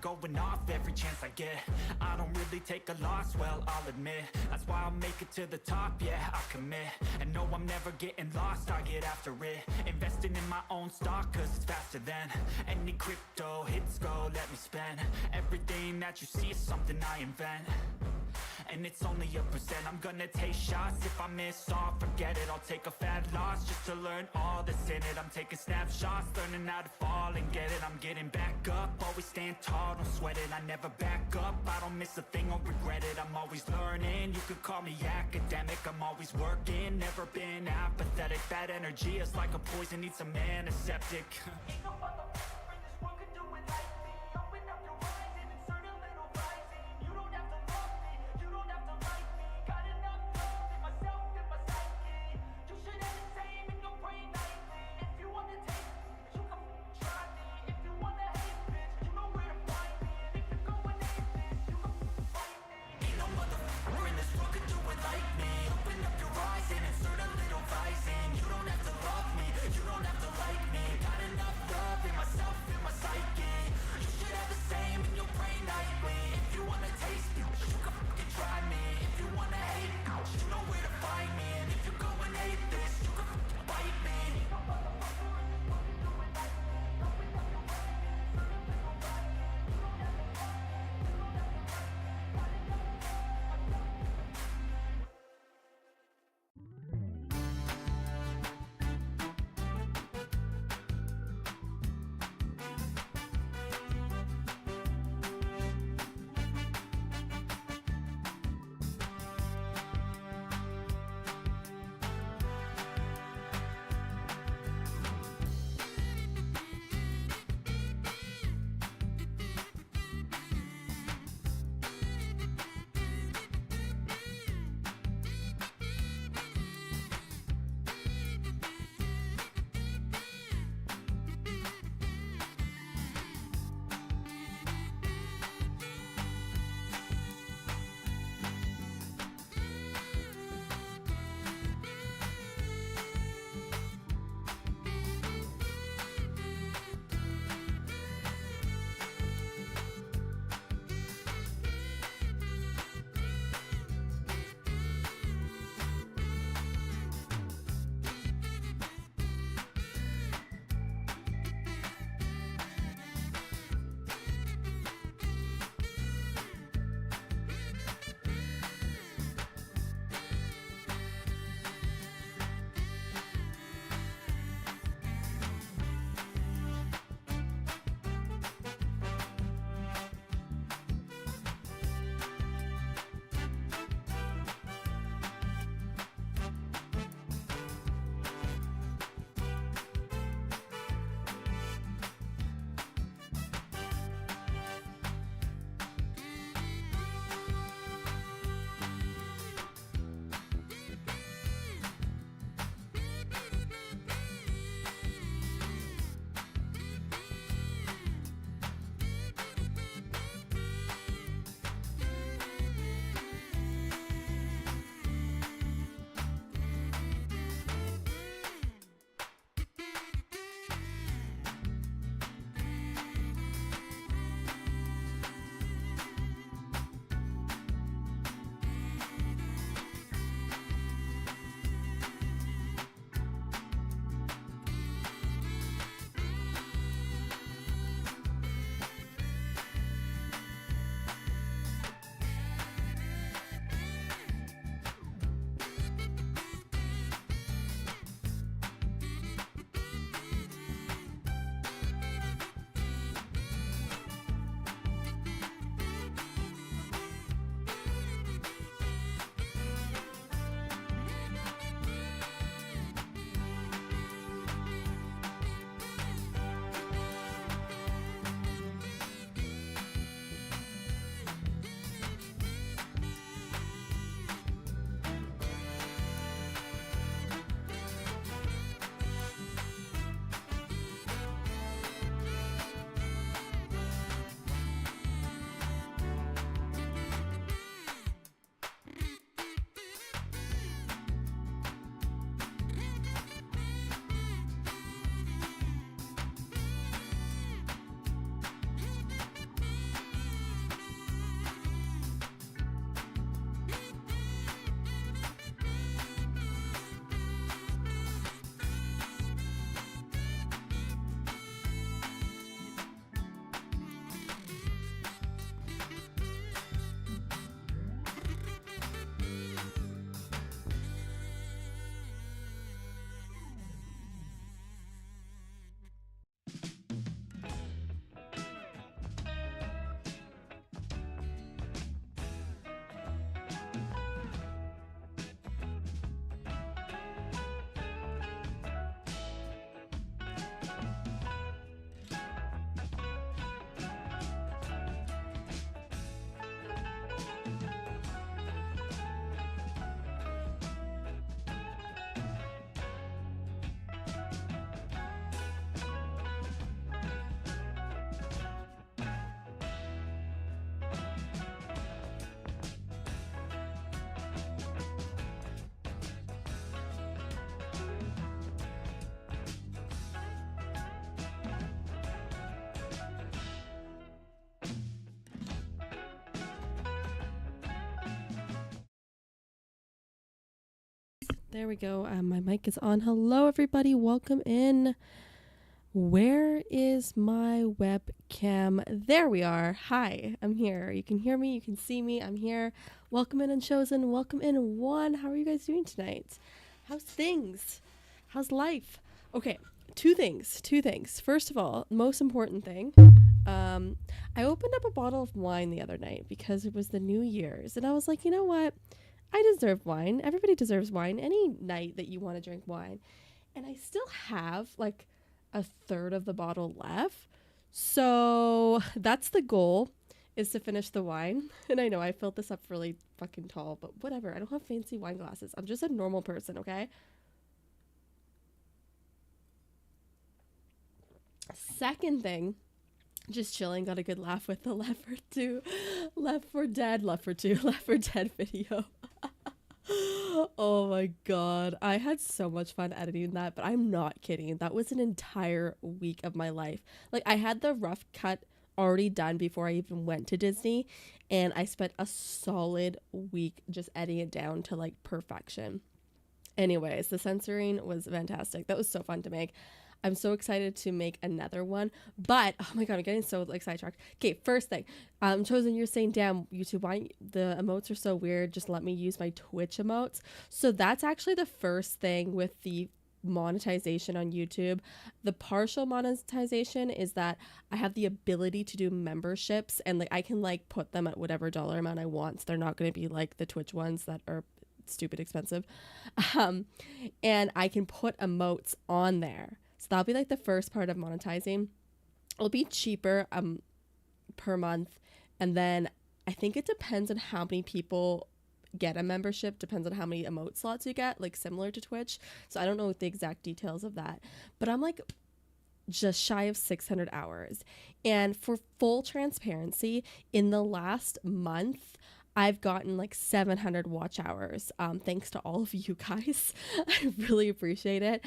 going off every chance I get. I don't really take a loss, well, I'll admit. That's why I'll make it to the top, yeah, I commit. And no, I'm never getting lost, I get after it. Investing in my own stock, cause it's faster than any crypto hits go, let me spend. Everything that you see is something I invent. And it's only a percent. I'm gonna take shots. If I miss all, forget it. I'll take a fat loss just to learn all that's in it. I'm taking snapshots, learning how to fall and get it. I'm getting back up, always stand tall, don't sweat it. I never back up, I don't miss a thing or regret it. I'm always learning, you could call me academic. I'm always working, never been apathetic. Bad energy is like a poison, needs some antiseptic. Ain't no motherfucker in this world could do it like me. Open up your eyes and insert a little rising. You don't have to love me, you don't have to like me. Got enough love in myself and my psyche. You should have the same in your brain nightly. If you wanna take me, you can try me. If you wanna hate, bitch, you know where to find me. And if you're going ape this, you can fight me. Ain't no motherfucker in this world could do it like me. Open up your eyes and insert a little rising. You don't have to love me, you don't have to like me. Got enough love in myself There we go. My mic is on. Hello, everybody. Welcome in. Where is my webcam? There we are. Hi, I'm here. You can hear me. You can see me. I'm here. Welcome in, Unchosen. Welcome in, One. How are you guys doing tonight? How's things? How's life? Okay, two things. First of all, most important thing. I opened up a bottle of wine the other night because it was the New Year's. And I was like, you know what? I deserve wine. Everybody deserves wine. Any night that you want to drink wine. And I still have like a third of the bottle left. So that's the goal, is to finish the wine. And I know I filled this up really fucking tall, but whatever. I don't have fancy wine glasses. I'm just a normal person, okay? Second thing, just chilling, got a good laugh with the Left 4 Dead video. Oh my god, I had so much fun editing that, but I'm not kidding. That was an entire week of my life. Like, I had the rough cut already done before I even went to Disney, and I spent a solid week just editing it down to like perfection. Anyways, the censoring was fantastic. That was so fun to make. I'm so excited to make another one, but oh my god, I'm getting so like sidetracked. Okay, first thing, Chosen, you're saying, damn, YouTube, why the emotes are so weird? Just let me use my Twitch emotes. So that's actually the first thing with the monetization on YouTube. The partial monetization is that I have the ability to do memberships, and like I can like put them at whatever dollar amount I want. So they're not going to be like the Twitch ones that are stupid expensive. And I can put emotes on there. So that'll be like the first part of monetizing. It'll be cheaper per month. And then I think it depends on how many people get a membership, depends on how many emote slots you get, like similar to Twitch. So I don't know the exact details of that. But I'm like just shy of 600 hours. And for full transparency, in the last month, I've gotten like 700 watch hours, thanks to all of you guys. I really appreciate it.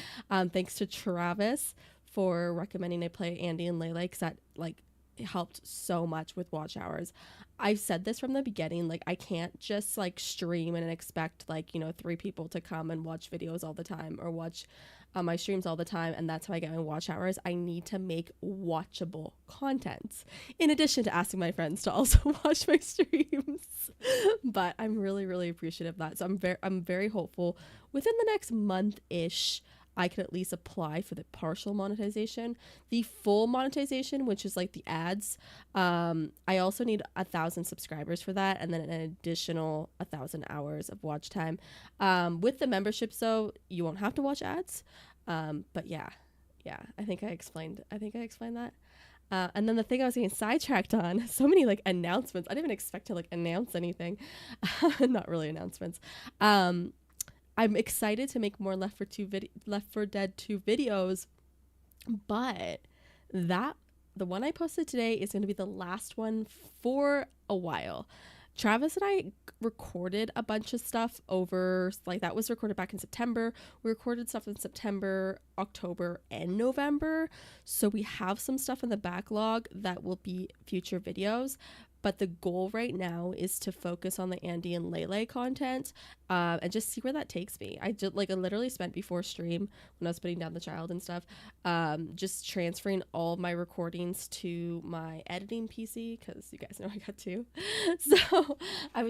Thanks to Travis for recommending I play Andy and Lele, because that like helped so much with watch hours. I've said this from the beginning, like I can't just like stream and expect like, you know, 3 people to come and watch videos all the time, or watch my streams all the time, and that's how I get my watch hours. I need to make watchable content, in addition to asking my friends to also watch my streams. But I'm really appreciative of that. So I'm very hopeful within the next month-ish I can at least apply for the partial monetization. The full monetization, which is like the ads, I also need 1,000 subscribers for that, and then an additional 1,000 hours of watch time. With the memberships though, you won't have to watch ads. But yeah, I think I explained that. And then the thing I was getting sidetracked on, so many like announcements. I didn't even expect to like announce anything. Not really announcements. I'm excited to make more Left 4 Dead 2 videos, but the one I posted today is going to be the last one for a while. Travis and I recorded a bunch of stuff over, like that was recorded back in September. We recorded stuff in September, October, and November. So we have some stuff in the backlog that will be future videos. But the goal right now is to focus on the Andy and Lele content, and just see where that takes me. I literally spent before stream, when I was putting down the child and stuff, just transferring all of my recordings to my editing PC, because you guys know I got 2. So I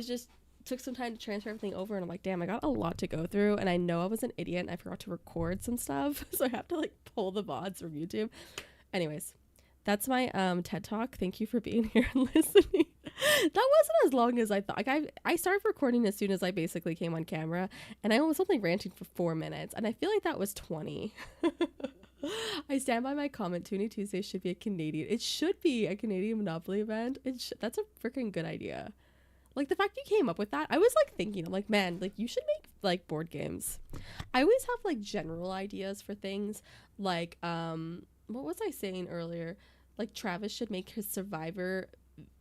took some time to transfer everything over, and I'm like, damn, I got a lot to go through, and I know I was an idiot and I forgot to record some stuff, so I have to like pull the VODs from YouTube. Anyways, that's my TED Talk. Thank you for being here and listening. That wasn't as long as I thought. Like I started recording as soon as I basically came on camera, and I was only ranting for 4 minutes, and I feel like that was 20. I stand by my comment. Toonie Tuesday should be a Canadian. It should be a Canadian Monopoly event. That's a freaking good idea. Like the fact you came up with that, I was like thinking, I'm like, man, like you should make like board games. I always have like general ideas for things. Like what was I saying earlier? Like Travis should make his Survivor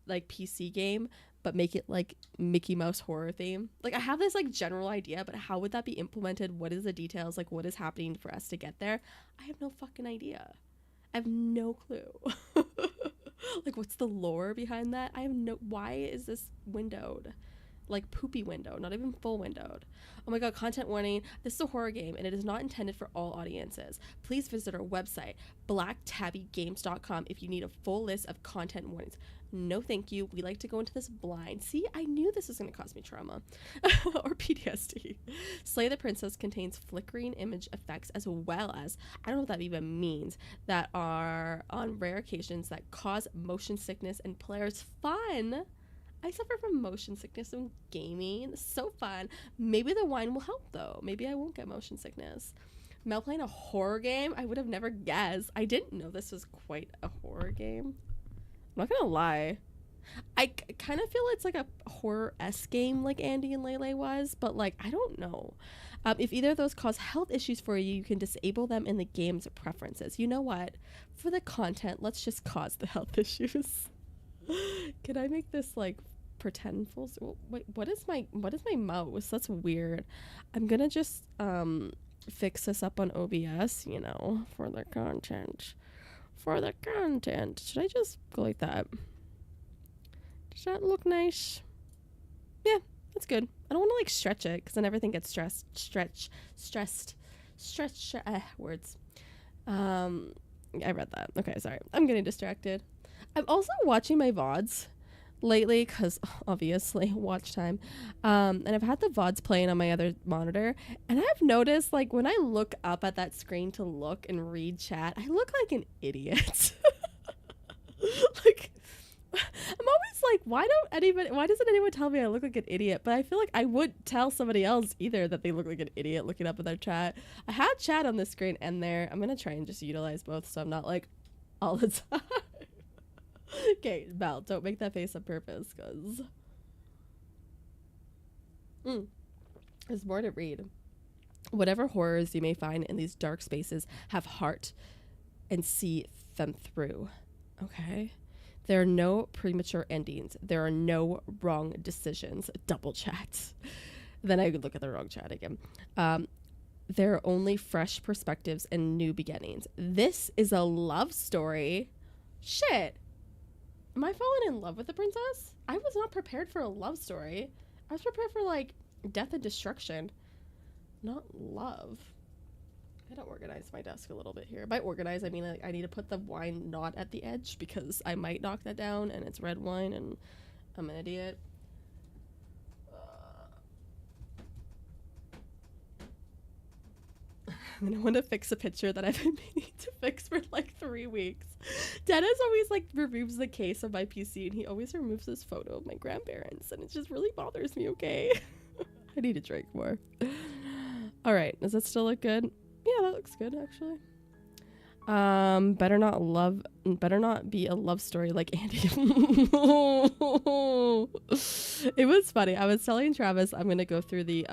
like PC game, but make it like Mickey Mouse horror theme. Like I have this like general idea, but how would that be implemented? What is the details? Like what is happening for us to get there? I have no fucking idea. I have no clue. Like what's the lore behind that? I have no, why is this windowed? like poopy window, not even full windowed. Oh my god, content warning. This is a horror game and it is not intended for all audiences. Please visit our website, blacktabbygames.com, if you need a full list of content warnings. No thank you. We like to go into this blind. See, I knew this was going to cause me trauma or PTSD. Slay the Princess contains flickering image effects as well as, I don't know what that even means, that are on rare occasions that cause motion sickness and players fun. I suffer from motion sickness in gaming. It's so fun. Maybe the wine will help though. Maybe I won't get motion sickness. Mel playing a horror game? I would have never guessed. I didn't know this was quite a horror game. I'm not gonna lie. I kind of feel it's like a horror-esque game like Andy and Lele was, but like, I don't know. If either of those cause health issues for you, you can disable them in the game's preferences. You know what? For the content, let's just cause the health issues. Can I make this like pretend full? Wait, what is my mouse? That's weird. I'm gonna just fix this up on OBS, you know, for the content. For the content. Should I just go like that? Does that look nice? Yeah, that's good. I don't want to like stretch it because then everything gets stressed. Words. I read that. Okay, sorry. I'm getting distracted. I'm also watching my VODs lately because obviously watch time. And I've had the VODs playing on my other monitor, and I've noticed like when I look up at that screen to look and read chat, I look like an idiot. Like, I'm always like, why doesn't anyone tell me I look like an idiot? But I feel like I would tell somebody else either that they look like an idiot looking up at their chat. I had chat on the screen and there. I'm gonna try and just utilize both so I'm not like all the time. Okay, Val, don't make that face on purpose, because there's more to read. Whatever horrors you may find in these dark spaces have heart and see them through. Okay? There are no premature endings. There are no wrong decisions. Double chat. Then I could look at the wrong chat again. There are only fresh perspectives and new beginnings. This is a love story. Shit. Am I falling in love with the princess? I was not prepared for a love story. I was prepared for like death and destruction, not love. I gotta organize my desk a little bit here. By organize, I mean like I need to put the wine not at the edge because I might knock that down and it's red wine and I'm an idiot. And I want to fix a picture that I've been meaning to fix for like 3 weeks. Dennis always like removes the case of my PC and he always removes this photo of my grandparents and it just really bothers me, okay? I need to drink more. All right, does that still look good? Yeah, that looks good actually. Better not be a love story like Andy. It was funny. I was telling Travis I'm gonna go through the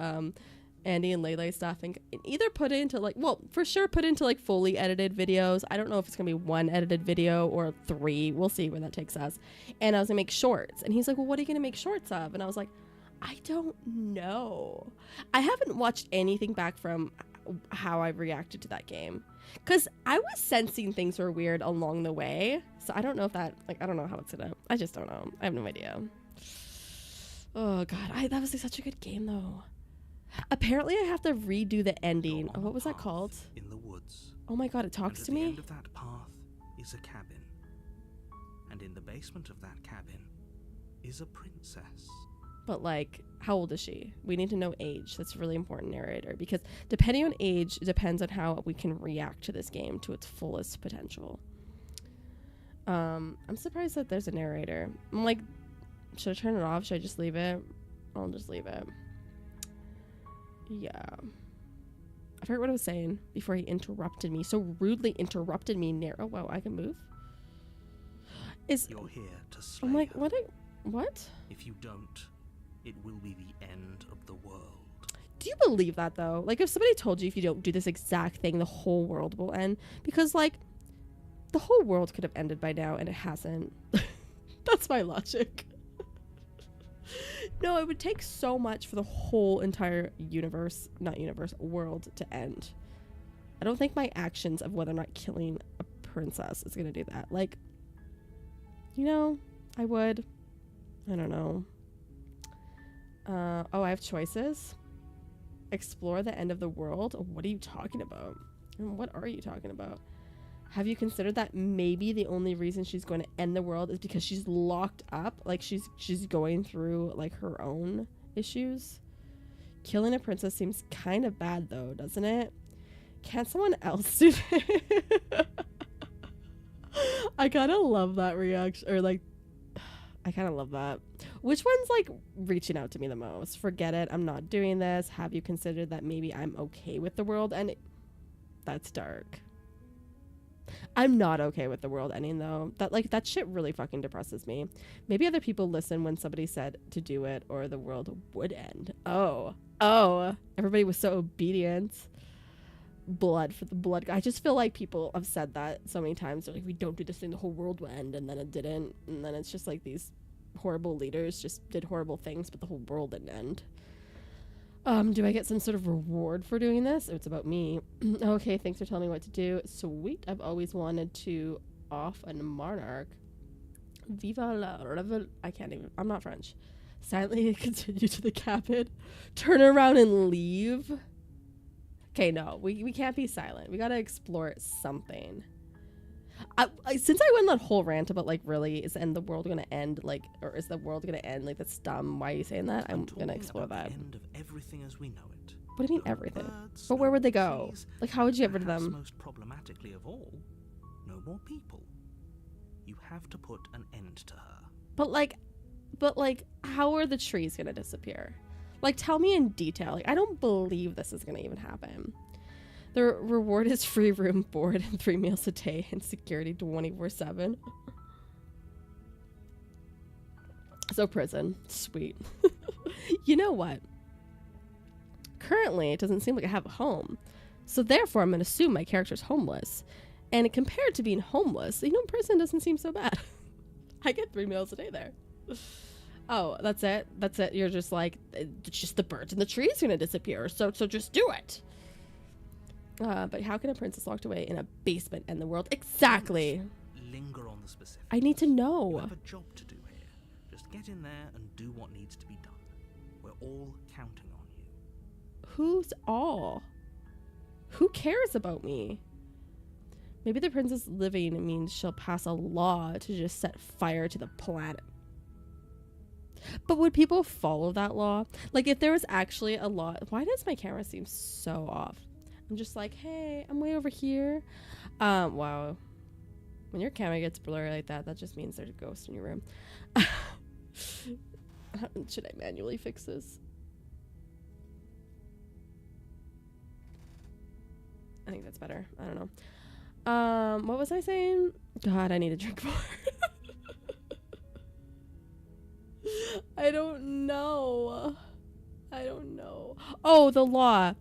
Andy and Lele stuff and either put it into like, well, for sure put into like fully edited videos. I don't know if it's gonna be 1 edited video or 3. We'll see where that takes us. And I was gonna make shorts and he's like, well, what are you gonna make shorts of? And I was like, I don't know. I haven't watched anything back from how I reacted to that game because I was sensing things were weird along the way. So I don't know if that, like, I don't know how it's gonna, I just don't know. I have no idea. Oh god, that was like, such a good game though. Apparently I have to redo the ending. Oh, what was that called? In the woods. Oh my god, it talks to me. At the end of that path is a cabin. And in the basement of that cabin is a princess. But like, how old is she? We need to know age. That's a really important, narrator, because depending on age, it depends on how we can react to this game to its fullest potential. I'm surprised that there's a narrator. I'm like, should I turn it off? Should I just leave it? I'll just leave it. Yeah. I forgot what I was saying before he interrupted me. So rudely interrupted me. Oh, wow, I can move? You're here to slay I'm like, her. What? If you don't, it will be the end of the world. Do you believe that, though? Like, if somebody told you if you don't do this exact thing, the whole world will end? Because, like, the whole world could have ended by now, and it hasn't. That's my logic. No, it would take so much for the whole entire world to end. I don't think my actions of whether or not killing a princess is going to do that. Like, you know, I would. I don't know. Oh, I have choices. Explore the end of the world. What are you talking about? And what are you talking about? Have you considered that maybe the only reason she's going to end the world is because she's locked up? Like she's going through like her own issues? Killing a princess seems kind of bad though, doesn't it? Can't someone else do that? I kind of love that reaction, or like, I kind of love that. Which one's like reaching out to me the most? Forget it, I'm not doing this. Have you considered that maybe I'm okay with the world ending? That's dark. I'm not okay with the world ending though. That shit really fucking depresses me. Maybe other people listen when somebody said to do it or the world would end. Oh, everybody was so obedient. Blood for the blood. I just feel like people have said that so many times. They're like, we don't do this thing, the whole world will end, and then it didn't. And then it's just like these horrible leaders just did horrible things, but the whole world didn't end. Do I get some sort of reward for doing this? Oh, it's about me. Okay, thanks for telling me what to do. Sweet. I've always wanted to off a monarch. Viva la revol... I can't even... I'm not French. Silently continue to the cabin. Turn around and leave. Okay, no. We can't be silent. We gotta explore something. Since I went on that whole rant about, like, really, is the end of the world gonna end, like, or is the world gonna end, like, that's dumb, why are you saying that? I'm gonna explore that. The end of everything as we know it. What do you mean everything? But where would they go? Like, how would you get rid of them? Most problematically of all, no more people. You have to put an end to her. But like, how are the trees gonna disappear? Like, tell me in detail. Like, I don't believe this is gonna even happen. The reward is free room, board, and 3 meals a day, and security 24/7. So prison. Sweet. You know what? Currently, it doesn't seem like I have a home. So therefore, I'm going to assume my character's homeless. And compared to being homeless, you know, prison doesn't seem so bad. I get 3 meals a day there. Oh, that's it? That's it? You're just like, it's just the birds and the trees are going to disappear. So just do it. But how can a princess locked away in a basement end the world? Exactly. Linger on the specifics. I need to know. You have a job to do here. Just get in there and do what needs to be done. We're all counting on you. Who's all? Who cares about me? Maybe the princess living means she'll pass a law to just set fire to the planet. But would people follow that law? Like, if there was actually a law... Why does my camera seem so off? I'm just like, hey, I'm way over here. Wow. When your camera gets blurry like that, that just means there's a ghost in your room. Should I manually fix this? I think that's better. I don't know. What was I saying? God, I need to drink more. I don't know. Oh, the law.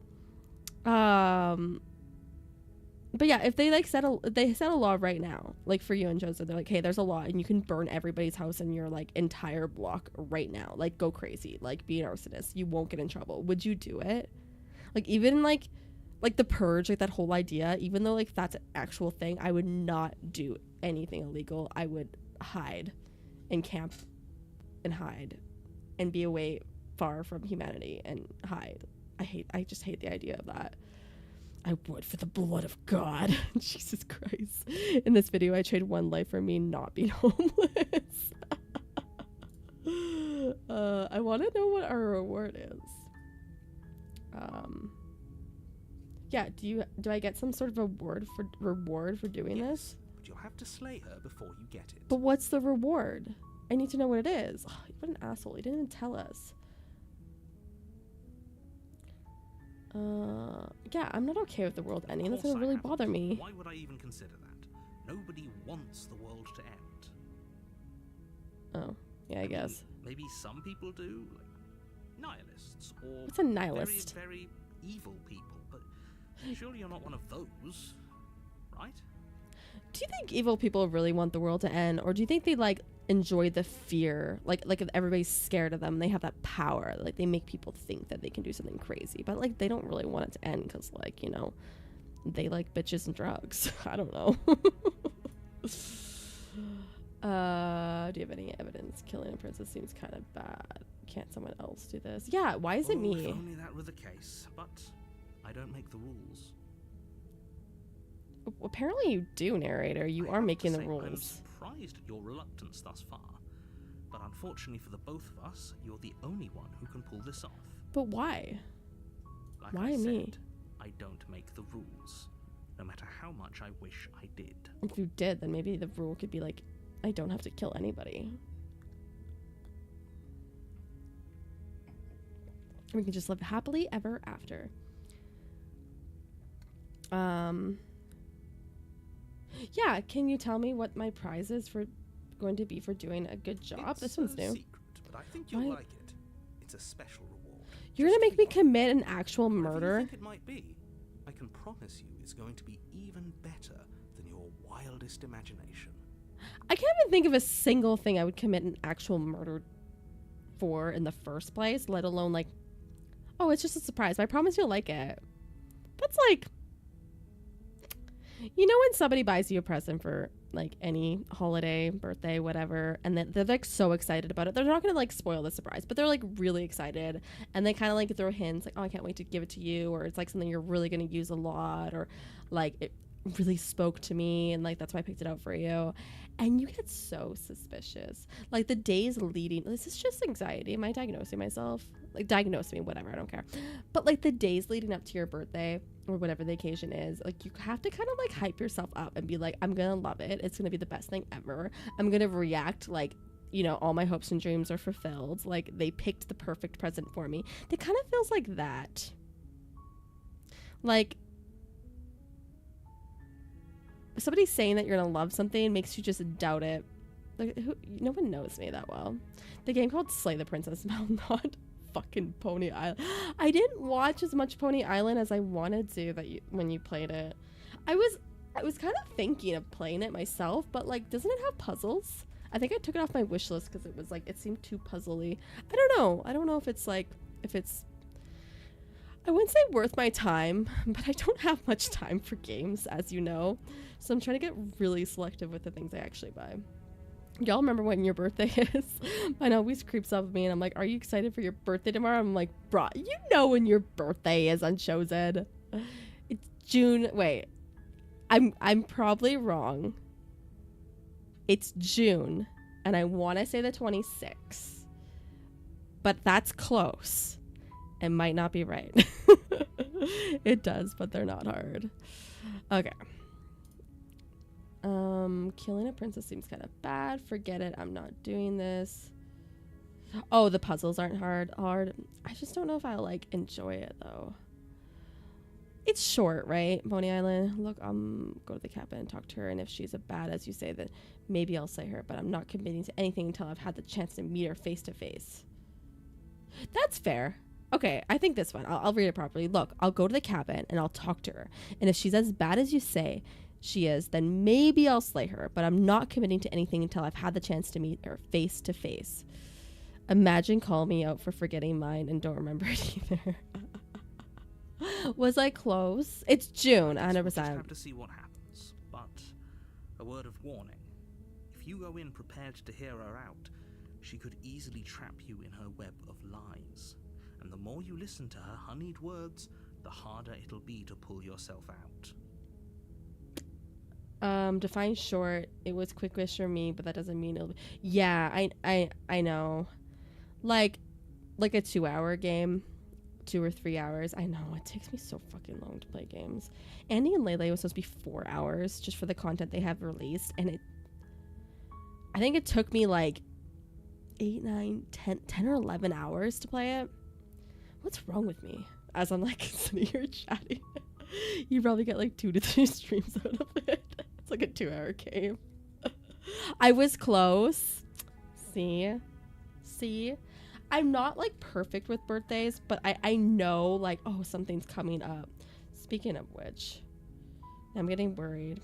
But yeah, if they like set a law right now, like for you and Joseph, they're like, hey, there's a law and you can burn everybody's house in your like entire block right now. Like, go crazy, like be an arsonist. You won't get in trouble. Would you do it? Like, even like the purge, like that whole idea, even though like that's an actual thing, I would not do anything illegal. I would hide and camp and hide and be away far from humanity and hide. I just hate the idea of that. I would, for the blood of God. Jesus Christ. In this video, I trade one life for me not being homeless. I want to know what our reward is. Yeah, do I get some sort of reward for doing this? But you'll have to slay her before you get it. But what's the reward? I need to know what it is. Oh, what an asshole. He didn't even tell us. Yeah, I'm not okay with the world ending. That's gonna really bother me. Why would I even consider that? Nobody wants the world to end. Oh, yeah, I guess. Maybe some people do, like nihilists or what's a nihilist? Very, very evil people, but surely you're not one of those, right? Do you think evil people really want the world to end, or do you think they like enjoy the fear, like if everybody's scared of them, they have that power, like they make people think that they can do something crazy, but like they don't really want it to end because, like, you know, they like bitches and drugs. I don't know. Do you have any evidence? Killing a princess seems kind of bad. Can't someone else do this? Yeah, why is it me? If only that were the case, but I don't make the rules. Apparently you do, narrator. You are making the rules. I'm surprised at your reluctance thus far, but unfortunately for the both of us, you're the only one who can pull this off. But why? Like Why I said, me? I don't make the rules, no matter how much I wish I did. If you did, then maybe the rule could be like, I don't have to kill anybody. We can just live happily ever after. Yeah, can you tell me what my prize is for going to be for doing a good job? This one's new. Secret, but I think you'll like it. It's a special reward. You're gonna make me commit an actual murder? I think it might be. I can promise you it's going to be even better than your wildest imagination. I can't even think of a single thing I would commit an actual murder for in the first place, let alone like, oh, it's just a surprise, but I promise you'll like it. That's like, you know when somebody buys you a present for like any holiday, birthday, whatever, and then they're like so excited about it. They're not gonna like spoil the surprise, but they're like really excited, and they kind of like throw hints like, oh, I can't wait to give it to you, or it's like something you're really gonna use a lot, or like it really spoke to me and like that's why I picked it out for you. And you get so suspicious. Like the days leading, this is just anxiety. Am I diagnosing myself? Like diagnose me, whatever, I don't care. But like the days leading up to your birthday or whatever the occasion is, like you have to kind of like hype yourself up and be like, I'm gonna love it. It's gonna be the best thing ever. I'm gonna react like, you know, all my hopes and dreams are fulfilled. Like they picked the perfect present for me. It kind of feels like that. Like somebody saying that you're gonna love something makes you just doubt it. Like no one knows me that well. The game called Slay the Princess, not fucking Pony Island. I didn't watch as much Pony Island as I wanted to when you played it. I was kind of thinking of playing it myself, but like doesn't it have puzzles? I think I took it off my wish list because it was like it seemed too puzzly. I don't know if it's I wouldn't say worth my time, but I don't have much time for games, as you know. So I'm trying to get really selective with the things I actually buy. Y'all remember when your birthday is? Mine always creeps up with me and I'm like, are you excited for your birthday tomorrow? I'm like, bruh, you know when your birthday is, Unchosen. It's June. Wait, I'm probably wrong. It's June and I want to say the 26th, but that's close. It might not be right. It does, but they're not hard. Okay. Killing a princess seems kind of bad. Forget it. I'm not doing this. Oh, the puzzles aren't hard. I just don't know if I'll like enjoy it though. It's short, right? Pony Island. Look, go to the cabin and talk to her, and if she's as bad as you say, then maybe I'll slay her, but I'm not committing to anything until I've had the chance to meet her face to face. That's fair. Okay, I think this one. I'll read it properly. Look, I'll go to the cabin and I'll talk to her. And if she's as bad as you say she is, then maybe I'll slay her. But I'm not committing to anything until I've had the chance to meet her face to face. Imagine calling me out for forgetting mine and don't remember it either. Was I close? It's June, 100%. We'll just have to see what happens. But a word of warning. If you go in prepared to hear her out, she could easily trap you in her web of lies. And the more you listen to her honeyed words, the harder it'll be to pull yourself out. Define short. It was quick-ish for me, but that doesn't mean it'll be... Yeah, I know. Like a 2-hour game. 2 or 3 hours. I know, it takes me so fucking long to play games. Andy and Lele was supposed to be 4 hours just for the content they have released, and I think it took me like 8, 9, 10 or 11 hours to play it. What's wrong with me? As I'm like sitting here chatting. You probably get like 2 to 3 streams out of it. It's like a 2-hour game. I was close. See? I'm not like perfect with birthdays, but I know like, oh, something's coming up. Speaking of which, I'm getting worried.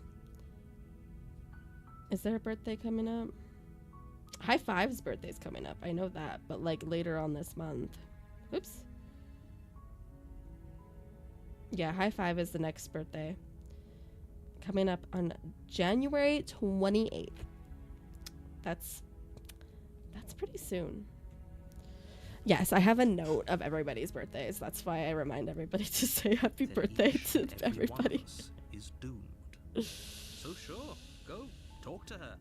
Is there a birthday coming up? High Five's birthday's coming up. I know that, but like later on this month. Oops. Yeah, High Five is the next birthday. Coming up on January 28th. That's pretty soon. Yes, I have a note of everybody's birthdays. That's why I remind everybody to say happy Then birthday each to and every one of everybody. us is doomed. So sure, go talk to her.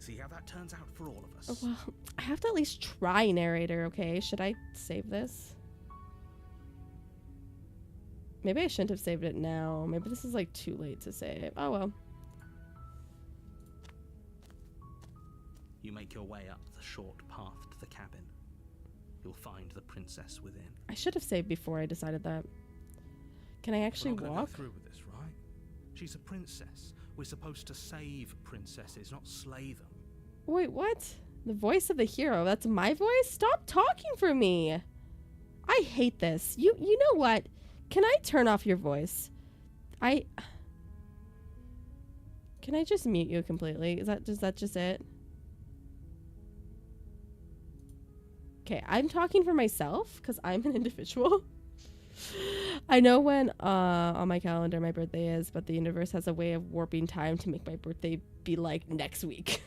See how that turns out for all of us. Well, I have to at least try narrator, okay? Should I save this? Maybe I shouldn't have saved it now. Maybe this is like too late to save. Oh well. You make your way up the short path to the cabin. You'll find the princess within. I should have saved before I decided that. Can I actually We're not gonna walk? go through with this, right? She's a princess. We're supposed to save princesses, not slay them. Wait, what? The voice of the hero. That's my voice? Stop talking for me. I hate this. You know what? Can I turn off your voice? Can I just mute you completely? Is that just it? Okay, I'm talking for myself because I'm an individual. I know when on my calendar my birthday is, but the universe has a way of warping time to make my birthday be like next week.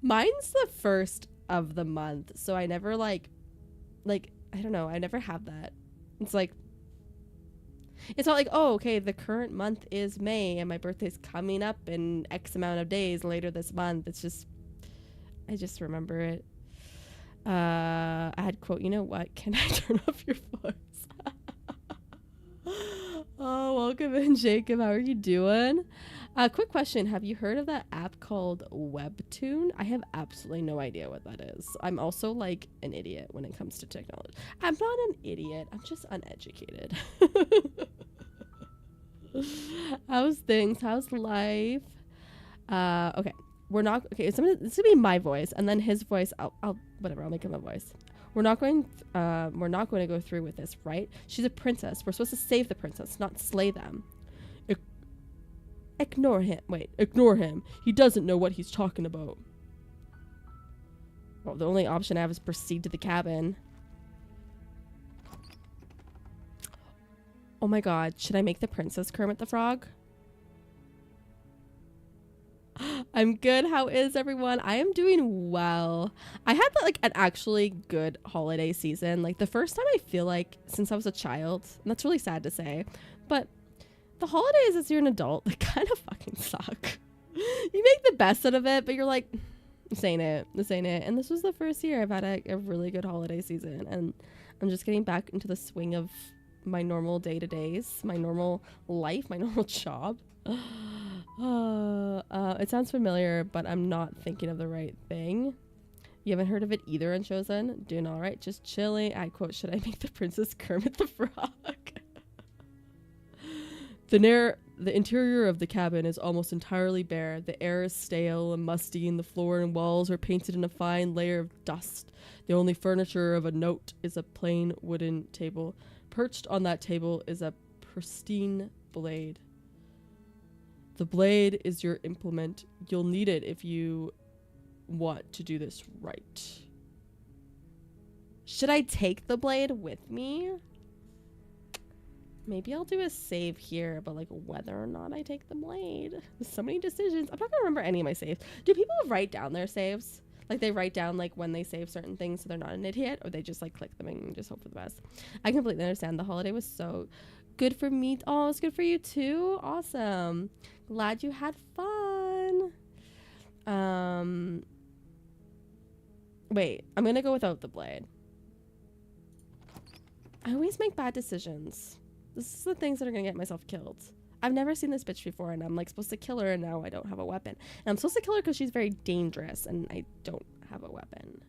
Mine's the first of the month, so I never like I don't know, I never have that. It's like, it's not like, oh, okay, the current month is May and my birthday's coming up in X amount of days later this month. It's just, I just remember it. I had quote, you know what? Can I turn off your voice? Oh, welcome in, Jacob. How are you doing? Quick question. Have you heard of that app called Webtoon? I have absolutely no idea what that is. I'm also like an idiot when it comes to technology. I'm not an idiot. I'm just uneducated. How's things? How's life? Okay. We're not okay. This is gonna be my voice, and then his voice. I'll whatever. I'll make him a voice. We're not going to go through with this, right? She's a princess. We're supposed to save the princess, not slay them. Ignore him. Wait, ignore him. He doesn't know what he's talking about. Well, the only option I have is proceed to the cabin. Oh my god, should I make the princess Kermit the Frog? I'm good. How is everyone? I am doing well. I had like an actually good holiday season. Like the first time I feel like since I was a child, and that's really sad to say, but the holidays as you're an adult, they kind of fucking suck. You make the best out of it, but you're like, this ain't it. This ain't it. And this was the first year I've had a really good holiday season, and I'm just getting back into the swing of my normal day-to-days, my normal life, my normal job. It sounds familiar, but I'm not thinking of the right thing. You haven't heard of it either, Unchosen? Doing all right, just chilling. I quote, should I make the princess Kermit the Frog? The interior of the cabin is almost entirely bare. The air is stale and musty, and the floor and walls are painted in a fine layer of dust. The only furniture of a note is a plain wooden table. Perched on that table is a pristine blade. The blade is your implement. You'll need it if you want to do this right. Should I take the blade with me? Maybe I'll do a save here, but like whether or not I take the blade. There's so many decisions. I'm not gonna remember any of my saves. Do people write down their saves? Like they write down like when they save certain things so they're not an idiot, or they just like click them and just hope for the best? I completely understand. The holiday was so good for me. Oh, it's good for you too. Awesome. Glad you had fun. Wait, I'm gonna go without the blade. I always make bad decisions. This is the things that are gonna get myself killed. I've never seen this bitch before, and I'm like supposed to kill her, and now I don't have a weapon. And I'm supposed to kill her because she's very dangerous, and I don't have a weapon.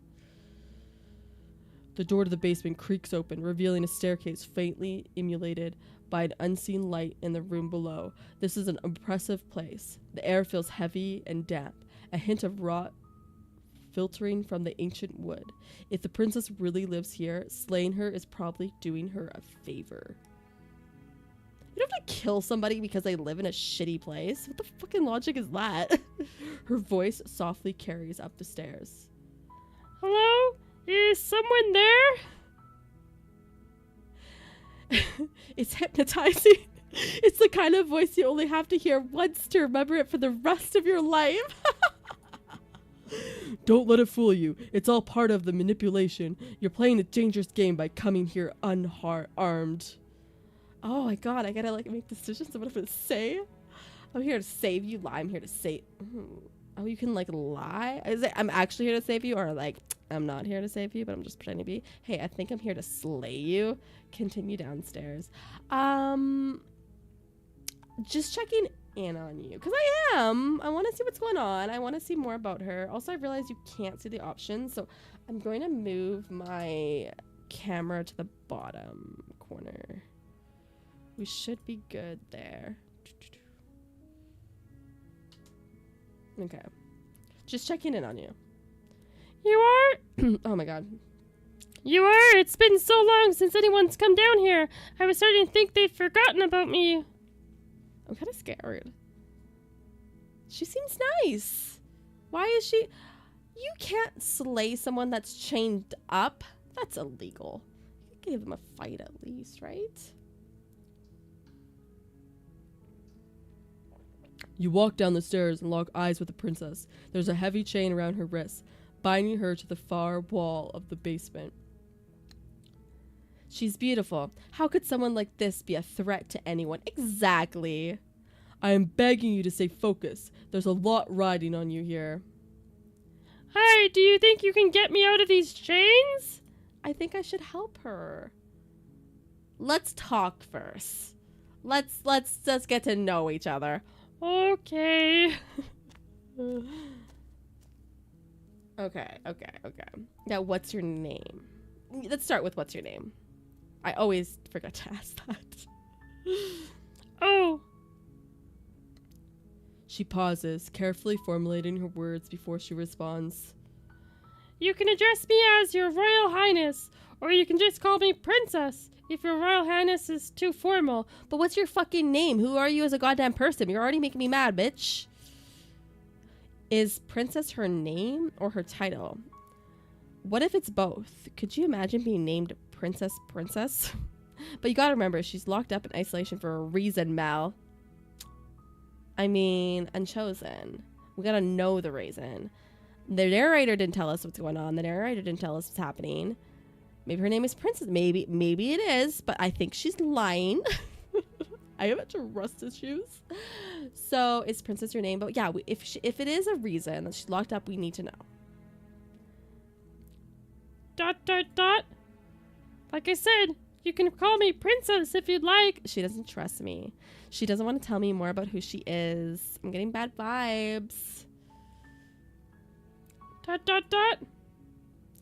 The door to the basement creaks open, revealing a staircase faintly emulated by an unseen light in the room below. This is an oppressive place. The air feels heavy and damp, a hint of rot filtering from the ancient wood. If the princess really lives here, slaying her is probably doing her a favor. You don't have to kill somebody because they live in a shitty place. What the fucking logic is that? Her voice softly carries up the stairs. Hello? Is someone there? It's hypnotizing. It's the kind of voice you only have to hear once to remember it for the rest of your life. Don't let it fool you. It's all part of the manipulation. You're playing a dangerous game by coming here armed. Oh my god, I gotta like make decisions of what I'm gonna say. I'm here to save you. Lie. I'm here to save. Oh, you can like lie? Is it I'm actually here to save you, or like I'm not here to save you, but I'm just pretending to be? Hey, I think I'm here to slay you. Continue downstairs. Just checking in on you, because I am. I want to see what's going on. I want to see more about her. Also, I realize you can't see the options, so I'm going to move my camera to the bottom corner. We should be good there. Okay. Just checking in on you. You are? Oh my god. You are? It's been so long since anyone's come down here. I was starting to think they'd forgotten about me. I'm kind of scared. She seems nice. Why is she... You can't slay someone that's chained up. That's illegal. You could give them a fight at least, right? You walk down the stairs and lock eyes with the princess. There's a heavy chain around her wrists, binding her to the far wall of the basement. She's beautiful. How could someone like this be a threat to anyone? Exactly. I am begging you to stay focused. There's a lot riding on you here. Hi, do you think you can get me out of these chains? I think I should help her. Let's talk first. Let's get to know each other. Okay. Okay. Now, what's your name? Let's start with what's your name. I always forget to ask that. Oh. She pauses, carefully formulating her words before she responds. You can address me as Your Royal Highness, or you can just call me Princess, if Your Royal Highness is too formal. But what's your fucking name? Who are you as a goddamn person? You're already making me mad, bitch. Is Princess her name or her title? What if it's both? Could you imagine being named Princess? But you gotta remember, she's locked up in isolation for a reason, Mel. I mean, Unchosen. We gotta know the reason. The narrator didn't tell us what's going on. The narrator didn't tell us what's happening. Maybe her name is Princess. Maybe it is, but I think she's lying. I have trust issues. So is Princess your name? But yeah, if it is a reason that she's locked up, we need to know. ... Like I said, you can call me Princess if you'd like. She doesn't trust me. She doesn't want to tell me more about who she is. I'm getting bad vibes. ...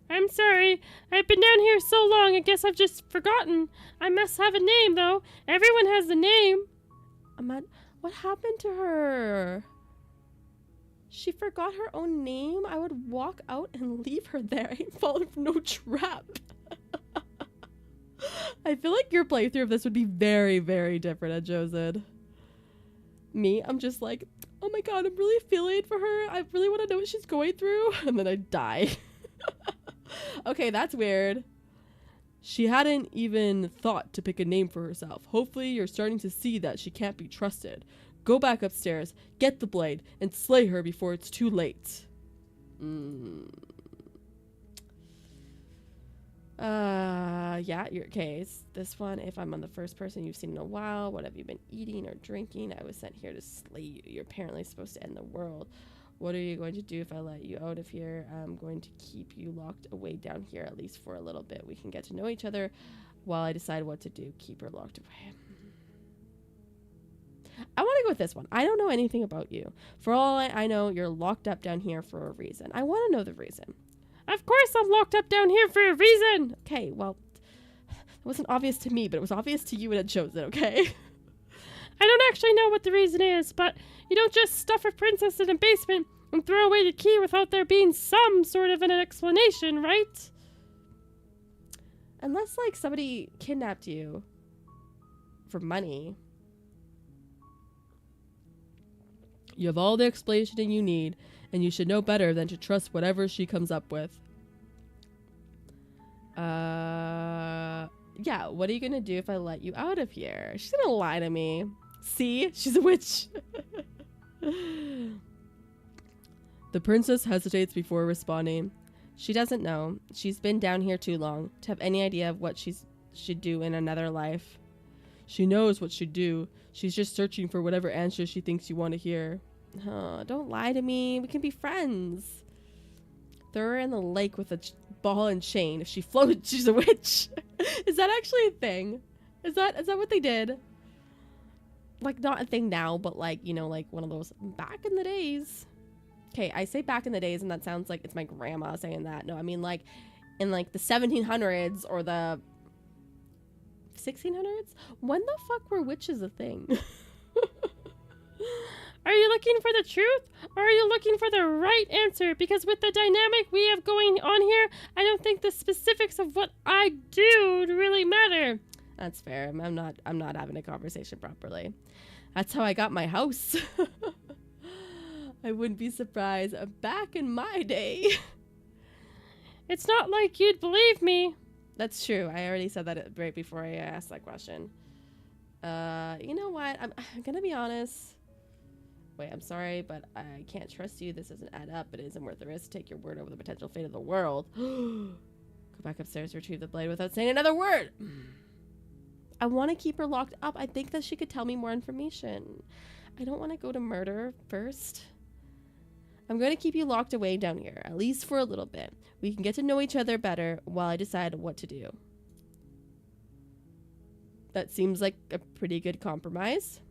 I'm sorry. I've been down here so long, I guess I've just forgotten. I must have a name, though. Everyone has a name. What happened to her? She forgot her own name? I would walk out and leave her there. I ain't falling for no trap. I feel like your playthrough of this would be very, very different, Josen. Me, I'm just like, oh my god, I'm really feeling for her. I really want to know what she's going through. And then I die. Okay, that's weird. She hadn't even thought to pick a name for herself. Hopefully you're starting to see that she can't be trusted. Go back upstairs, get the blade, and slay her before it's too late. Yeah, your case. This one, if I'm on the first person you've seen in a while, what have you been eating or drinking? I was sent here to slay you. You're apparently supposed to end the world. What are you going to do if I let you out of here? I'm going to keep you locked away down here, at least for a little bit. We can get to know each other while I decide what to do. Keep her locked away. I want to go with this one. I don't know anything about you. For all I know, you're locked up down here for a reason. I want to know the reason. Of course I'm locked up down here for a reason. Okay, well, it wasn't obvious to me, but it was obvious to you and it shows it, okay? I don't actually know what the reason is, but you don't just stuff a princess in a basement and throw away the key without there being some sort of an explanation, right? Unless, like, somebody kidnapped you for money. You have all the explanation you need, and you should know better than to trust whatever she comes up with. Yeah, what are you gonna do if I let you out of here? She's gonna lie to me. See? She's a witch. The The princess hesitates before responding. She doesn't know. She's been down here too long to have any idea of what she'd do in another life. She knows what she'd do. She's just searching for whatever answer she thinks you want to hear. Don't lie to me. We can be friends. Throw her in the lake with a ball and chain. If she floats, she's a witch. Is that actually a thing? Is that what they did? Like, not a thing now, but like, you know, like one of those back in the days. Okay, I say back in the days and that sounds like it's my grandma saying that. No, I mean like in like the 1700s or the 1600s. When the fuck were witches a thing? Are you looking for the truth, or are you looking for the right answer? Because with the dynamic we have going on here, I don't think the specifics of what I do really matter. That's fair. I'm not having a conversation properly. That's how I got my house. I wouldn't be surprised back in my day. It's not like you'd believe me. That's true. I already said that right before I asked that question. You know what? I'm gonna be honest. Wait, I'm sorry, but I can't trust you. This doesn't add up. It isn't worth the risk to take your word over the potential fate of the world. Go back upstairs, retrieve the blade without saying another word. I want to keep her locked up. I think that she could tell me more information. I don't want to go to murder first. I'm going to keep you locked away down here, at least for a little bit. We can get to know each other better while I decide what to do. That seems like a pretty good compromise.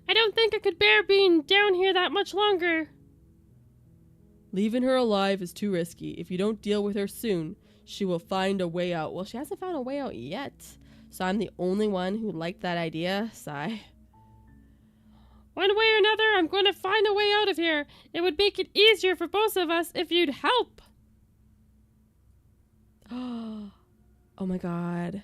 I don't think I could bear being down here that much longer. Leaving her alive is too risky. If you don't deal with her soon, she will find a way out. Well, she hasn't found a way out yet. So I'm the only one who liked that idea. Sigh. One way or another, I'm going to find a way out of here. It would make it easier for both of us if you'd help. Oh my god.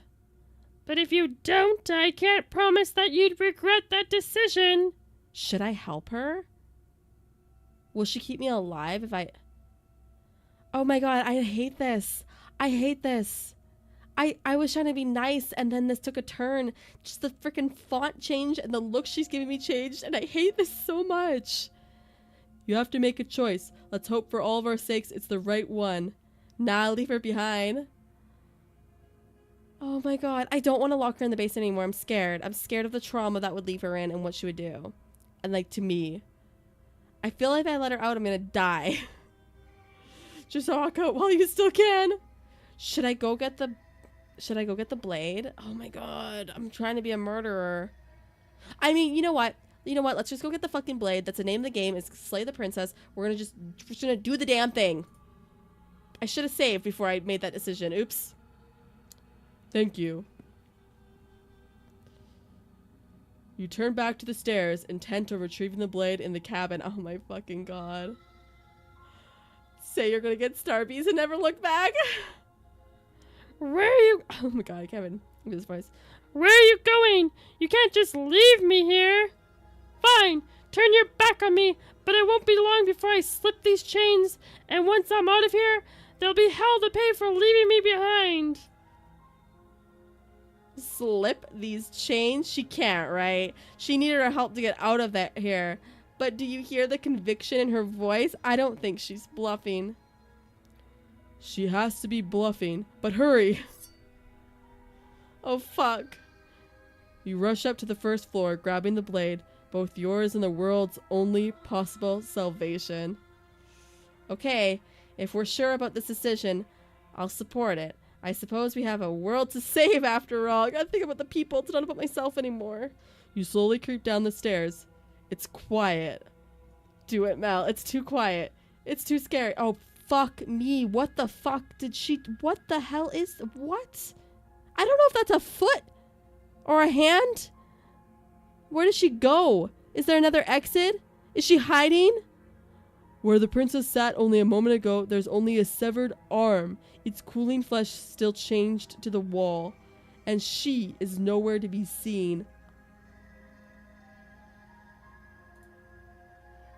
But if you don't, I can't promise that you'd regret that decision. Should I help her? Will she keep me alive if I... Oh my god, I hate this. I hate this. I was trying to be nice and then this took a turn. Just the freaking font changed and the look she's giving me changed and I hate this so much. You have to make a choice. Let's hope for all of our sakes it's the right one. Nah, leave her behind. Oh my god, I don't want to lock her in the basement anymore. I'm scared. I'm scared of the trauma that would leave her in and what she would do. And like to me. I feel like if I let her out, I'm gonna die. Just walk out while you still can. Should I go get the blade? Oh my god, I'm trying to be a murderer. I mean, you know what? Let's just go get the fucking blade. That's the name of the game, is slay the princess. We're just gonna do the damn thing. I should have saved before I made that decision. Oops. Thank you. You turn back to the stairs, intent on retrieving the blade in the cabin. Oh my fucking god. Say you're gonna get Starbies and never look back. Where are you? Oh my god, Kevin. Look at his voice. Where are you going? You can't just leave me here. Fine, turn your back on me, but it won't be long before I slip these chains, and once I'm out of here, there'll be hell to pay for leaving me behind. Slip these chains? She can't, right? She needed our help to get out of that here. But do you hear the conviction in her voice? I don't think she's bluffing. She has to be bluffing, but hurry. Oh fuck. You rush up to the first floor, grabbing the blade, both yours and the world's only possible salvation. Okay, if we're sure about this decision, I'll support it. I suppose we have a world to save after all. I gotta think about the people, it's not about myself anymore. You slowly creep down the stairs. It's quiet. Do it, Mel. It's too quiet. It's too scary. Oh, fuck me. What the fuck did she... What the hell is... What? I don't know if that's a foot or a hand. Where does she go? Is there another exit? Is she hiding? Where the princess sat only a moment ago, there's only a severed arm. Its cooling flesh still chained to the wall. And she is nowhere to be seen.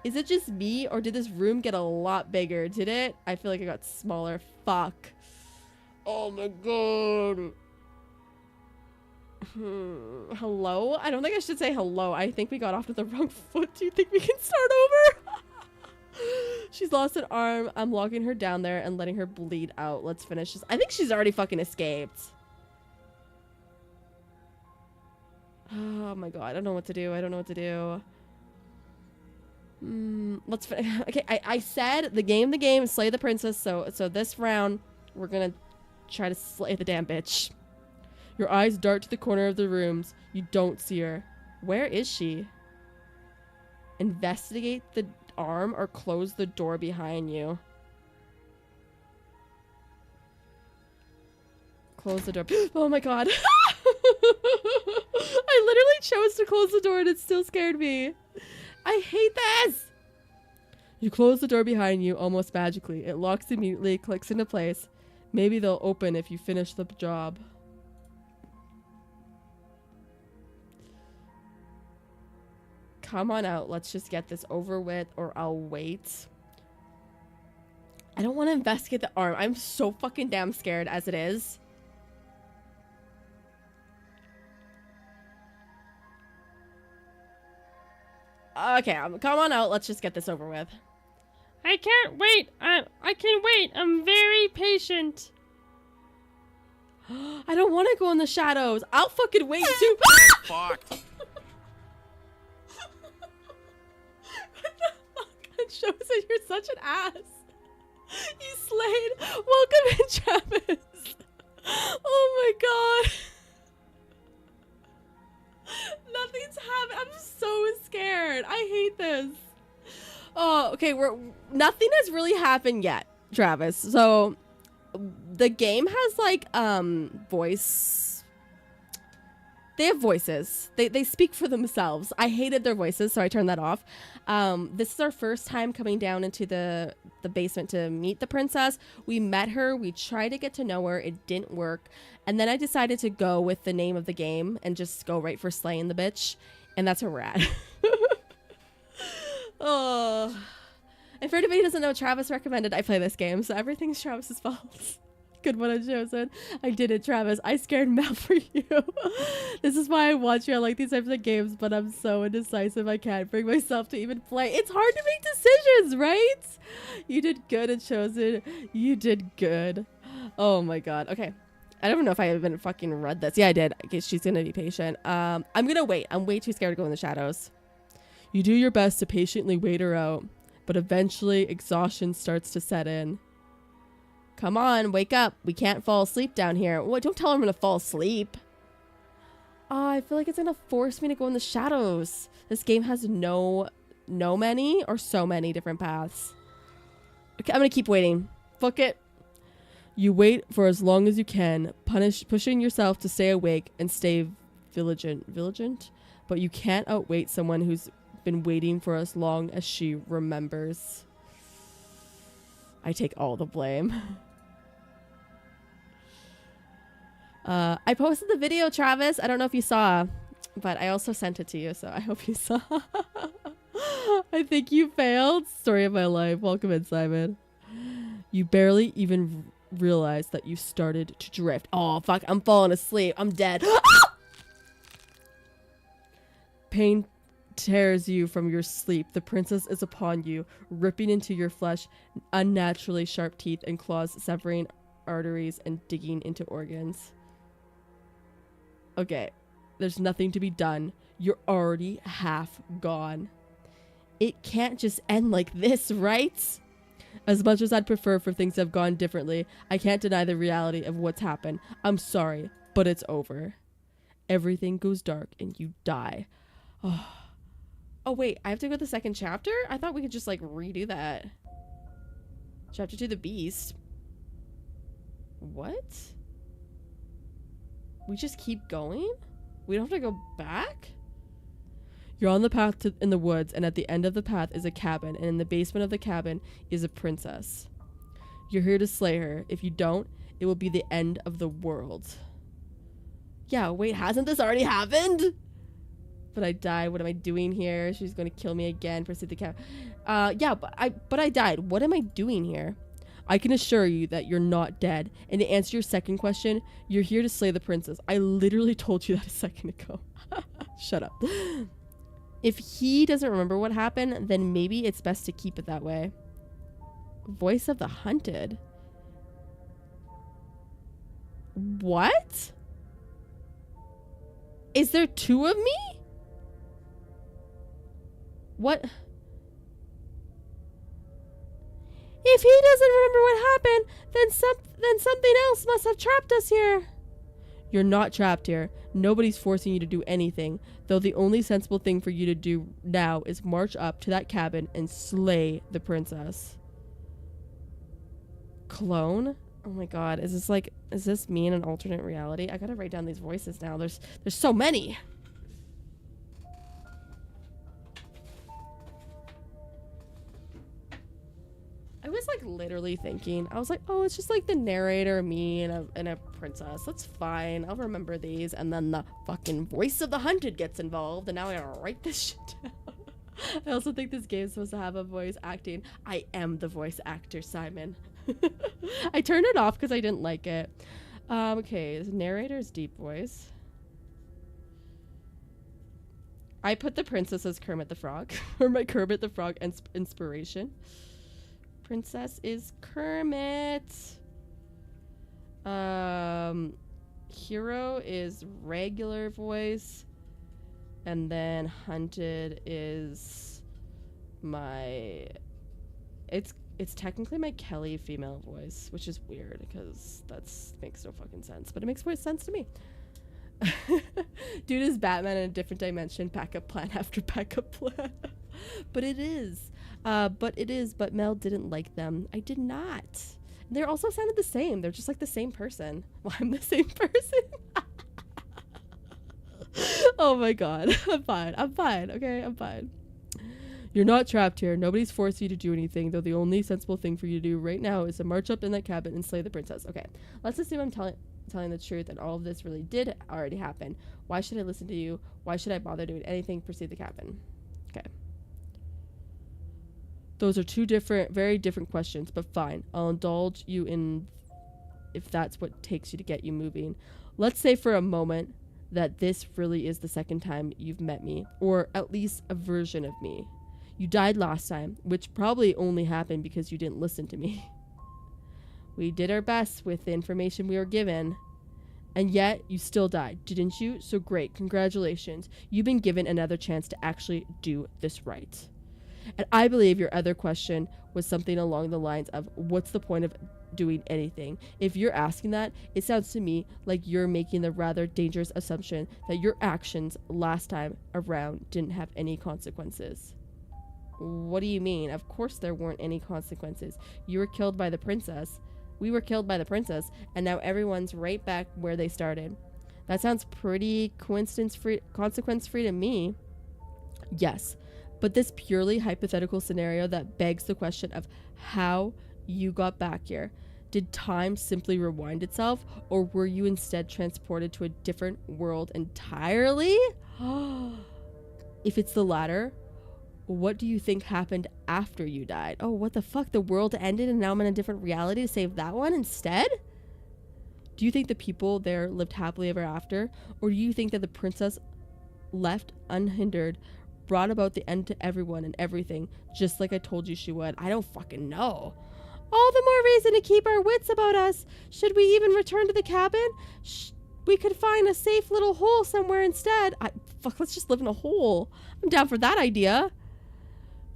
Is it just me, or did this room get a lot bigger? Did it? I feel like it got smaller. Fuck. Oh my god. Hello? I don't think I should say hello. I think we got off to the wrong foot. Do you think we can start over? She's lost an arm. I'm locking her down there and letting her bleed out. Let's finish this. I think she's already fucking escaped. Oh my god. I don't know what to do. I don't know what to do. Let's okay. I said the game, slay the princess. So this round, we're gonna try to slay the damn bitch. Your eyes dart to the corner of the rooms. You don't see her. Where is she? Investigate the arm or close the door behind you. Close the door. Oh my god. I literally chose to close the door and it still scared me. I hate this. You close the door behind you almost magically. It locks immediately, clicks into place. Maybe they'll open if you finish the job. Come on out. Let's just get this over with or I'll wait. I don't want to investigate the arm. I'm so fucking damn scared as it is. Okay, come on out. Let's just get this over with. I can't wait. I can wait. I'm very patient. I don't want to go in the shadows. I'll fucking wait too. Fuck. What the fuck? It shows that you're such an ass. You slayed. Welcome in, Travis. Oh my god. Nothing's happened. I'm so scared. I hate this. Oh, okay. Nothing has really happened yet, Travis. So the game has like voice. They have voices. They speak for themselves. I hated their voices, so I turned that off. This is our first time coming down into the basement to meet the princess. We met her. We tried to get to know her. It didn't work. And then I decided to go with the name of the game and just go right for slaying the bitch. And that's where we're at. Oh. And for anybody who doesn't know, Travis recommended I play this game, so everything's Travis's fault. Good one, I've chosen. I did it, Travis. I scared Mel for you. This is why I watch you. I like these types of games, but I'm so indecisive. I can't bring myself to even play. It's hard to make decisions, right? You did good at Chosen. You did good. Oh my god. Okay. I don't know if I even fucking read this. Yeah, I did. I guess she's gonna be patient. I'm gonna wait. I'm way too scared to go in the shadows. You do your best to patiently wait her out, but eventually exhaustion starts to set in. Come on, wake up. We can't fall asleep down here. What? Don't tell her I'm gonna fall asleep. Oh, I feel like it's gonna force me to go in the shadows. This game has so many different paths. Okay, I'm gonna keep waiting. Fuck it. You wait for as long as you can, pushing yourself to stay awake and stay vigilant, but you can't outwait someone who's been waiting for as long as she remembers. I take all the blame. I posted the video, Travis. I don't know if you saw, but I also sent it to you, so I hope you saw. I think you failed. Story of my life. Welcome in, Simon. You barely even realize that you started to drift. Oh, fuck. I'm falling asleep. I'm dead. Pain tears you from your sleep. The princess is upon you, ripping into your flesh, unnaturally sharp teeth and claws severing arteries and digging into organs. Okay, there's nothing to be done. You're already half gone. It can't just end like this, right? As much as I'd prefer for things to have gone differently, I can't deny the reality of what's happened. I'm sorry, but it's over. Everything goes dark and you die. Oh, wait, I have to go to the second chapter? I thought we could just, like, redo that. Chapter 2, the Beast. What? We just keep going? We don't have to go back? You're on the path in the woods, and at the end of the path is a cabin, and in the basement of the cabin is a princess. You're here to slay her. If you don't, it will be the end of the world. Yeah, wait, hasn't this already happened? But I died. What am I doing here? She's going to kill me again. Proceed the cabin. Yeah, but I died. What am I doing here? I can assure you that you're not dead. And to answer your second question, you're here to slay the princess. I literally told you that a second ago. Shut up. If he doesn't remember what happened, then maybe it's best to keep it that way. Voice of the hunted. What? Is there two of me? What? If he doesn't remember what happened, then something else must have trapped us here. You're not trapped here. Nobody's forcing you to do anything, though the only sensible thing for you to do now is march up to that cabin and slay the princess. Clone? Oh my god, is this me in an alternate reality? I gotta write down these voices now. There's so many. I was like literally thinking, I was like, oh, it's just like the narrator, me, and a princess. That's fine. I'll remember these. And then the fucking voice of the hunted gets involved, and now I gotta write this shit down. I also think this game's supposed to have a voice acting. I am the voice actor, Simon. I turned it off because I didn't like it. Okay, this narrator's deep voice. I put the princess as Kermit the Frog, or my Kermit the Frog inspiration. Princess is Kermit. Hero is regular voice, and then hunted is my. It's technically my Kelly female voice, which is weird because makes no fucking sense, but it makes more sense to me. Dude is Batman in a different dimension, backup plan after backup plan. But Mel didn't like them. I did not. They also sounded the same. They're just like the same person. Well, I'm the same person. Oh my god. I'm fine. Okay, I'm fine. You're not trapped here. Nobody's forced you to do anything, though the only sensible thing for you to do right now is to march up in that cabin and slay the princess. Okay, let's assume I'm telling the truth and all of this really did already happen. Why should I listen to you? Why should I bother doing anything? Proceed the cabin. Okay. Those are two very different questions, but fine. I'll indulge you in if that's what takes you to get you moving. Let's say for a moment that this really is the second time you've met me, or at least a version of me. You died last time, which probably only happened because you didn't listen to me. We did our best with the information we were given, and yet you still died, didn't you? So great, congratulations. You've been given another chance to actually do this right. And I believe your other question was something along the lines of, what's the point of doing anything? If you're asking that, it sounds to me like you're making the rather dangerous assumption that your actions last time around didn't have any consequences. What do you mean? Of course there weren't any consequences. You were killed by the princess. We were killed by the princess, and now everyone's right back where they started. That sounds pretty consequence-free to me. Yes, but this purely hypothetical scenario that begs the question of how you got back here. Did time simply rewind itself, or were you instead transported to a different world entirely? If it's the latter, what do you think happened after you died? Oh, what the fuck? The world ended and now I'm in a different reality to save that one instead? Do you think the people there lived happily ever after? Or do you think that the princess left unhindered brought about the end to everyone and everything, just like I told you she would? I don't fucking know. All the more reason to keep our wits about us. Should we even return to the cabin? We could find a safe little hole somewhere instead. Fuck, let's just live in a hole. I'm down for that idea.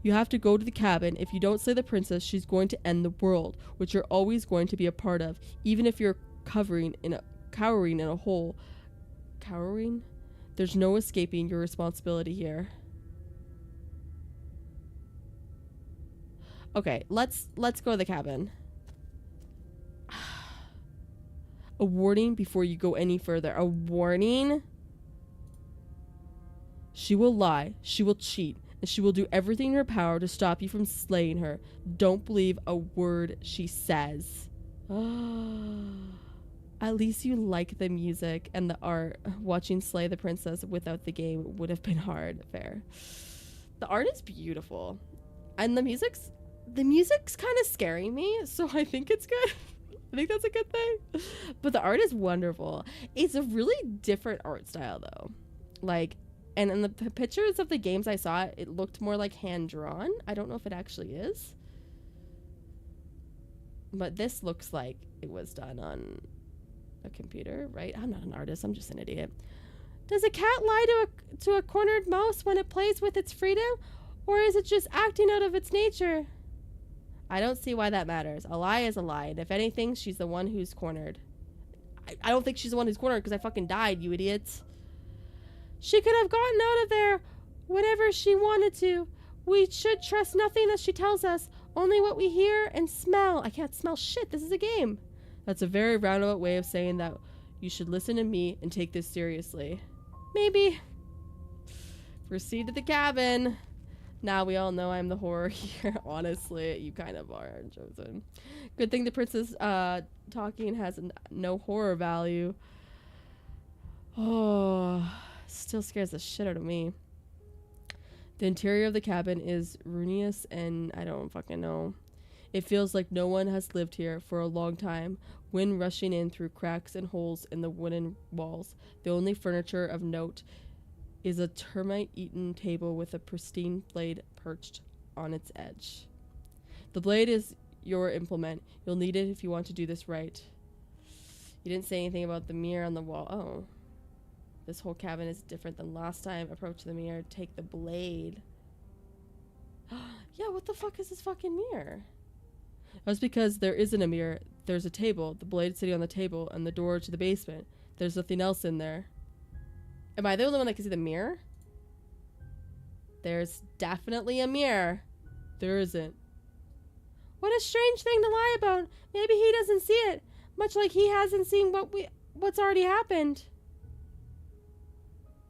You have to go to the cabin. If you don't slay the princess, she's going to end the world, which you're always going to be a part of, even if you're cowering in a hole. Cowering? There's no escaping your responsibility here. Okay, let's go to the cabin. A warning before you go any further. A warning? She will lie. She will cheat. And she will do everything in her power to stop you from slaying her. Don't believe a word she says. At least you like the music and the art. Watching Slay the Princess without the game would have been hard. Fair. The art is beautiful. And the music's kind of scaring me, so I think it's good. I think that's a good thing. But the art is wonderful. It's a really different art style though. Like, and in the pictures of the games I saw, it looked more like hand-drawn. I don't know if it actually is. But this looks like it was done on a computer, right? I'm not an artist. I'm just an idiot. Does a cat lie to a cornered mouse when it plays with its freedom? Or is it just acting out of its nature? I don't see why that matters. A lie is a lie. And if anything, she's the one who's cornered. I don't think she's the one who's cornered because I fucking died, you idiots. She could have gotten out of there whenever she wanted to. We should trust nothing that she tells us. Only what we hear and smell. I can't smell shit. This is a game. That's a very roundabout way of saying that you should listen to me and take this seriously. Maybe. Proceed to the cabin. Now we all know I'm the horror here. Honestly, you kind of are, Chosen. Good thing the princess talking has no horror value. Oh, still scares the shit out of me. The interior of the cabin is ruinous and I don't fucking know. It feels like no one has lived here for a long time. Wind rushing in through cracks and holes in the wooden walls. The only furniture of note is a termite-eaten table with a pristine blade perched on its edge. The blade is your implement. You'll need it if you want to do this right. You didn't say anything about the mirror on the wall. Oh. This whole cabin is different than last time. Approach the mirror. Take the blade. Yeah, what the fuck is this fucking mirror? That's because there isn't a mirror. There's a table. The blade sitting on the table and the door to the basement. There's nothing else in there. Am I the only one that can see the mirror? There's definitely a mirror. There isn't. What a strange thing to lie about. Maybe he doesn't see it. Much like he hasn't seen what's already happened.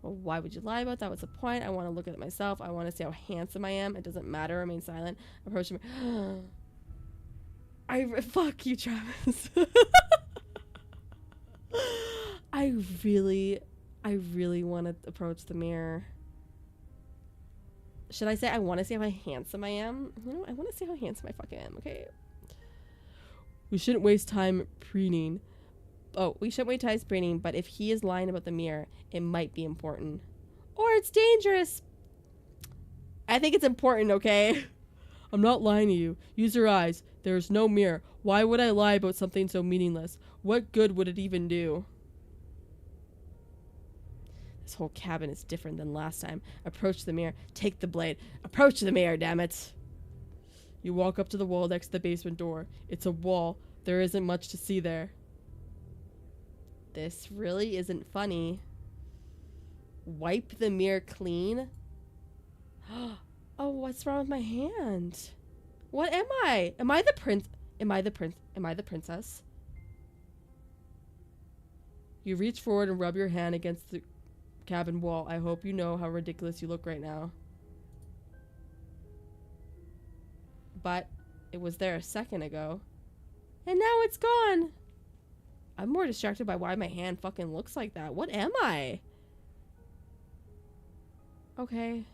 Well, why would you lie about that? What's the point? I want to look at it myself. I want to see how handsome I am. It doesn't matter. Remain silent. Approach him. Fuck you, Travis. I really want to approach the mirror. Should I say I want to see how handsome I am? You know, I want to see how handsome I fucking am, okay? We shouldn't waste time preening. Oh, we shouldn't waste time preening, but if he is lying about the mirror, it might be important. Or it's dangerous. I think it's important, okay? I'm not lying to you. Use your eyes. There is no mirror. Why would I lie about something so meaningless? What good would it even do? This whole cabin is different than last time. Approach the mirror. Take the blade. Approach the mirror, damn it. You walk up to the wall next to the basement door. It's a wall. There isn't much to see there. This really isn't funny. Wipe the mirror clean. Oh, what's wrong with my hand? What am I? Am I the prince? Am I the princess? You reach forward and rub your hand against the cabin wall. I hope you know how ridiculous you look right now. But it was there a second ago. And now it's gone. I'm more distracted by why my hand fucking looks like that. What am I? Okay.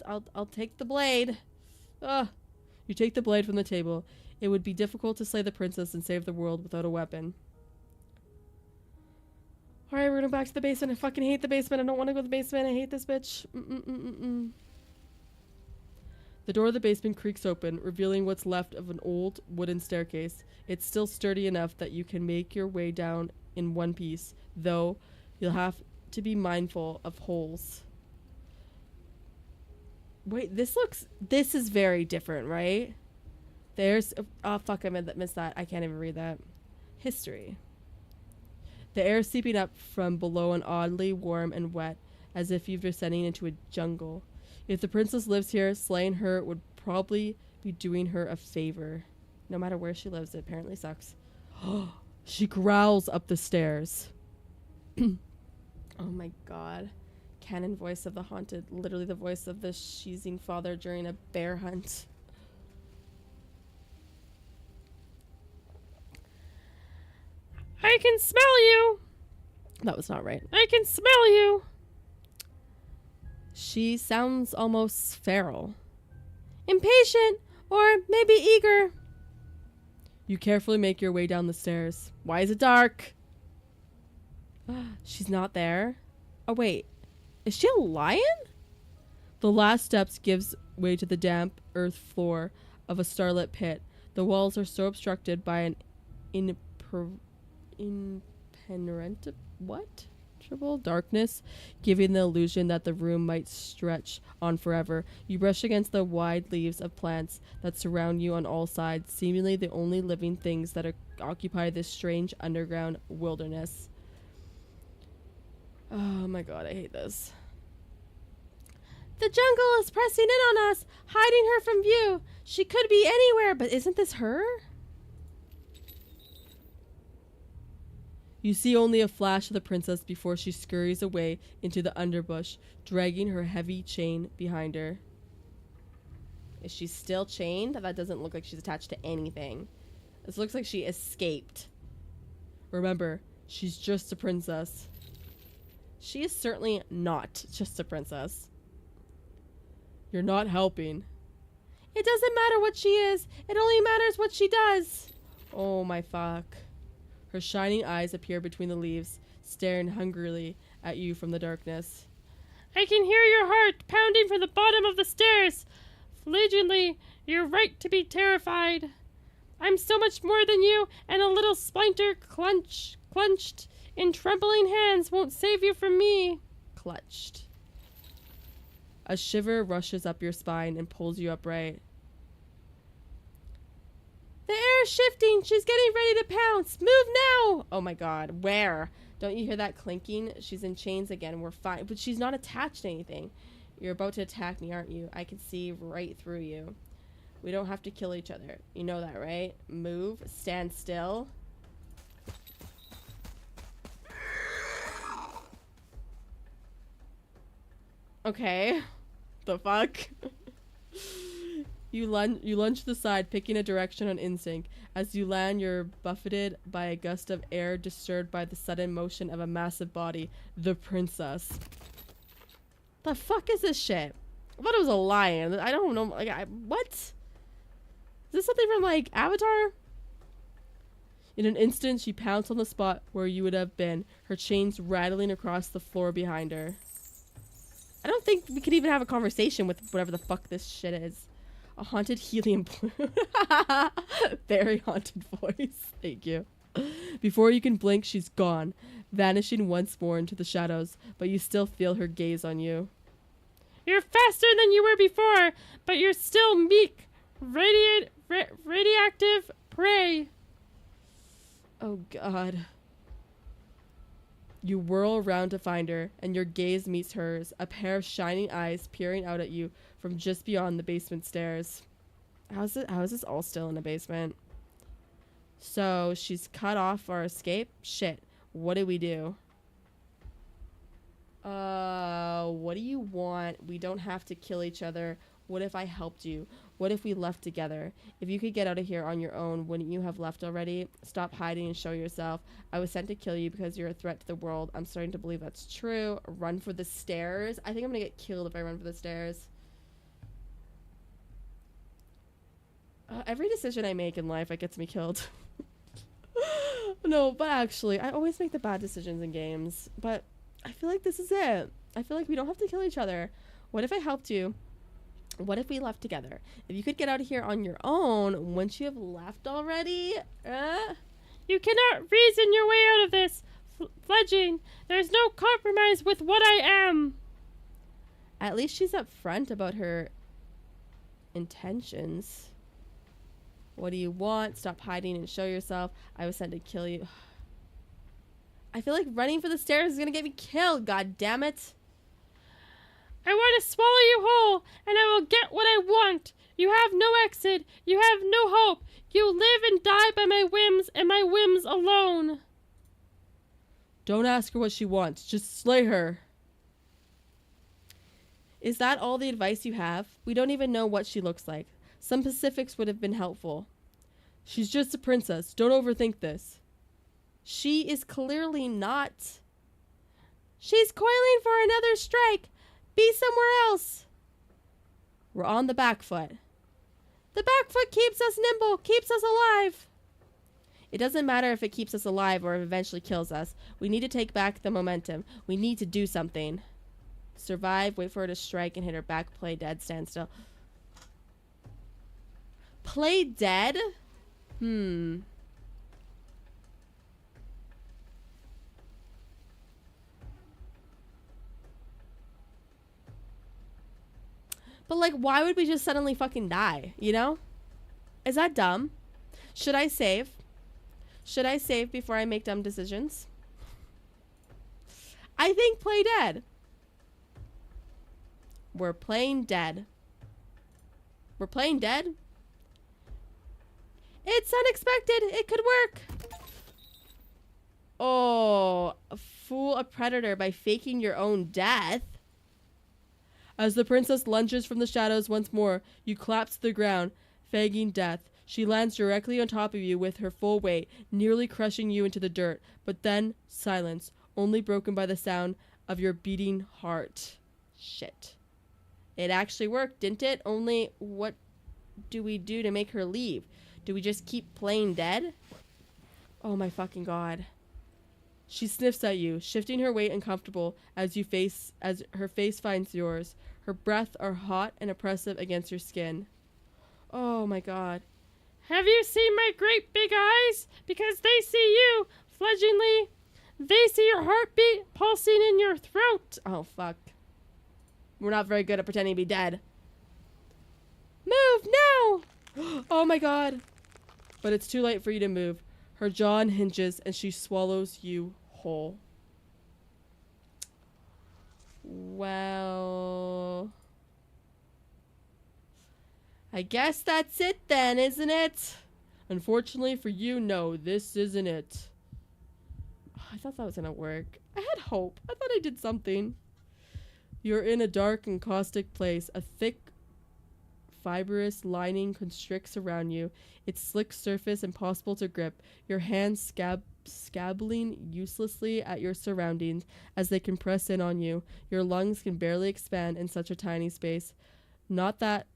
I'll take the blade. Ugh. You take the blade from the table. It would be difficult to slay the princess and save the world without a weapon. Alright, we're gonna go back to the basement. I fucking hate the basement. I don't want to go to the basement. I hate this bitch. The door of the basement creaks open, revealing what's left of an old wooden staircase. It's still sturdy enough that you can make your way down in one piece, though you'll have to be mindful of holes. Wait, this is very different, right? There's, oh fuck, I missed that. I can't even read that. History. The air seeping up from below and oddly warm and wet, as if you're descending into a jungle. If the princess lives here, slaying her would probably be doing her a favor. No matter where she lives, it apparently sucks. She growls up the stairs. Oh my god. Canon voice of the haunted. Literally the voice of the sheezing father during a bear hunt. I can smell you. That was not right. I can smell you. She sounds almost feral. Impatient, or maybe eager. You carefully make your way down the stairs. Why is it dark? She's not there. Oh wait, is she a lion? The last steps gives way to the damp earth floor of a starlit pit. The walls are so obstructed by an impenetrable darkness, giving the illusion that the room might stretch on forever. You brush against the wide leaves of plants that surround you on all sides, seemingly the only living things that occupy this strange underground wilderness. Oh my god, I hate this. The jungle is pressing in on us, hiding her from view. She could be anywhere, but isn't this her? You see only a flash of the princess before she scurries away into the underbush, dragging her heavy chain behind her. Is she still chained? That doesn't look like she's attached to anything. This looks like she escaped. Remember, she's just a princess. She is certainly not just a princess. You're not helping. It doesn't matter what she is. It only matters what she does. Oh my fuck. Her shining eyes appear between the leaves, staring hungrily at you from the darkness. I can hear your heart pounding from the bottom of the stairs. Flagrantly, you're right to be terrified. I'm so much more than you, and a little splinter clenched in trembling hands won't save you from me. Clutched. A shiver rushes up your spine and pulls you upright. The air is shifting. She's getting ready to pounce. Move now. Oh my god. Where? Don't you hear that clinking? She's in chains again. We're fine. But she's not attached to anything. You're about to attack me, aren't you? I can see right through you. We don't have to kill each other. You know that, right? Move. Stand still. Okay. The fuck? You lunge to the side, picking a direction on instinct. As you land, you're buffeted by a gust of air disturbed by the sudden motion of a massive body. The princess. The fuck is this shit? I thought it was a lion. I don't know. Like, what? Is this something from, like, Avatar? In an instant, she pounced on the spot where you would have been, her chains rattling across the floor behind her. I don't think we could even have a conversation with whatever the fuck this shit is. A haunted helium balloon. Very haunted voice. Thank you. Before you can blink, she's gone, vanishing once more into the shadows, but you still feel her gaze on you. You're faster than you were before, but you're still meek, radioactive prey. Oh god. You whirl around to find her, and your gaze meets hers, a pair of shining eyes peering out at you from just beyond the basement stairs. How is this all still in the basement? So, she's cut off our escape? Shit. What do we do? What do you want? We don't have to kill each other. What if I helped you? What if we left together? If you could get out of here on your own, wouldn't you have left already? Stop hiding and show yourself. I was sent to kill you because you're a threat to the world. I'm starting to believe that's true. Run for the stairs. I think I'm gonna get killed if I run for the stairs. Every decision I make in life, it gets me killed. No, but actually, I always make the bad decisions in games. But I feel like this is it. I feel like we don't have to kill each other. What if I helped you? What if we left together? If you could get out of here on your own, wouldn't you have left already? You cannot reason your way out of this, Fledging. There's no compromise with what I am. At least she's upfront about her intentions. What do you want? Stop hiding and show yourself. I was sent to kill you. I feel like running for the stairs is gonna get me killed. God damn it. I want to swallow you whole, and I will get what I want. You have no exit. You have no hope. You live and die by my whims, and my whims alone. Don't ask her what she wants. Just slay her. Is that all the advice you have? We don't even know what she looks like. Some specifics would have been helpful. She's just a princess. Don't overthink this. She is clearly not. She's coiling for another strike. Be somewhere else. We're on the back foot. The back foot keeps us nimble, keeps us alive. It doesn't matter if it keeps us alive or if it eventually kills us. We need to take back the momentum. We need to do something. Survive, wait for her to strike and hit her back, play dead, stand still. Play dead? But, like, why would we just suddenly fucking die, you know? Is that dumb? Should I save? Should I save before I make dumb decisions? I think play dead. We're playing dead. We're playing dead? It's unexpected. It could work. Oh, fool a predator by faking your own death. As the princess lunges from the shadows once more, you collapse to the ground, fagging death. She lands directly on top of you with her full weight, nearly crushing you into the dirt. But then, silence, only broken by the sound of your beating heart. Shit. It actually worked, didn't it? Only, what do we do to make her leave? Do we just keep playing dead? Oh my fucking god. She sniffs at you, shifting her weight uncomfortable as her face finds yours. Her breath are hot and oppressive against your skin. Oh my god. Have you seen my great big eyes? Because they see you, fledglingly. They see your heartbeat pulsing in your throat. Oh fuck. We're not very good at pretending to be dead. Move now! Oh my god. But it's too late for you to move. Her jaw unhinges and she swallows you whole. Well, I guess that's it then, isn't it? Unfortunately for you, no, this isn't it. I thought that was gonna work. I had hope. I thought I did something. You're in a dark and caustic place. A thick, fibrous lining constricts around you, its slick surface impossible to grip. Your hands scabbling uselessly at your surroundings as they compress in on you. Your lungs can barely expand in such a tiny space. Not that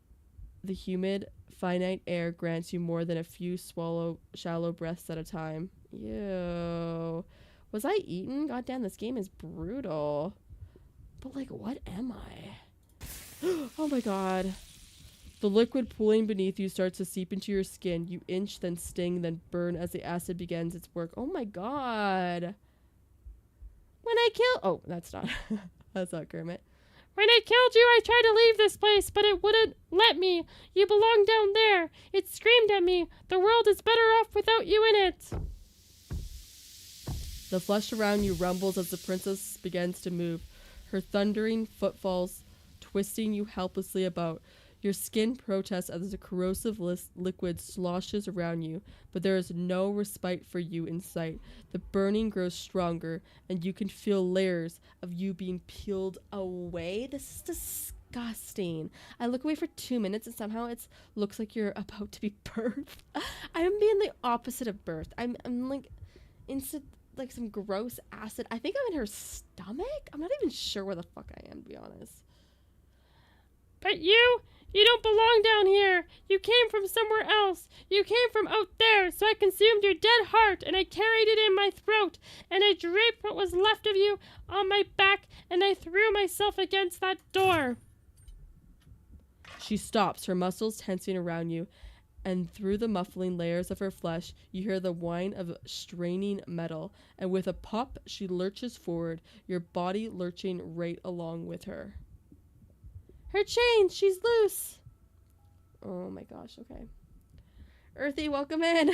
the humid, finite air grants you more than a few shallow breaths at a time. Ew. Was I eaten? Goddamn, this game is brutal. But, like, what am I? Oh my god. The liquid pooling beneath you starts to seep into your skin. You inch, then sting, then burn as the acid begins its work. Oh my god. When I kill... Oh, that's not... that's not Kermit. When I killed you, I tried to leave this place, but it wouldn't let me. You belong down there. It screamed at me. The world is better off without you in it. The flesh around you rumbles as the princess begins to move. Her thundering footfalls twisting you helplessly about. Your skin protests as the corrosive liquid sloshes around you, but there is no respite for you in sight. The burning grows stronger, and you can feel layers of you being peeled away. This is disgusting. I look away for 2 minutes, and somehow it looks like you're about to be birthed. I'm being the opposite of birth. I'm like into like some gross acid. I think I'm in her stomach. I'm not even sure where the fuck I am, to be honest. But you don't belong down here. You came from somewhere else. You came from out there, so I consumed your dead heart, and I carried it in my throat, and I draped what was left of you on my back, and I threw myself against that door. She stops, her muscles tensing around you, and through the muffling layers of her flesh, you hear the whine of straining metal, and with a pop, she lurches forward, your body lurching right along with her. Her chain! She's loose! Oh my gosh, okay. Earthy, welcome in!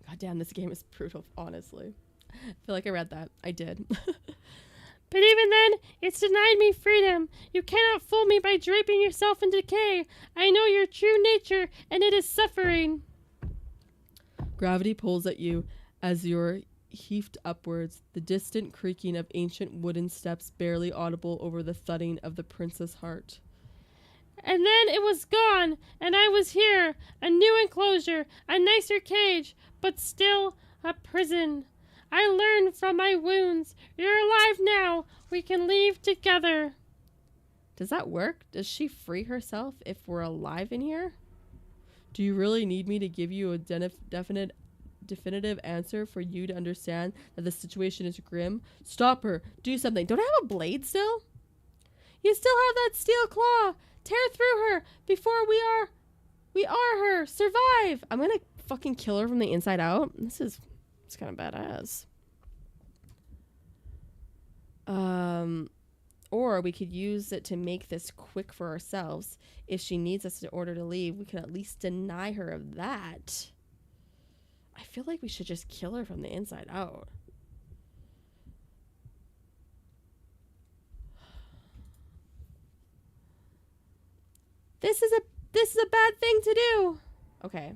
God damn, this game is brutal, honestly. I feel like I read that. I did. But even then, it's denied me freedom. You cannot fool me by draping yourself in decay. I know your true nature, and it is suffering. Gravity pulls at you as you're heaved upwards, the distant creaking of ancient wooden steps barely audible over the thudding of the prince's heart. And then it was gone, and I was here, a new enclosure, a nicer cage, but still a prison. I learned from my wounds. You're alive now. We can leave together. Does that work? Does she free herself if we're alive in here? Do you really need me to give you a definitive answer for you to understand that the situation is grim? Stop her. Do something. Don't I have a blade still? You still have that steel claw. Tear through her before we are her. Survive. I'm gonna fucking kill her from the inside out. It's kind of badass. Or we could use it to make this quick for ourselves. If she needs us in order to leave, we could at least deny her of that. I feel like we should just kill her from the inside out. This is a bad thing to do. Okay.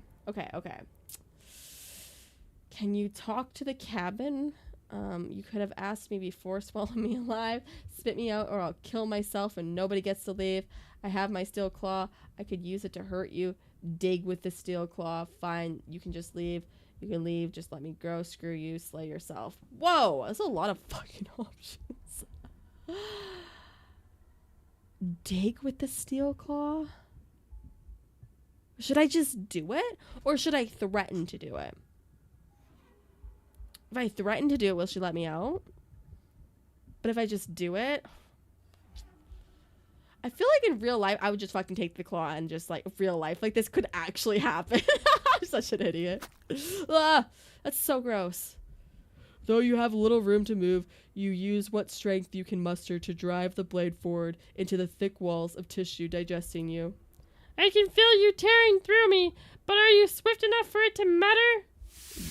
Can you talk to the cabin? You could have asked me before, swallow me alive, spit me out, or I'll kill myself and nobody gets to leave. I have my steel claw. I could use it to hurt you. Dig with the steel claw. Fine, you can just leave. You can leave. Just let me grow. Screw you. Slay yourself. Whoa, that's a lot of fucking options. Dig with the steel claw? Should I just do it? Or should I threaten to do it? If I threaten to do it, will she let me out? But if I just do it... I feel like in real life, I would just fucking take the claw and just, like, real life. Like, this could actually happen. I'm such an idiot. Ah, that's so gross. Though you have little room to move, you use what strength you can muster to drive the blade forward into the thick walls of tissue digesting you. I can feel you tearing through me, but are you swift enough for it to matter?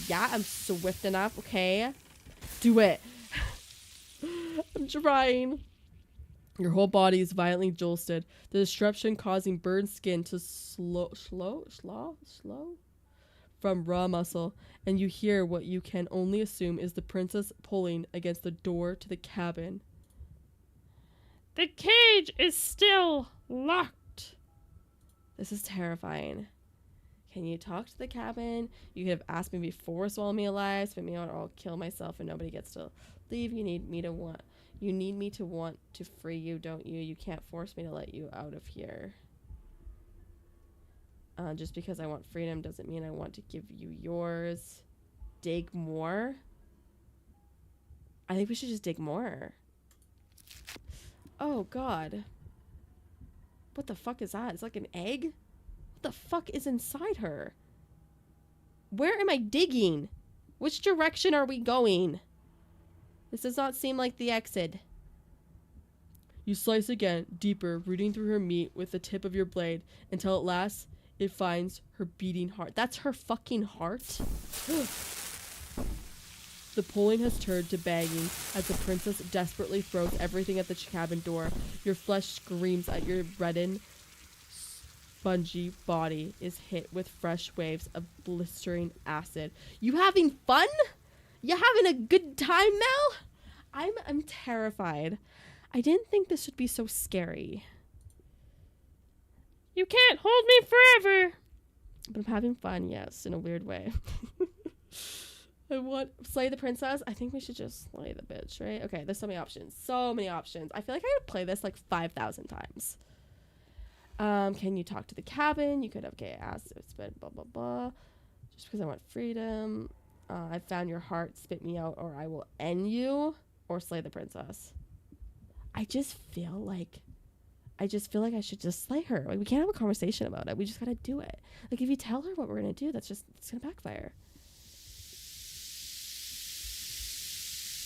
Yeah, I'm swift enough, okay? Do it. I'm trying. Your whole body is violently jolted, the disruption causing burned skin to slow from raw muscle, and you hear what you can only assume is the princess pulling against the door to the cabin. The cage is still locked. This is terrifying. Can you talk to the cabin? You could have asked me before, swallow me alive, spit me out, or I'll kill myself and nobody gets to leave. You need me to want to free you, don't you? You can't force me to let you out of here. Just because I want freedom doesn't mean I want to give you yours. Dig more? I think we should just dig more. Oh, God. What the fuck is that? It's like an egg? What the fuck is inside her? Where am I digging? Which direction are we going? This does not seem like the exit. You slice again, deeper, rooting through her meat with the tip of your blade, until at last it finds her beating heart. That's her fucking heart? The pulling has turned to banging as the princess desperately throws everything at the cabin door. Your flesh screams at your reddened, spongy body is hit with fresh waves of blistering acid. You having fun? You having a good time, Mel? I'm terrified. I didn't think this would be so scary. You can't hold me forever. But I'm having fun, yes, in a weird way. I want slay the princess. I think we should just slay the bitch, right? Okay, there's so many options. So many options. I feel like I could play this like 5,000 times. Can you talk to the cabin? You could have asked, spit, blah, blah, blah. Just because I want freedom. I found your heart, spit me out, or I will end you, or slay the princess. I just feel like I should just slay her. Like, we can't have a conversation about it. We just gotta do it. Like, if you tell her what we're gonna do, it's gonna backfire.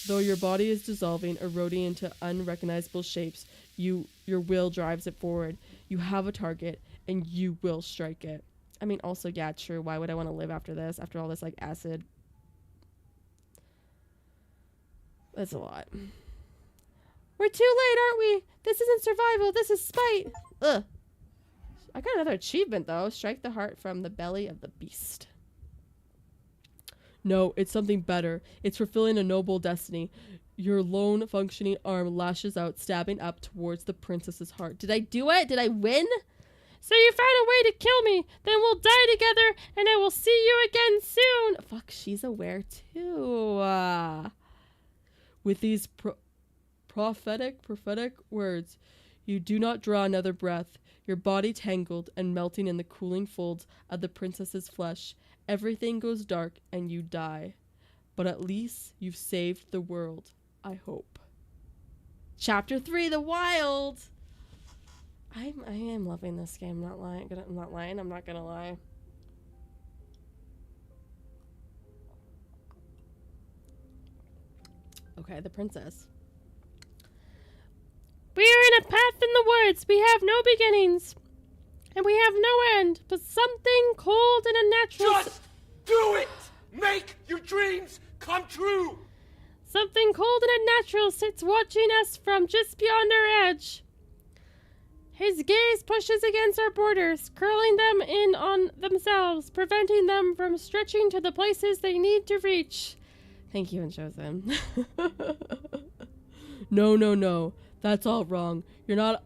Though your body is dissolving, eroding into unrecognizable shapes, your will drives it forward. You have a target, and you will strike it. I mean, also, yeah, true. Why would I want to live after this? After all this, like, acid. That's a lot. We're too late, aren't we? This isn't survival. This is spite. Ugh. I got another achievement, though. Strike the heart from the belly of the beast. No, it's something better. It's fulfilling a noble destiny. Your lone functioning arm lashes out, stabbing up towards the princess's heart. Did I do it? Did I win? So you found a way to kill me. Then we'll die together, and I will see you again soon. Fuck, she's aware, too. With these prophetic words, you do not draw another breath, your body tangled and melting in the cooling folds of the princess's flesh. Everything goes dark and you die. But at least you've saved the world, I hope. Chapter 3, The Wild! I am loving this game. I'm not lying. I'm not gonna lie. Okay, the princess. We are in a path in the woods. We have no beginnings. And we have no end, but something cold and unnatural. Just do it! Make your dreams come true! Something cold and unnatural sits watching us from just beyond our edge. His gaze pushes against our borders, curling them in on themselves, preventing them from stretching to the places they need to reach. Thank you, Unchosen. No. That's all wrong. You're not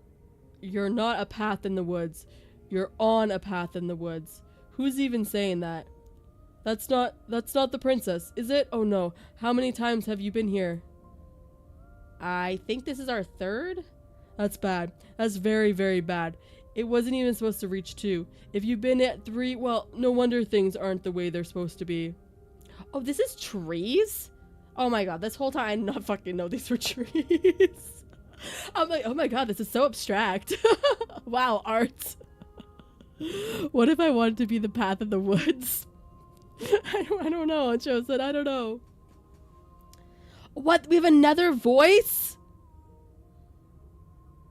a path in the woods. You're on a path in the woods. Who's even saying that? That's not the princess, is it? Oh no. How many times have you been here? I think this is our third? That's bad. That's very, very bad. It wasn't even supposed to reach 2. If you've been at 3, well, no wonder things aren't the way they're supposed to be. Oh, this is trees? Oh my god, this whole time I did not fucking know these were trees. I'm like, oh my god, this is so abstract. Wow, art. What if I wanted to be the path in the woods? I don't know, Chosen, I don't know. What? We have another voice?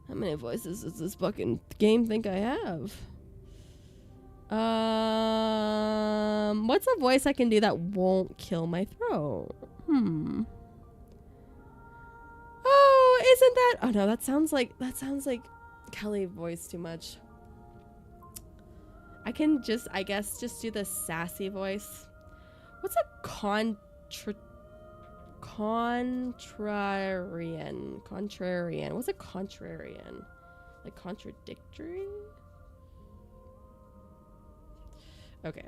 How many voices does this fucking game think I have? What's a voice I can do that won't kill my throat? Oh, isn't that? Oh no, that sounds like Kelly voice too much. I can just, I guess, just do the sassy voice. What's a contrarian? What's a contrarian? Like contradictory? Okay.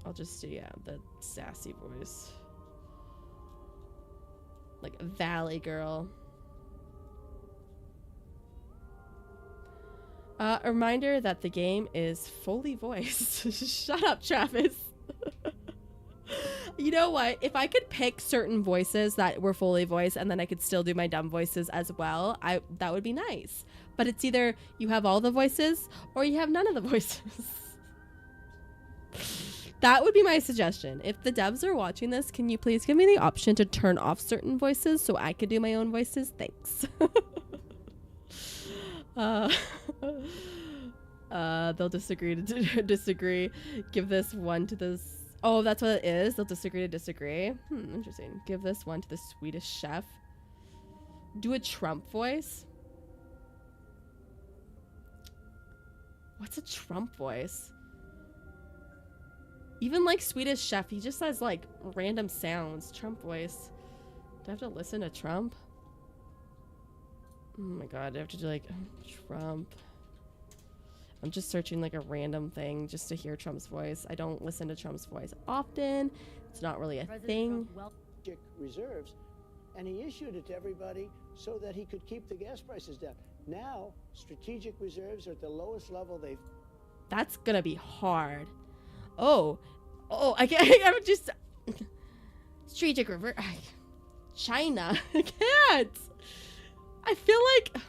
I'll just do, yeah, the sassy voice. Like a valley girl. A reminder that the game is fully voiced. Shut up, Travis. You know what? If I could pick certain voices that were fully voiced and then I could still do my dumb voices as well, that would be nice. But it's either you have all the voices or you have none of the voices. That would be my suggestion. If the devs are watching this, can you please give me the option to turn off certain voices so I could do my own voices? Thanks. They'll disagree to disagree. Give this one to this. Oh, that's what it is. They'll disagree to disagree. Interesting. Give this one to the Swedish chef. Do a Trump voice. What's a Trump voice? Even like Swedish chef, he just says like random sounds. Trump voice. Do I have to listen to Trump? Oh my god, I have to do like Trump. I'm just searching like a random thing just to hear Trump's voice. I don't listen to Trump's voice often. It's not really a thing. Reserves, and he issued it to everybody so that he could keep the gas prices down. Now, strategic reserves are at the lowest level they've. That's gonna be hard. Oh, I'm just strategic reverse. China. I can't. I feel like.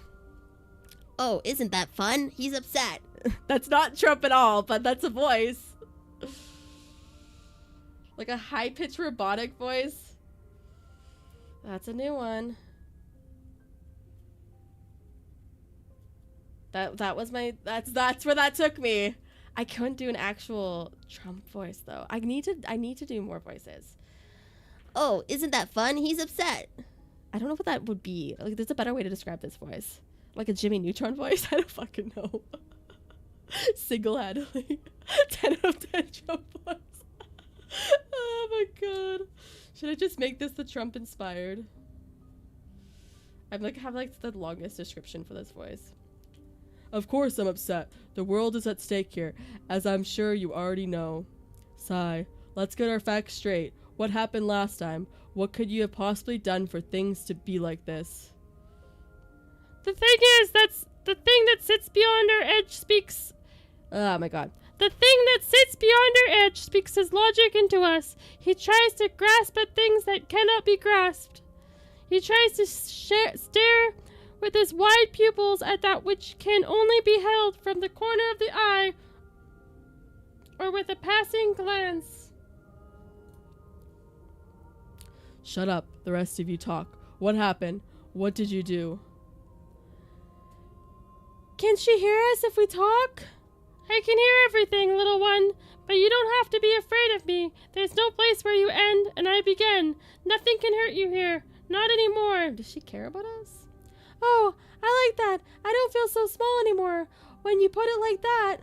Oh, isn't that fun? He's upset. That's not Trump at all, but that's a voice. Like a high-pitched robotic voice. That's a new one. That was my. That's where that took me. I couldn't do an actual Trump voice though. I need to do more voices. Oh, isn't that fun? He's upset. I don't know what that would be. Like, there's a better way to describe this voice. Like a Jimmy Neutron voice? I don't fucking know. Single-handedly. 10 out of 10 Trump voice. Oh my god. Should I just make this the Trump inspired? Have the longest description for this voice. Of course I'm upset. The world is at stake here, as I'm sure you already know. Sigh. Let's get our facts straight. What happened last time? What could you have possibly done for things to be like this? The thing is, that's the thing that sits beyond our edge speaks. Oh my god. The thing that sits beyond our edge speaks his logic into us. He tries to grasp at things that cannot be grasped. He tries to stare with his wide pupils at that which can only be held from the corner of the eye or with a passing glance. Shut up. The rest of you talk. What happened? What did you do? Can she hear us if we talk? I can hear everything, little one, but you don't have to be afraid of me. There's no place where you end and I begin. Nothing can hurt you here. Not anymore. Does she care about us? Oh, I like that. I don't feel so small anymore when you put it like that.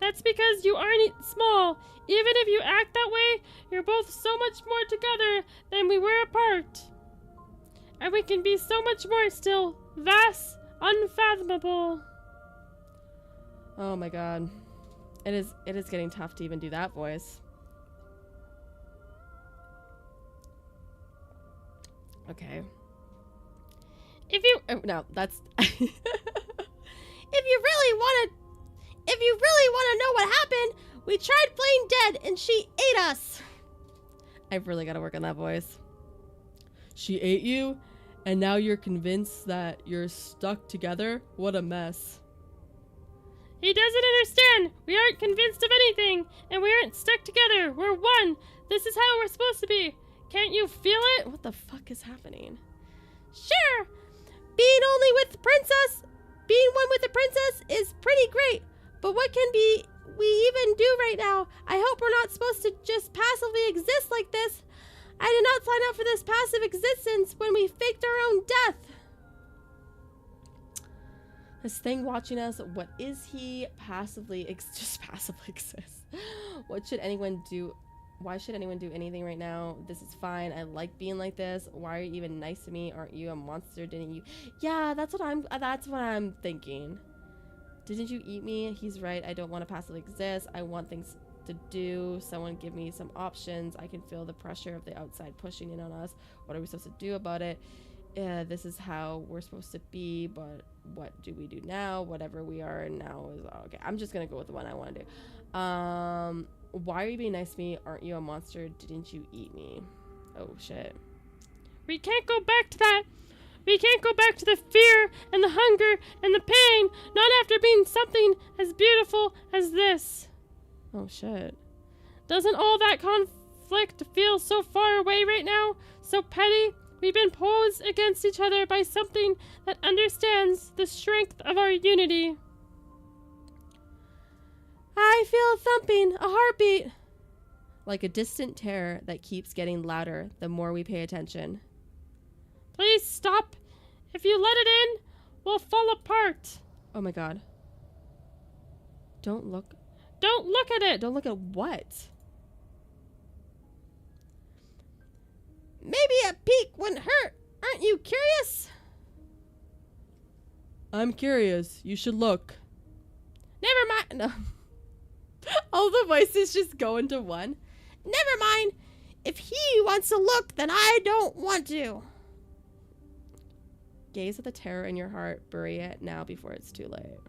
That's because you aren't small. Even if you act that way, you're both so much more together than we were apart. And we can be so much more still. Vast, unfathomable. Oh my god. It is getting tough to even do that voice. Okay. If you no, that's if you really want to know what happened, we tried playing dead and she ate us. I've really got to work on that voice. She ate you, and now you're convinced that you're stuck together? What a mess. He doesn't understand. We aren't convinced of anything, and we aren't stuck together. We're one. This is how we're supposed to be. Can't you feel it? What the fuck is happening? Sure. Being one with the princess is pretty great. But what can we even do right now? I hope we're not supposed to just passively exist like this. I did not sign up for this passive existence when we faked our own death. This thing watching us, what is he passively just passively exists? What should anyone do? Why should anyone do anything right now? This is fine. I like being like this. Why are you even nice to me? Aren't you a monster? Didn't you? Yeah, that's what I'm thinking. Didn't you eat me? He's right. I don't want to passively exist. I want things to do. Someone give me some options. I can feel the pressure of the outside pushing in on us. What are we supposed to do about it? This is how we're supposed to be, but what do we do now? Whatever we are now is okay. I'm just gonna go with the one I want to do. Why are you being nice to me? Aren't you a monster? Didn't you eat me? Oh shit. We can't go back to that. We can't go back to the fear and the hunger and the pain, not after being something as beautiful as this. Oh shit. Doesn't all that conflict feel so far away right now? So petty? We've been posed against each other by something that understands the strength of our unity. I feel a thumping, a heartbeat. Like a distant terror that keeps getting louder the more we pay attention. Please stop. If you let it in, we'll fall apart. Oh my god. Don't look. Don't look at it. Don't look at what? Maybe a peek wouldn't hurt. Aren't you curious? I'm curious. You should look. Never mind. No. All the voices just go into one. Never mind. If he wants to look, then I don't want to. Gaze at the terror in your heart. Bury it now before it's too late.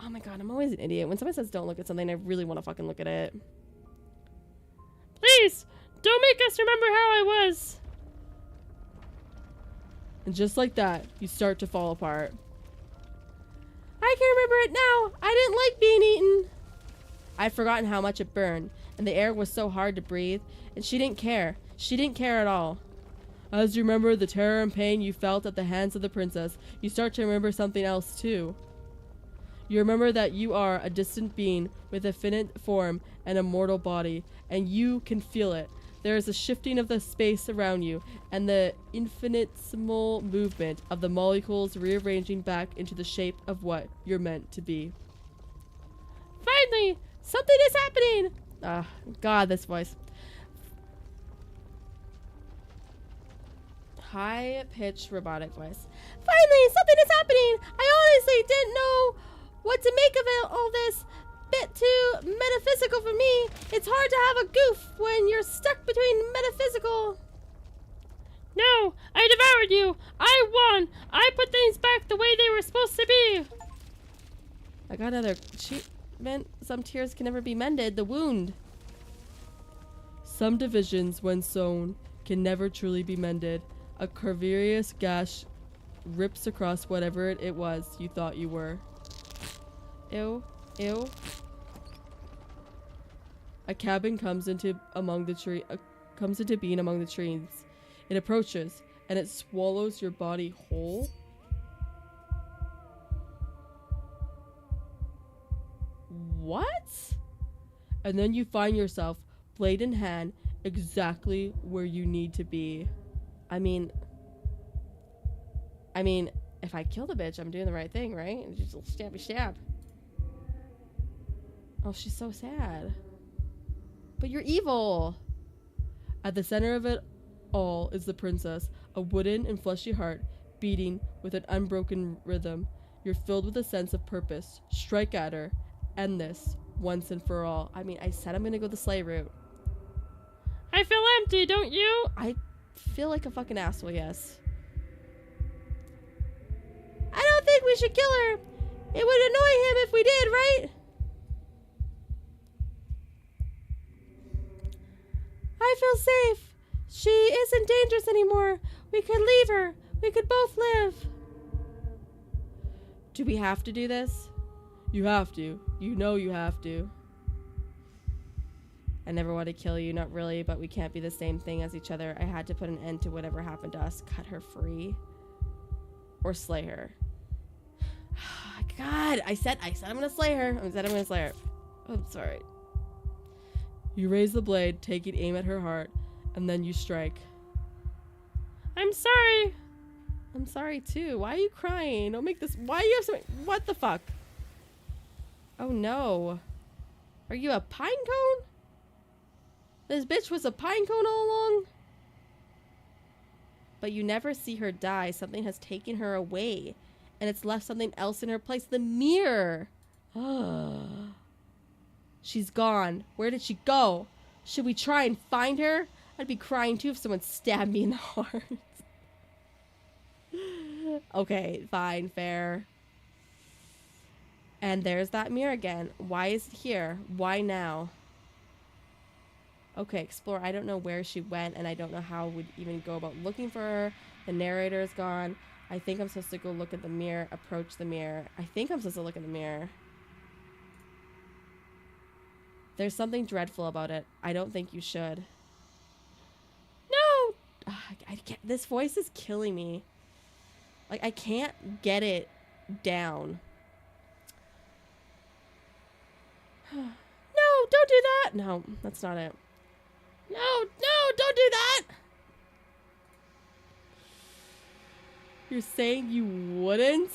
Oh my god, I'm always an idiot. When someone says don't look at something, I really want to fucking look at it. Please, don't make us remember how I was. And just like that, you start to fall apart. I can remember it now. I didn't like being eaten. I'd forgotten how much it burned, and the air was so hard to breathe, and she didn't care. She didn't care at all. As you remember the terror and pain you felt at the hands of the princess, you start to remember something else too. You remember that you are a distant being with a finite form and a mortal body, and you can feel it. There is a shifting of the space around you, and the infinitesimal movement of the molecules rearranging back into the shape of what you're meant to be. Finally, something is happening. Ah, God, this voice. High-pitched robotic voice. Finally, something is happening. I honestly didn't know what to make of it, all this. Bit too metaphysical for me. It's hard to have a goof when you're stuck between metaphysical. No, I devoured you. I won. I put things back the way they were supposed to be. I got another achievement. Some tears can never be mended. The wound. Some divisions, when sown, can never truly be mended. A cavernous gash rips across whatever it was you thought you were. Ew. Ew. A cabin comes into being among the trees. It approaches, and it swallows your body whole. What? And then you find yourself, blade in hand, exactly where you need to be. I mean, if I kill the bitch, I'm doing the right thing, right? Just a stabby stab. Oh, she's so sad. But you're evil. At the center of it all is the princess, a wooden and fleshy heart beating with an unbroken rhythm. You're filled with a sense of purpose. Strike at her. End this once and for all. I mean, I said I'm gonna go the slay route. I feel empty, don't you? I feel like a fucking asshole, yes. I don't think we should kill her. It would annoy him if we did, right? I feel safe. She isn't dangerous anymore. We could leave her. We could both live. Do we have to do this? You have to. You know you have to. I never want to kill you, not really, but we can't be the same thing as each other. I had to put an end to whatever happened to us. Cut her free. Or slay her. God, I said I'm gonna slay her. I said I'm gonna slay her. I'm sorry. You raise the blade, taking aim at her heart, and then you strike. I'm sorry. I'm sorry too. Why are you crying? Don't make this. Why do you have so? What the fuck? Oh no. Are you a pine cone? This bitch was a pine cone all along? But you never see her die. Something has taken her away. And it's left something else in her place. The mirror. She's gone. Where did she go? Should we try and find her? I'd be crying too if someone stabbed me in the heart. Okay, fine, fair. And there's that mirror again. Why is it here? Why now? Okay, explore. I don't know where she went, and I don't know how we'd even go about looking for her. The narrator is gone. I think I'm supposed to go look at the mirror, approach the mirror. I think I'm supposed to look in the mirror. There's something dreadful about it. I don't think you should. No! I can't, this voice is killing me. Like, I can't get it down. No, don't do that! No, that's not it. No, don't do that! You're saying you wouldn't?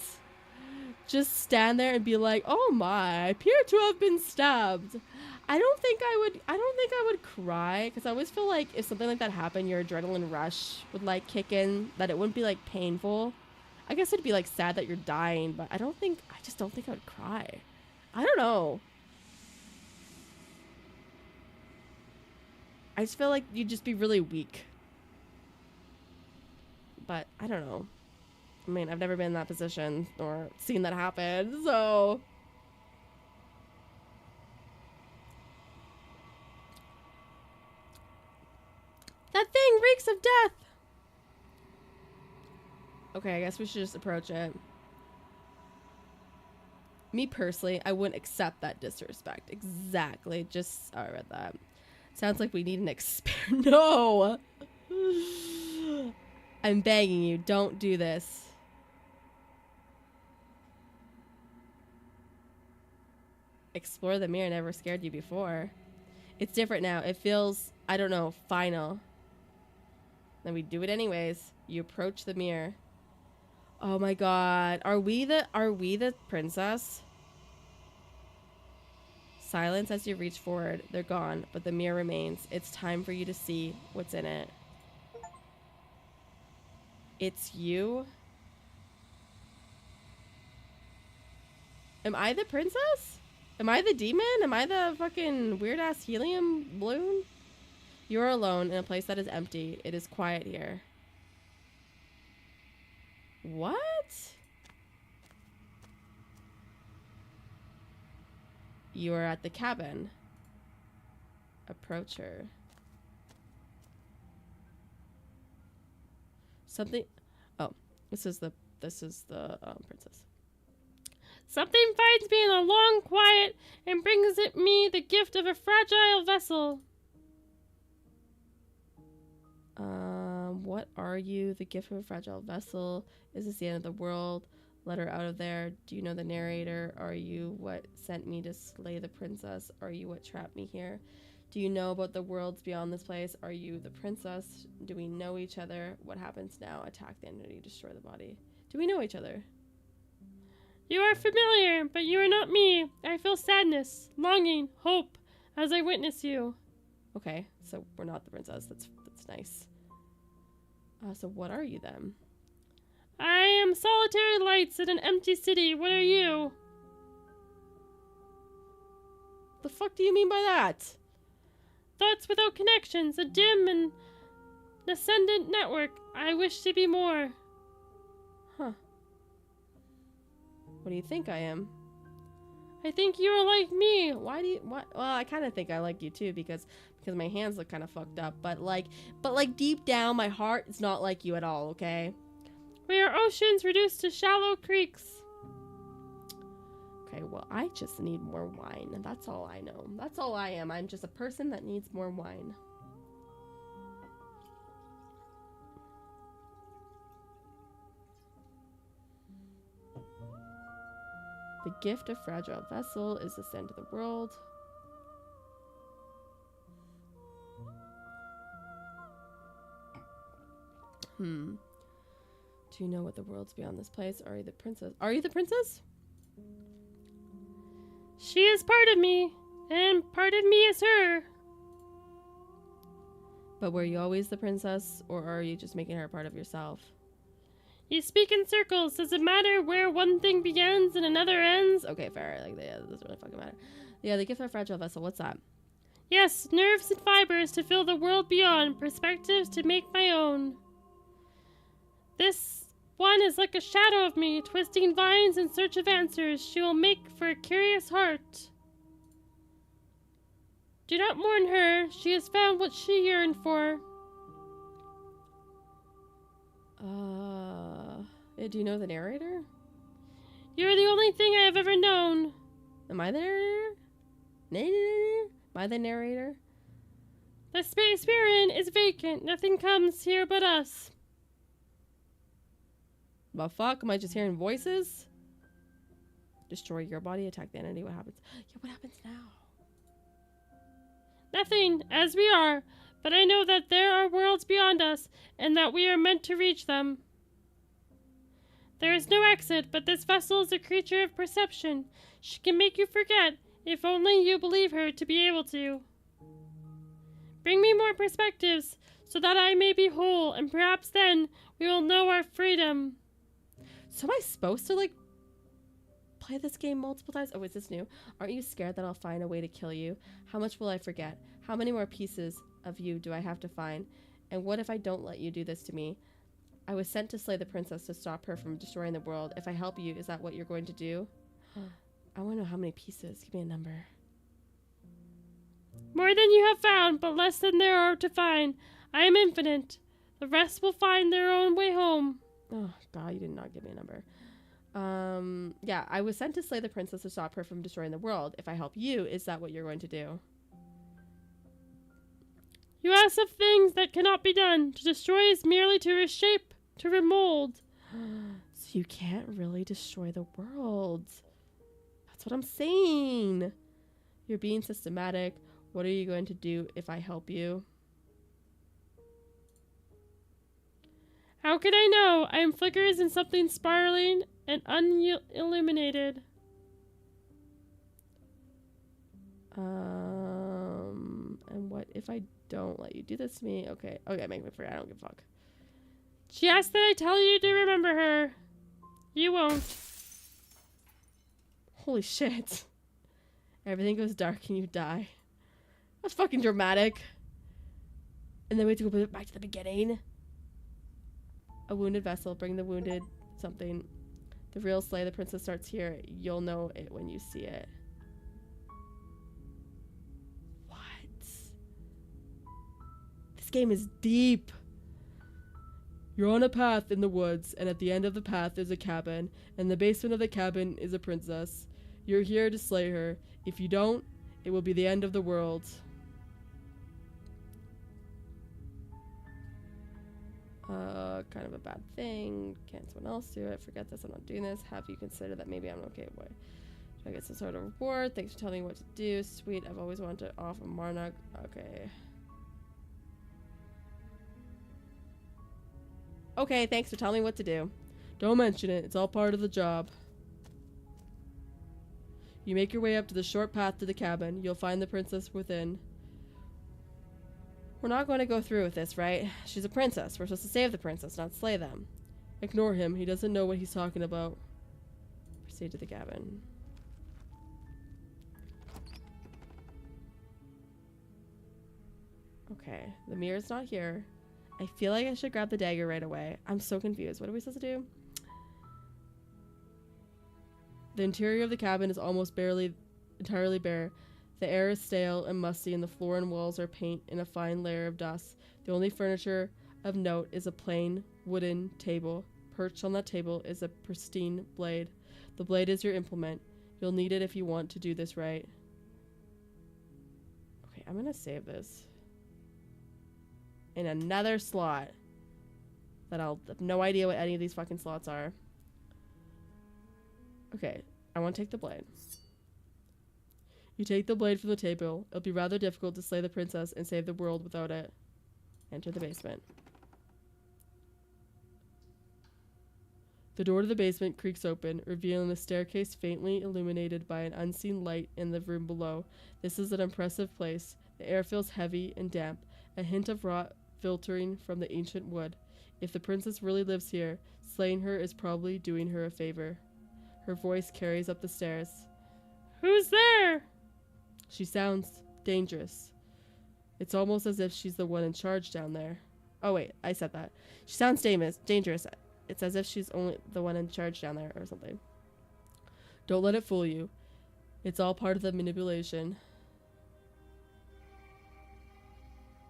Just stand there and be like, oh my, I appear to have been stabbed. I don't think I would cry, because I always feel like if something like that happened, your adrenaline rush would like kick in, that it wouldn't be like painful. I guess it'd be like sad that you're dying, but I just don't think I would cry. I don't know. I just feel like you'd just be really weak. But I don't know. I mean, I've never been in that position or seen that happen, so. That thing reeks of death! Okay, I guess we should just approach it. Me personally, I wouldn't accept that disrespect. Exactly. Just, oh, I read that. Sounds like we need an experiment. No! I'm begging you, don't do this. Explore the mirror never scared you before. It's different now. It feels, I don't know, final. Then we do it anyways. You approach the mirror. Oh my god. Are we the princess? Silence as you reach forward. They're gone, but the mirror remains. It's time for you to see what's in it. It's you? Am I the princess? Am I the demon? Am I the fucking weird-ass helium balloon? You're alone in a place that is empty. It is quiet here. What? You are at the cabin. Approach her. Something. Oh, this is the princess. Something finds me in a long quiet and brings it me the gift of a fragile vessel. What are you? The gift of a fragile vessel. Is this the end of the world? Let her out of there. Do you know the narrator? Are you what sent me to slay the princess? Are you what trapped me here? Do you know about the worlds beyond this place? Are you the princess? Do we know each other? What happens now? Attack the entity, destroy the body. Do we know each other? You are familiar, but you are not me. I feel sadness, longing, hope, as I witness you. Okay, so we're not the princess. That's nice. So what are you then? I am solitary lights in an empty city. What are you? The fuck do you mean by that? Thoughts without connections, a dim and ascendant network. I wish to be more. Huh. What do you think I am? I think you are like me. Why? Well, I kind of think I like you too because my hands look kind of fucked up. But like deep down, my heart is not like you at all. Okay. We are oceans reduced to shallow creeks. Okay. Well, I just need more wine. That's all I know. That's all I am. I'm just a person that needs more wine. The gift of fragile vessel is the send to the world. Do you know what the world's beyond this place? Are you the princess? Are you the princess? She is part of me, and part of me is her. But were you always the princess, or are you just making her part of yourself? You speak in circles. Does it matter where one thing begins and another ends? Okay, fair. Like, yeah, that doesn't really fucking matter. Yeah, the gift of fragile vessel. What's that? Yes, nerves and fibers to fill the world beyond, perspectives to make my own. This one is like a shadow of me, twisting vines in search of answers. She will make for a curious heart. Do not mourn her. She has found what she yearned for. Do you know the narrator? You are the only thing I have ever known. Am I the narrator? Am I the narrator? The space we're in is vacant. Nothing comes here but us. The fuck? Am I just hearing voices? Destroy your body, attack the entity. What happens? Yeah, what happens now? Nothing, as we are. But I know that there are worlds beyond us, and that we are meant to reach them. There is no exit, but this vessel is a creature of perception. She can make you forget, if only you believe her to be able to. Bring me more perspectives, so that I may be whole, and perhaps then we will know our freedom. So am I supposed to, like, play this game multiple times? Oh, is this new? Aren't you scared that I'll find a way to kill you? How much will I forget? How many more pieces of you do I have to find? And what if I don't let you do this to me? I was sent to slay the princess to stop her from destroying the world. If I help you, is that what you're going to do? I want to know how many pieces. Give me a number. More than you have found, but less than there are to find. I am infinite. The rest will find their own way home. Oh, God, you did not give me a number. Yeah, I was sent to slay the princess to stop her from destroying the world. If I help you, is that what you're going to do? You ask of things that cannot be done. To destroy is merely to reshape, to remold. So you can't really destroy the world. That's what I'm saying. You're being systematic. What are you going to do if I help you? How can I know? I am flickers in something spiraling and unilluminated. And what if I don't let you do this to me? Okay, make me forget. I don't give a fuck. She asked that I tell you to remember her. You won't. Holy shit. Everything goes dark and you die. That's fucking dramatic. And then we have to go back to the beginning. A wounded vessel. Bring the wounded something. The real slay the princess starts here. You'll know it when you see it. What? This game is deep. You're on a path in the woods, and at the end of the path is a cabin, and the basement of the cabin is a princess. You're here to slay her. If you don't, it will be the end of the world. Kind of a bad thing. Can't someone else do it? Forget this, I'm not doing this. Have you considered that maybe I'm okay with it? Do I get some sort of reward? Thanks for telling me what to do. Sweet, I've always wanted to offer Marnuk. Okay. Okay, thanks for telling me what to do. Don't mention it. It's all part of the job. You make your way up to the short path to the cabin. You'll find the princess within. We're not going to go through with this, right? She's a princess. We're supposed to save the princess, not slay them. Ignore him. He doesn't know what he's talking about. Proceed to the cabin. Okay, the mirror's not here. I feel like I should grab the dagger right away. I'm so confused. What are we supposed to do? The interior of the cabin is almost entirely bare. The air is stale and musty, and the floor and walls are paint in a fine layer of dust. The only furniture of note is a plain wooden table. Perched on that table is a pristine blade. The blade is your implement. You'll need it if you want to do this right. Okay, I'm gonna save this in another slot that I'll have no idea what any of these fucking slots are. Okay, I want to take the blade. You take the blade from the table. It'll be rather difficult to slay the princess and save the world without it. Enter the basement. The door to the basement creaks open, revealing a staircase faintly illuminated by an unseen light in the room below. This is an impressive place. The air feels heavy and damp, a hint of rot filtering from the ancient wood. If the princess really lives here, slaying her is probably doing her a favor. Her voice carries up the stairs. Who's there? She sounds dangerous. It's almost as if she's the one in charge down there. Oh wait, I said that. She sounds dangerous. It's as if she's only the one in charge down there or something. Don't let it fool you. It's all part of the manipulation.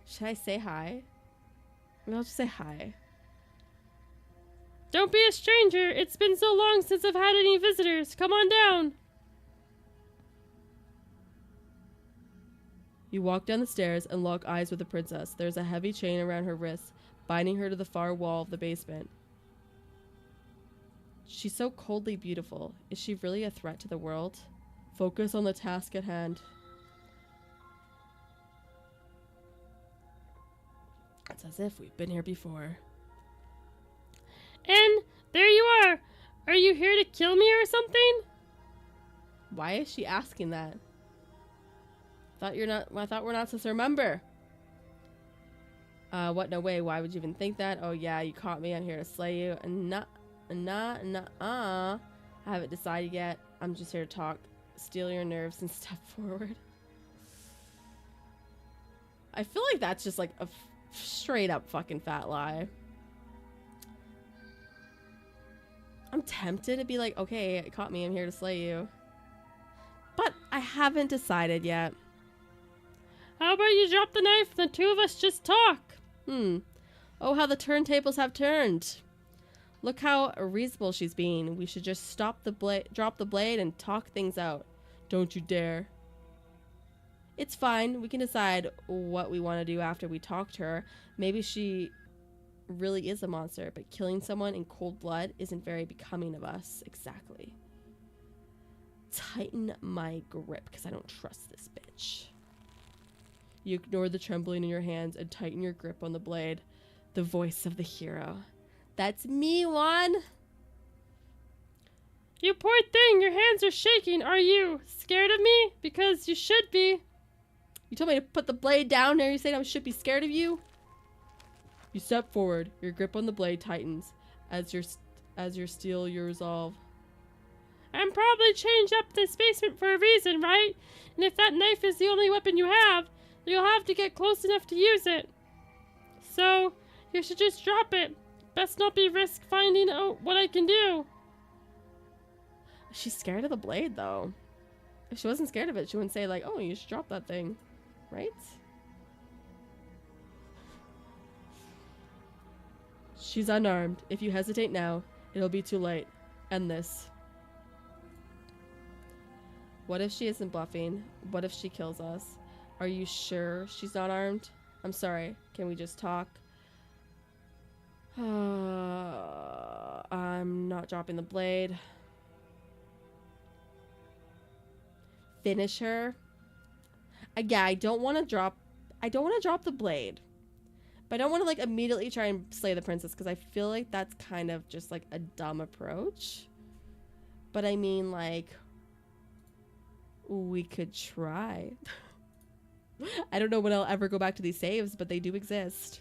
Should I say hi? Maybe I'll just say hi. Don't be a stranger. It's been so long since I've had any visitors. Come on down. You walk down the stairs and lock eyes with the princess. There's a heavy chain around her wrist, binding her to the far wall of the basement. She's so coldly beautiful. Is she really a threat to the world? Focus on the task at hand. It's as if we've been here before. And there you are. Are you here to kill me or something? Why is she asking that? I thought we're not supposed to remember. What? No way. Why would you even think that? Oh yeah, you caught me. I'm here to slay you. I haven't decided yet. I'm just here to talk, steal your nerves, and step forward. I feel like that's just like a straight up fucking fat lie. I'm tempted to be like, okay, it caught me. I'm here to slay you. But I haven't decided yet. How about you drop the knife and the two of us just talk? Oh, how the turntables have turned. Look how reasonable she's being. We should just drop the blade and talk things out. Don't you dare. It's fine. We can decide what we want to do after we talk to her. Maybe she really is a monster, but killing someone in cold blood isn't very becoming of us. Exactly. Tighten my grip, because I don't trust this bitch. You ignore the trembling in your hands and tighten your grip on the blade. The voice of the hero. That's me, Juan. You poor thing, your hands are shaking. Are you scared of me? Because you should be. You told me to put the blade down there. You saying I should be scared of you? You step forward. Your grip on the blade tightens. As your steel, your resolve. I'm probably changed up this basement for a reason, right? And if that knife is the only weapon you have, you'll have to get close enough to use it. So, you should just drop it. Best not be risk finding out what I can do. She's scared of the blade, though. If she wasn't scared of it, she wouldn't say, like, oh, you should drop that thing. Right? She's unarmed. If you hesitate now, it'll be too late. End this. What if she isn't bluffing? What if she kills us? Are you sure she's not armed? I'm sorry. Can we just talk? I'm not dropping the blade. Finish her. Yeah, I don't want to drop the blade. But I don't want to like immediately try and slay the princess because I feel like that's kind of just like a dumb approach. But I mean, like, we could try. I don't know when I'll ever go back to these saves, but they do exist.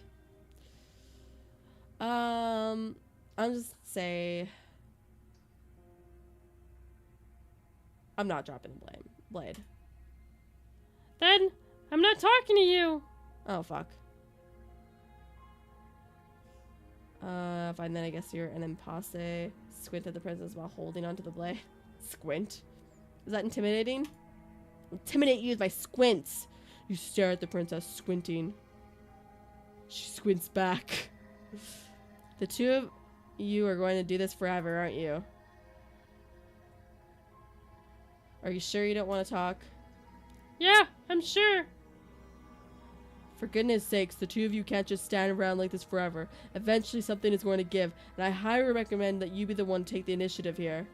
I'll just say I'm not dropping the blade. Then I'm not talking to you. Oh, fuck. Fine, then I guess you're an impasse. Squint at the princess while holding onto the blade. Squint? Is that intimidating? Intimidate you with my squints. You stare at the princess, squinting. She squints back. The two of you are going to do this forever, aren't you? Are you sure you don't want to talk? Yeah, I'm sure. For goodness sakes, the two of you can't just stand around like this forever. Eventually something is going to give, and I highly recommend that you be the one to take the initiative here.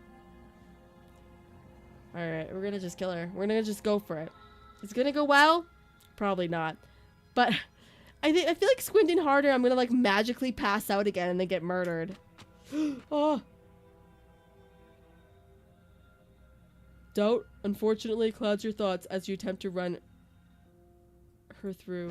Alright, we're gonna just kill her. We're gonna just go for it. It's gonna go well? Probably not. But I feel like squinting harder, I'm gonna like magically pass out again and then get murdered. Oh. Doubt, unfortunately, clouds your thoughts as you attempt to run her through.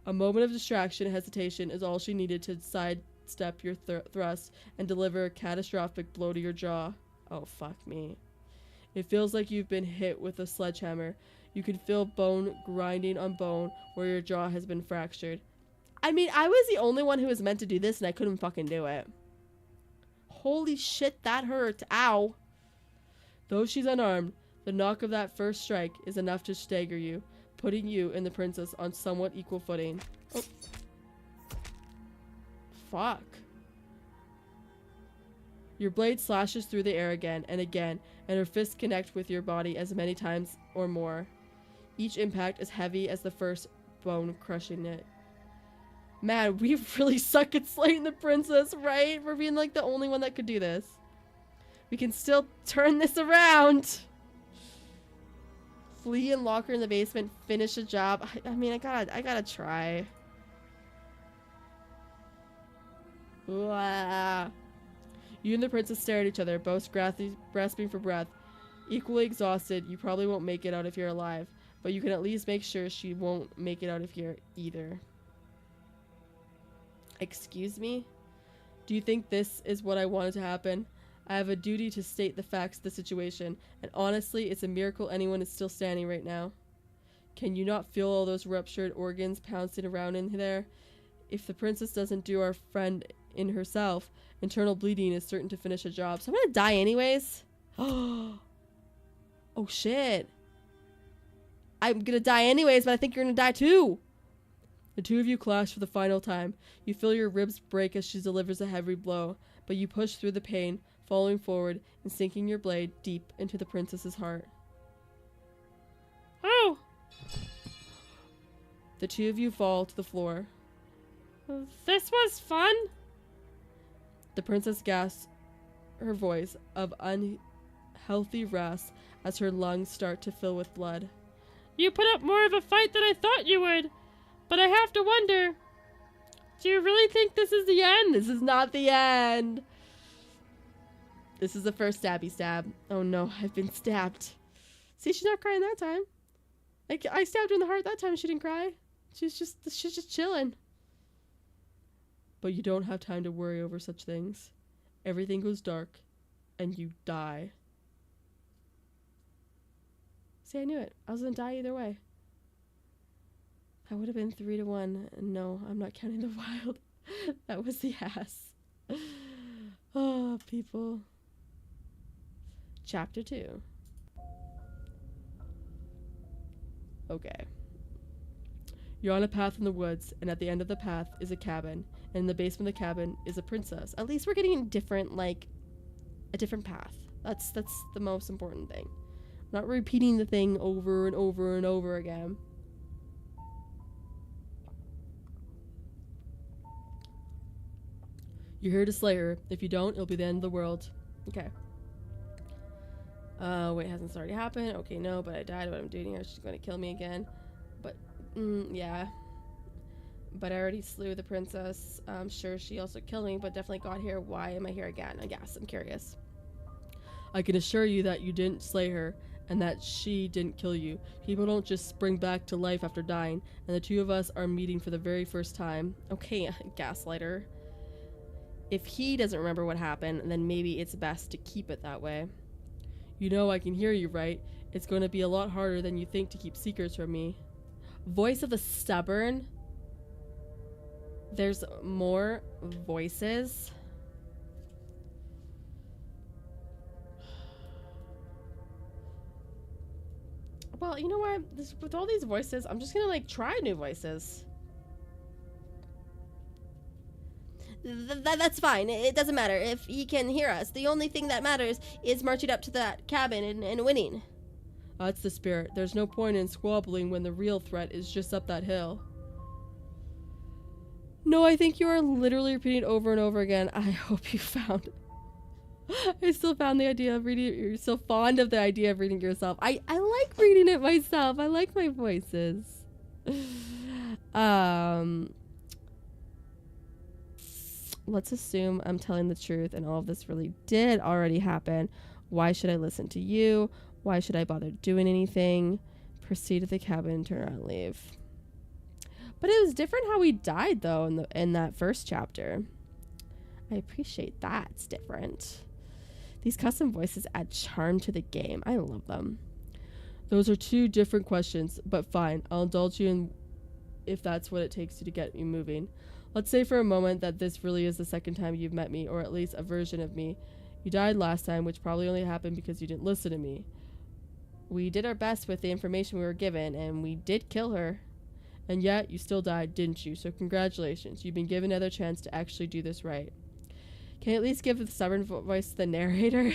A moment of distraction and hesitation is all she needed to sidestep your thrust and deliver a catastrophic blow to your jaw. Oh, fuck me. It feels like you've been hit with a sledgehammer. You can feel bone grinding on bone where your jaw has been fractured. I mean, I was the only one who was meant to do this and I couldn't fucking do it. Holy shit, that hurt. Ow. Though she's unarmed, the knock of that first strike is enough to stagger you, putting you and the princess on somewhat equal footing. Oh. Fuck. Your blade slashes through the air again, and her fists connect with your body as many times or more. Each impact as heavy as the first, bone crushing it. Man, we really suck at slaying the princess, right? We're being like the only one that could do this. We can still turn this around. Flee and lock her in the basement. Finish the job. I mean, I gotta try. Uah. You and the princess stare at each other, both grasping for breath. Equally exhausted, you probably won't make it out of here alive, but you can at least make sure she won't make it out of here either. Excuse me? Do you think this is what I wanted to happen? I have a duty to state the facts of the situation, and honestly, it's a miracle anyone is still standing right now. Can you not feel all those ruptured organs pouncing around in there? If the princess doesn't do our friend in herself, internal bleeding is certain to finish a job. So I'm gonna die anyways. Oh shit. I'm gonna die anyways, but I think you're gonna die too. The two of you clash for the final time. You feel your ribs break as she delivers a heavy blow, but you push through the pain, falling forward and sinking your blade deep into the princess's heart. Oh! The two of you fall to the floor. This was fun. The princess gasps, her voice of unhealthy rasp as her lungs start to fill with blood. You put up more of a fight than I thought you would, but I have to wonder, do you really think this is the end? This is not the end. This is the first stabby stab. Oh no, I've been stabbed. See, she's not crying that time. I stabbed her in the heart that time. She didn't cry. She's just chilling. But you don't have time to worry over such things. Everything goes dark, and you die. See, I knew it. I was gonna die either way. That would have been 3-1. No, I'm not counting the wild. That was the ass. Oh, people. Chapter 2. Okay. You're on a path in the woods, and at the end of the path is a cabin. And in the basement of the cabin is a princess. At least we're getting a different, like, a different path. That's the most important thing. Not repeating the thing over and over and over again. You're here to slay her. If you don't, it'll be the end of the world. Okay. Wait, hasn't this already happened? Okay, no, but I died. What I'm doing here, she's going to kill me again. But, yeah. But I already slew the princess. I'm sure she also killed me, but definitely got here. Why am I here again? I guess. I'm curious. I can assure you that you didn't slay her, and that she didn't kill you. People don't just spring back to life after dying, and the two of us are meeting for the very first time. Okay, gaslighter. If he doesn't remember what happened, then maybe it's best to keep it that way. You know I can hear you, right? It's going to be a lot harder than you think to keep secrets from me. Voice of the stubborn? There's more voices. Well, you know what? With all these voices, I'm just gonna, like, try new voices. That's fine. It doesn't matter if he can hear us. The only thing that matters is marching up to that cabin and winning. That's the spirit. There's no point in squabbling when the real threat is just up that hill. No, I think you are literally repeating it over and over again. I hope you found... I still found the idea of reading it. You're so fond of the idea of reading it yourself. I like reading it myself. I like my voices. Let's assume I'm telling the truth and all of this really did already happen. Why should I listen to you? Why should I bother doing anything? Proceed to the cabin, turn around and leave. But it was different how we died, though, in that first chapter. I appreciate that. It's different. These custom voices add charm to the game. I love them. Those are two different questions, but fine. I'll indulge you in if that's what it takes to get you moving. Let's say for a moment that this really is the second time you've met me, or at least a version of me. You died last time, which probably only happened because you didn't listen to me. We did our best with the information we were given, and we did kill her. And yet, you still died, didn't you? So congratulations. You've been given another chance to actually do this right. Can you at least give the stubborn voice to the narrator?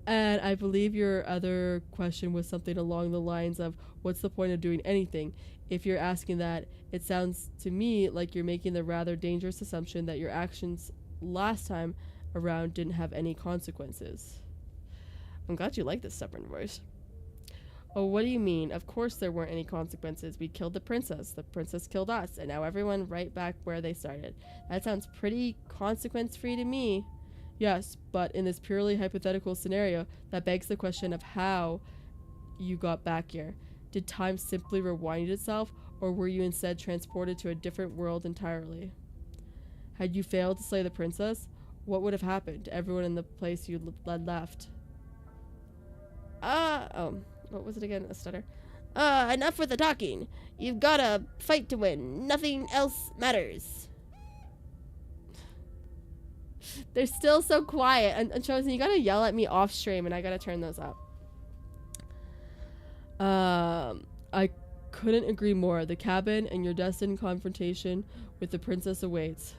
And I believe your other question was something along the lines of, what's the point of doing anything? If you're asking that, it sounds to me like you're making the rather dangerous assumption that your actions last time around didn't have any consequences. I'm glad you like this stubborn voice. Oh, what do you mean? Of course there weren't any consequences. We killed the princess killed us, and now everyone right back where they started. That sounds pretty consequence-free to me. Yes, but in this purely hypothetical scenario, that begs the question of how you got back here. Did time simply rewind itself, or were you instead transported to a different world entirely? Had you failed to slay the princess, what would have happened to everyone in the place you left? What was it again? A stutter. Enough with the talking. You've got a fight to win. Nothing else matters. They're still so quiet. And Chosen, you gotta yell at me off stream, and I gotta turn those up. I couldn't agree more. The cabin and your destined confrontation with the princess awaits.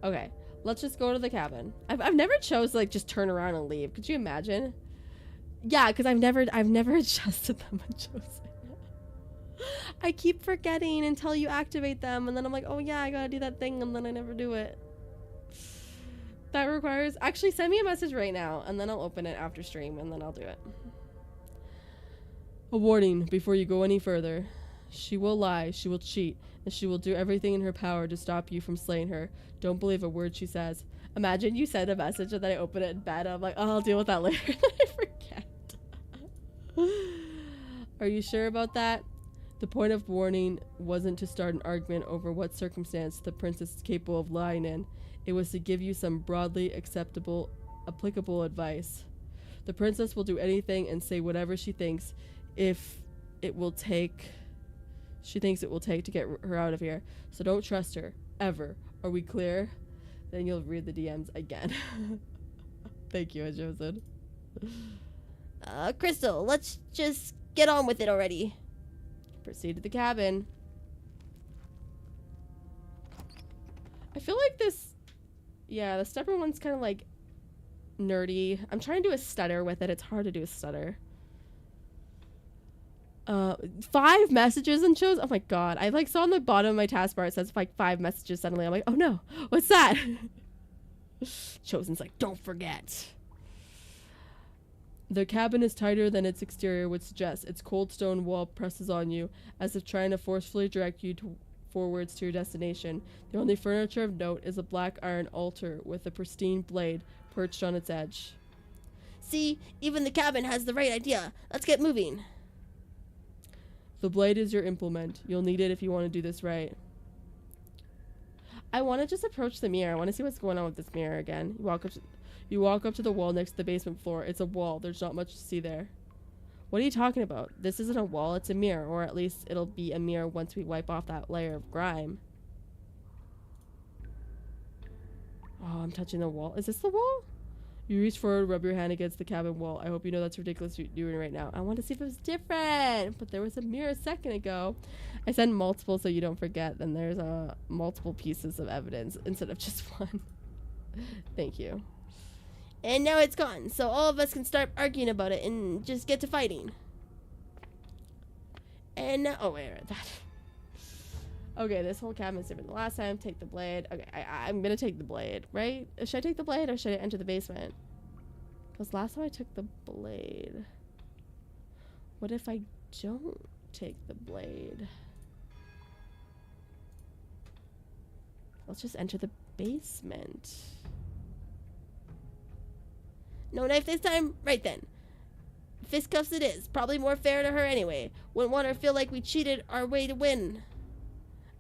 Okay, let's just go to the cabin. I've never chose to, like, just turn around and leave. Could you imagine? Yeah, because I've never adjusted them and chosen. I keep forgetting until you activate them, and then I'm like, oh yeah, I gotta do that thing, and then I never do it. That requires... Actually, send me a message right now, and then I'll open it after stream, and then I'll do it. A warning before you go any further. She will lie, she will cheat, and she will do everything in her power to stop you from slaying her. Don't believe a word she says. Imagine you send a message and then I open it in bed, and I'm like, oh, I'll deal with that later, and then I forget. Are you sure about that? The point of warning wasn't to start an argument over what circumstance the princess is capable of lying in. It was to give you some broadly acceptable, applicable advice. The princess will do anything and say whatever she thinks it will take to get her out of here. So don't trust her, ever. Are we clear? Then you'll read the DMs again. Thank you, Chosen. Crystal, let's just get on with it already. Proceed to the cabin. I feel like this, yeah, the stubborn one's kind of like nerdy. I'm trying to do a stutter with it. It's hard to do a stutter. 5 messages and shows. Oh my god. I like saw on the bottom of my taskbar it says like 5 messages suddenly. I'm like, oh no, what's that? Chosen's like, don't forget. The cabin is tighter than its exterior would suggest. Its cold stone wall presses on you as if trying to forcefully direct you forwards to your destination. The only furniture of note is a black iron altar with a pristine blade perched on its edge. See, even the cabin has the right idea. Let's get moving. The blade is your implement. You'll need it if you want to do this right. I want to just approach the mirror. I want to see what's going on with this mirror again. You walk up to the wall next to the basement floor. It's a wall. There's not much to see there. What are you talking about? This isn't a wall. It's a mirror. Or at least it'll be a mirror once we wipe off that layer of grime. Oh, I'm touching the wall. Is this the wall? You reach forward, rub your hand against the cabin wall. I hope you know that's ridiculous what you're doing right now. I want to see if it was different. But there was a mirror a second ago. I said multiple so you don't forget. Then there's multiple pieces of evidence instead of just one. Thank you. And now it's gone, so all of us can start arguing about it and just get to fighting. And now, oh wait, that. Okay, this whole cabinet's different than last time. Take the blade. Okay, I'm gonna take the blade, right? Should I take the blade or should I enter the basement? Because last time I took the blade. What if I don't take the blade? Let's just enter the basement. No knife this time? Right then. Fistcuffs it is. Probably more fair to her anyway. Wouldn't want her to feel like we cheated our way to win.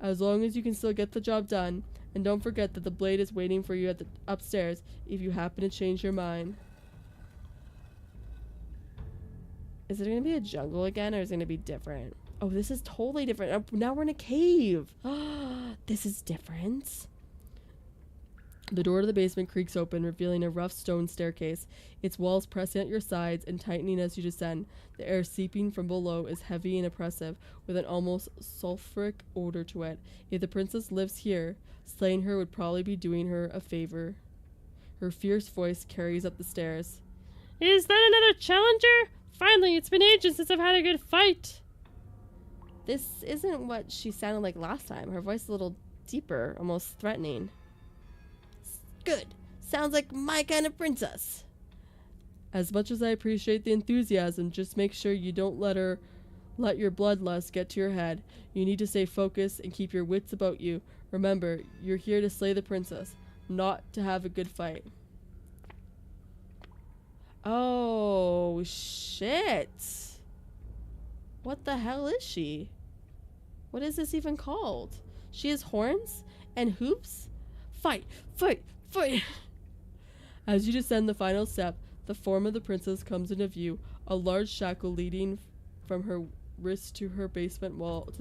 As long as you can still get the job done. And don't forget that the blade is waiting for you at the upstairs if you happen to change your mind. Is it going to be a jungle again or is it going to be different? Oh, this is totally different. Now we're in a cave. This is different. The door to the basement creaks open, revealing a rough stone staircase, its walls pressing at your sides and tightening as you descend. The air seeping from below is heavy and oppressive, with an almost sulfuric odor to it. If the princess lives here, slaying her would probably be doing her a favor. Her fierce voice carries up the stairs. Is that another challenger? Finally, it's been ages since I've had a good fight. This isn't what she sounded like last time. Her voice is a little deeper, almost threatening. Good. Sounds like my kind of princess. As much as I appreciate the enthusiasm, just make sure you don't let your bloodlust get to your head. You need to stay focused and keep your wits about you. Remember, you're here to slay the princess, not to have a good fight. Oh, shit. What the hell is she? What is this even called? She has horns and hoops? Fight, fight, fight! As you descend the final step, the form of the princess comes into view, a large shackle leading from her wrist to the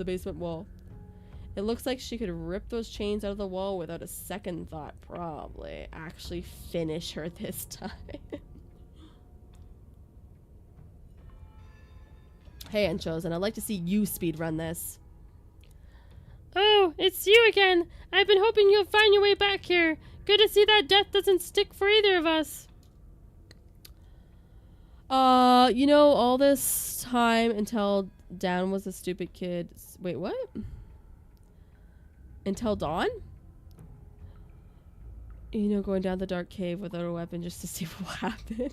basement wall. It looks like she could rip those chains out of the wall without a second thought, probably. Actually finish her this time. Hey, Unchosen, I'd like to see you speedrun this. Oh, it's you again. I've been hoping you'll find your way back here. Good to see that death doesn't stick for either of us. You know, all this time until Dan was a stupid kid. Wait, what? Until dawn? You know, going down the dark cave without a weapon just to see what will happen.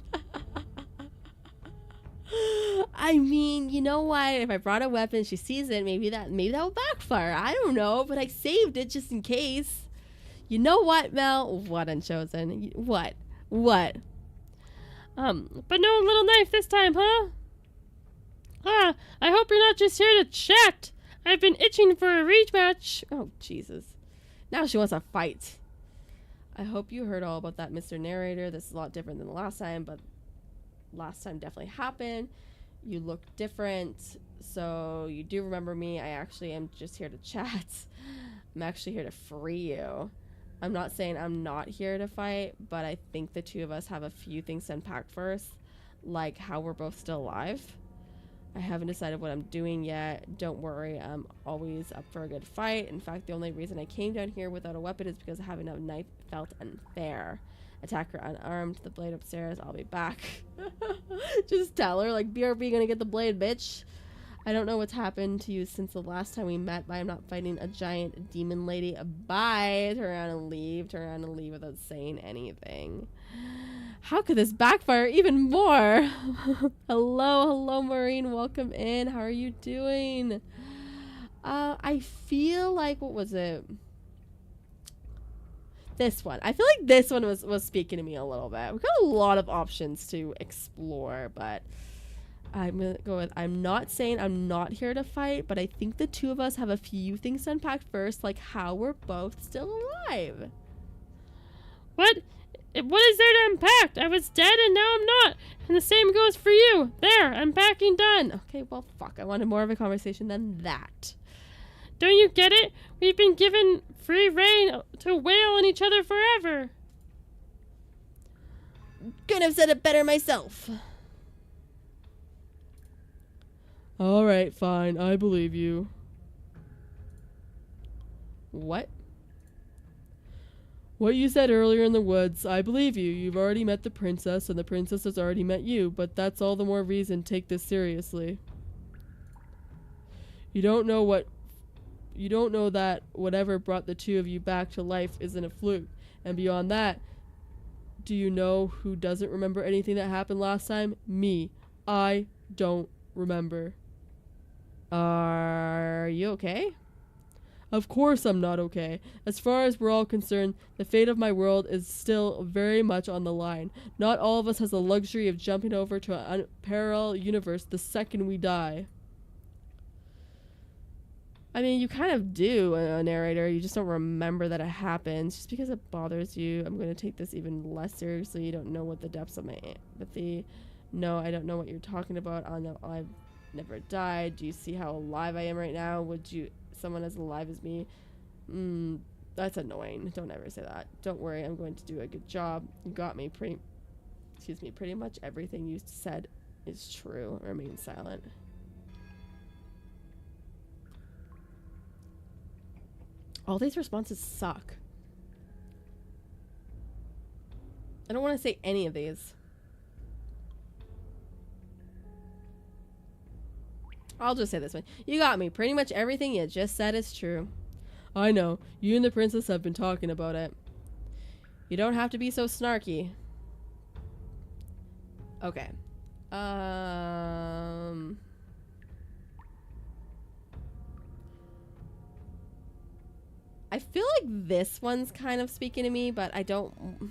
I mean, you know what? If I brought a weapon, she sees it, maybe that will backfire. I don't know, but I saved it just in case. You know what, Mel? What, Unchosen? What? What? But no little knife this time, huh? Ah, I hope you're not just here to chat. I've been itching for a rematch. Oh, Jesus. Now she wants a fight. I hope you heard all about that, Mr. Narrator. This is a lot different than the last time, but last time definitely happened. You look different, so you do remember me. I actually am just here to chat. I'm actually here to free you. I'm not saying I'm not here to fight, but I think the two of us have a few things to unpack first, like how we're both still alive. I haven't decided what I'm doing yet. Don't worry, I'm always up for a good fight. In fact, the only reason I came down here without a weapon is because having a knife felt unfair. Attacker unarmed, the blade upstairs, I'll be back. Just tell her, like, BRB gonna get the blade, bitch. I don't know what's happened to you since the last time we met, but I'm not fighting a giant demon lady. Bye. Turn around and leave. Turn around and leave without saying anything. How could this backfire even more? Hello, Maureen. Welcome in. How are you doing? I feel like, what was it? This one. I feel like this one was speaking to me a little bit. We've got a lot of options to explore, but I'm gonna go with, I'm not saying I'm not here to fight, but I think the two of us have a few things to unpack first, like how we're both still alive. What is there to unpack? I was dead and now I'm not. And the same goes for you. There, unpacking done. Okay, well, fuck. I wanted more of a conversation than that. Don't you get it? We've been given free reign to wail on each other forever. Couldn't have said it better myself. Alright, fine. I believe you. What? What you said earlier in the woods, I believe you. You've already met the princess, and the princess has already met you, but that's all the more reason to take this seriously. You don't know that whatever brought the two of you back to life isn't a fluke. And beyond that, do you know who doesn't remember anything that happened last time? Me. I don't remember. Are you okay? Of course I'm not okay. As far as we're all concerned, the fate of my world is still very much on the line. Not all of us has the luxury of jumping over to an unparalleled universe the second we die. I mean, you kind of do, narrator. You just don't remember that it happens. Just because it bothers you, I'm going to take this even less seriously. You don't know what the depths of my empathy. No, I don't know what you're talking about. I've never died. Do you see how alive I am right now? Would you... someone as alive as me? That's annoying. Don't ever say that. Don't worry, I'm going to do a good job. You got me. Pretty much everything you said is true. Remain silent. All these responses suck. I don't want to say any of these. I'll just say this one. You got me. Pretty much everything you just said is true. I know. You and the princess have been talking about it. You don't have to be so snarky. Okay. I feel like this one's kind of speaking to me, but I don't...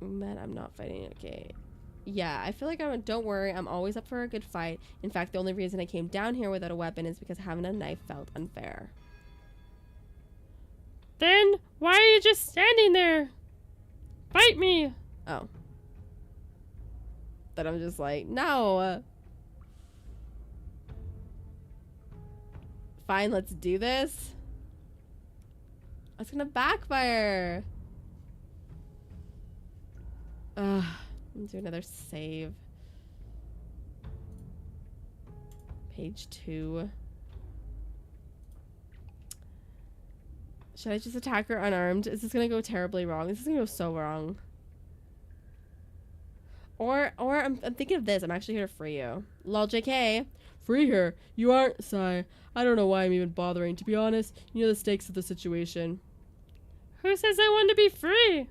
Man, I'm not fighting. Okay. Yeah, I feel like don't worry, I'm always up for a good fight. In fact, the only reason I came down here without a weapon is because having a knife felt unfair. Then why are you just standing there? Fight me! Oh. But I'm just like, no. Fine, let's do this. It's gonna backfire. Let's do another save. Page 2. Should I just attack her unarmed? Is this gonna go terribly wrong? This is gonna go so wrong. Or I'm thinking of this. I'm actually here to free you. Lol, JK. Free her? You aren't, Sigh. I don't know why I'm even bothering. To be honest, you know the stakes of the situation. Who says I want to be free?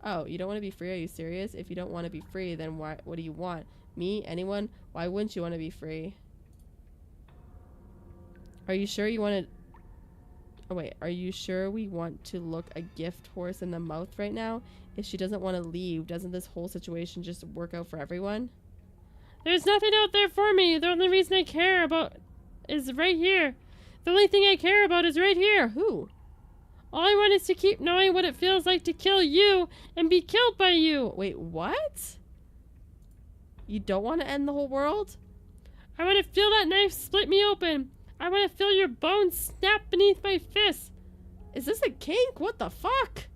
Oh, you don't want to be free? Are you serious? If you don't want to be free, then what do you want? Me? Anyone? Why wouldn't you want to be free? Are you sure you want to... Oh, wait. Are you sure we want to look a gift horse in the mouth right now? If she doesn't want to leave, doesn't this whole situation just work out for everyone? There's nothing out there for me. The only reason I care about is right here. The only thing I care about is right here. Who? All I want is to keep knowing what it feels like to kill you and be killed by you. Wait, what? You don't want to end the whole world? I want to feel that knife split me open. I want to feel your bones snap beneath my fist. Is this a kink? What the fuck?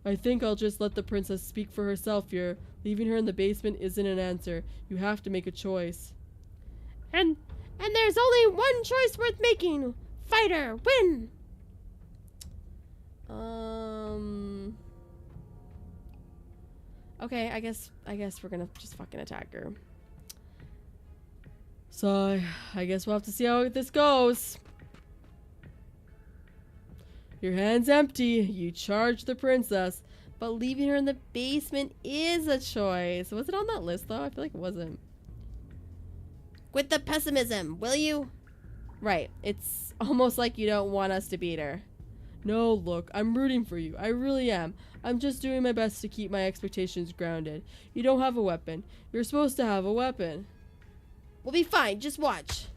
I think I'll just let the princess speak for herself here. Leaving her in the basement isn't an answer. You have to make a choice. And there's only one choice worth making. Fighter, win. Okay, I guess we're gonna just fucking attack her. So, I guess we'll have to see how this goes. Your hand's empty. You charge the princess. But leaving her in the basement is a choice. Was it on that list, though? I feel like it wasn't. Quit the pessimism, will you? Right. It's almost like you don't want us to beat her. No, look, I'm rooting for you. I really am. I'm just doing my best to keep my expectations grounded. You don't have a weapon. You're supposed to have a weapon. We'll be fine. Just watch.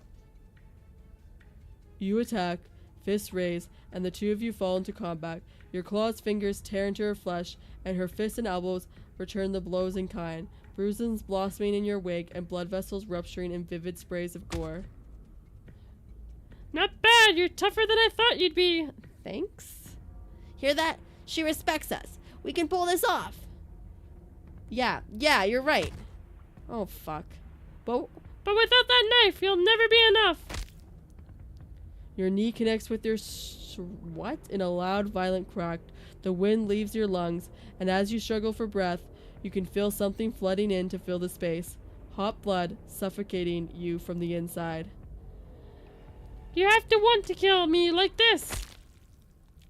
You attack, fists raise, and the two of you fall into combat. Your claws' fingers tear into her flesh, and her fists and elbows return the blows in kind. Bruises blossoming in your wake, and blood vessels rupturing in vivid sprays of gore. Not bad. You're tougher than I thought you'd be. Thanks. Hear that? She respects us. We can pull this off. Yeah, you're right. Oh, fuck. But without that knife, you'll never be enough. Your knee connects with your what? In a loud, violent crack. The wind leaves your lungs, and as you struggle for breath, you can feel something flooding in to fill the space. Hot blood suffocating you from the inside. You have to want to kill me like this.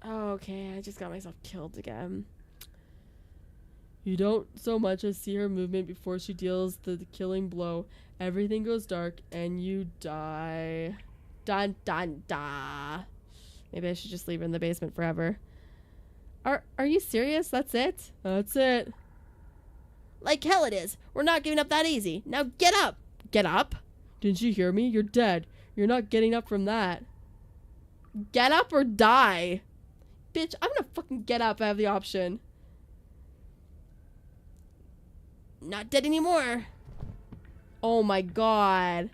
Oh, okay, I just got myself killed again. You don't so much as see her movement before she deals the killing blow. Everything goes dark, and you die. Dun dun da. Maybe I should just leave her in the basement forever. Are you serious? That's it? That's it. Like hell it is. We're not giving up that easy. Now get up. Get up? Didn't you hear me? You're dead. You're not getting up from that. Get up or die. Bitch, I'm gonna fucking get up. I have the option. Not dead anymore. Oh my god.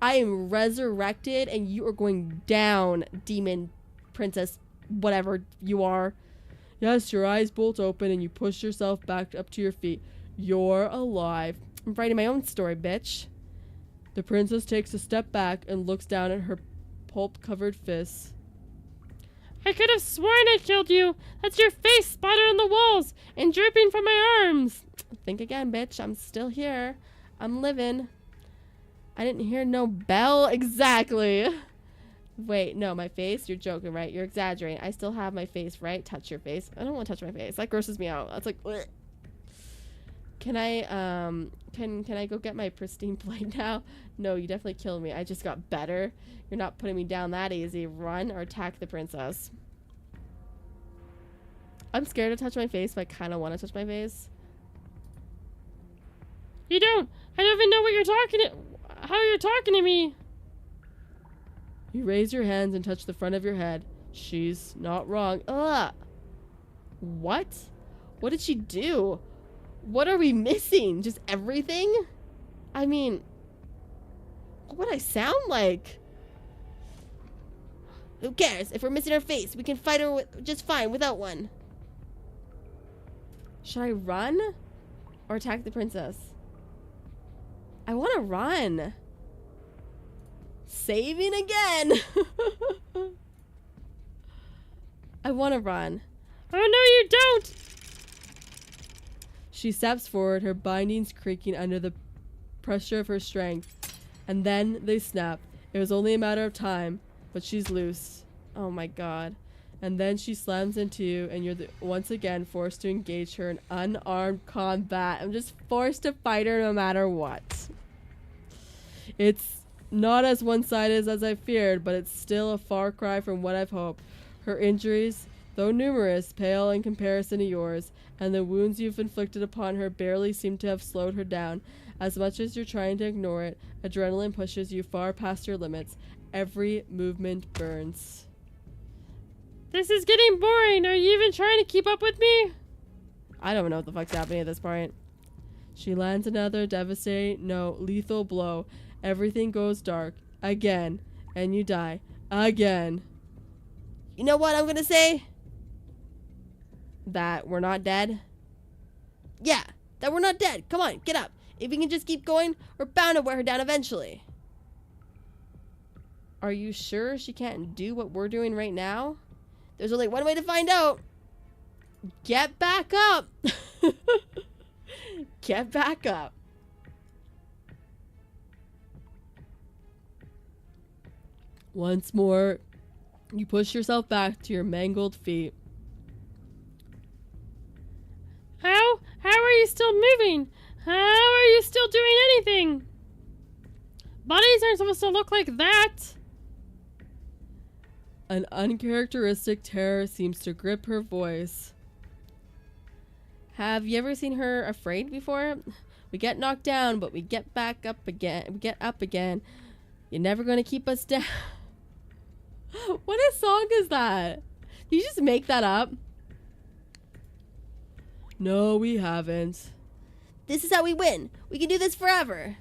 I am resurrected and you are going down, demon princess, whatever you are. Yes, your eyes bolt open and you push yourself back up to your feet. You're alive. I'm writing my own story, bitch. The princess takes a step back and looks down at her pulp-covered fists. I could have sworn I killed you. That's your face splattered on the walls and dripping from my arms. Think again, bitch. I'm still here. I'm living. I didn't hear no bell. Exactly. Wait, no, my face? You're joking, right? You're exaggerating. I still have my face, right? Touch your face. I don't want to touch my face. That grosses me out. That's like, bleh. Can I, can I go get my pristine blade now? No, you definitely killed me. I just got better. You're not putting me down that easy. Run or attack the princess. I'm scared to touch my face, but I kind of want to touch my face. You don't. I don't even know what you're how you're talking to me. You raise your hands and touch the front of your head. She's not wrong. Ugh. What? What did she do? What are we missing? Just everything? I mean, what would I sound like? Who cares? If we're missing her face, we can fight her just fine without one. Should I run or attack the princess? I want to run. Saving again. I want to run. Oh, no, you don't. She steps forward, her bindings creaking under the pressure of her strength. And then they snap. It was only a matter of time, but she's loose. Oh my god. And then she slams into you, and you're once again forced to engage her in unarmed combat. I'm just forced to fight her no matter what. It's not as one-sided as I feared, but it's still a far cry from what I've hoped. Her injuries, though numerous, pale in comparison to yours, and the wounds you've inflicted upon her barely seem to have slowed her down. As much as you're trying to ignore it, adrenaline pushes you far past your limits. Every movement burns. This is getting boring. Are you even trying to keep up with me? I don't know what the fuck's happening at this point. She lands another devastating, no, lethal blow. Everything goes dark. Again. And you die. Again. You know what I'm gonna say? That we're not dead? Yeah, that we're not dead. Come on, get up. If we can just keep going, we're bound to wear her down eventually. Are you sure she can't do what we're doing right now? There's only one way to find out. Get back up! Get back up. Once more, you push yourself back to your mangled feet. How are you still moving? How are you still doing anything? Bodies aren't supposed to look like that. An uncharacteristic terror seems to grip her voice. Have you ever seen her afraid before? We get knocked down, but we get back up again. We get up again. You're never gonna keep us down. What a song is that? Did you just make that up? No, we haven't. This is how we win. We can do this forever.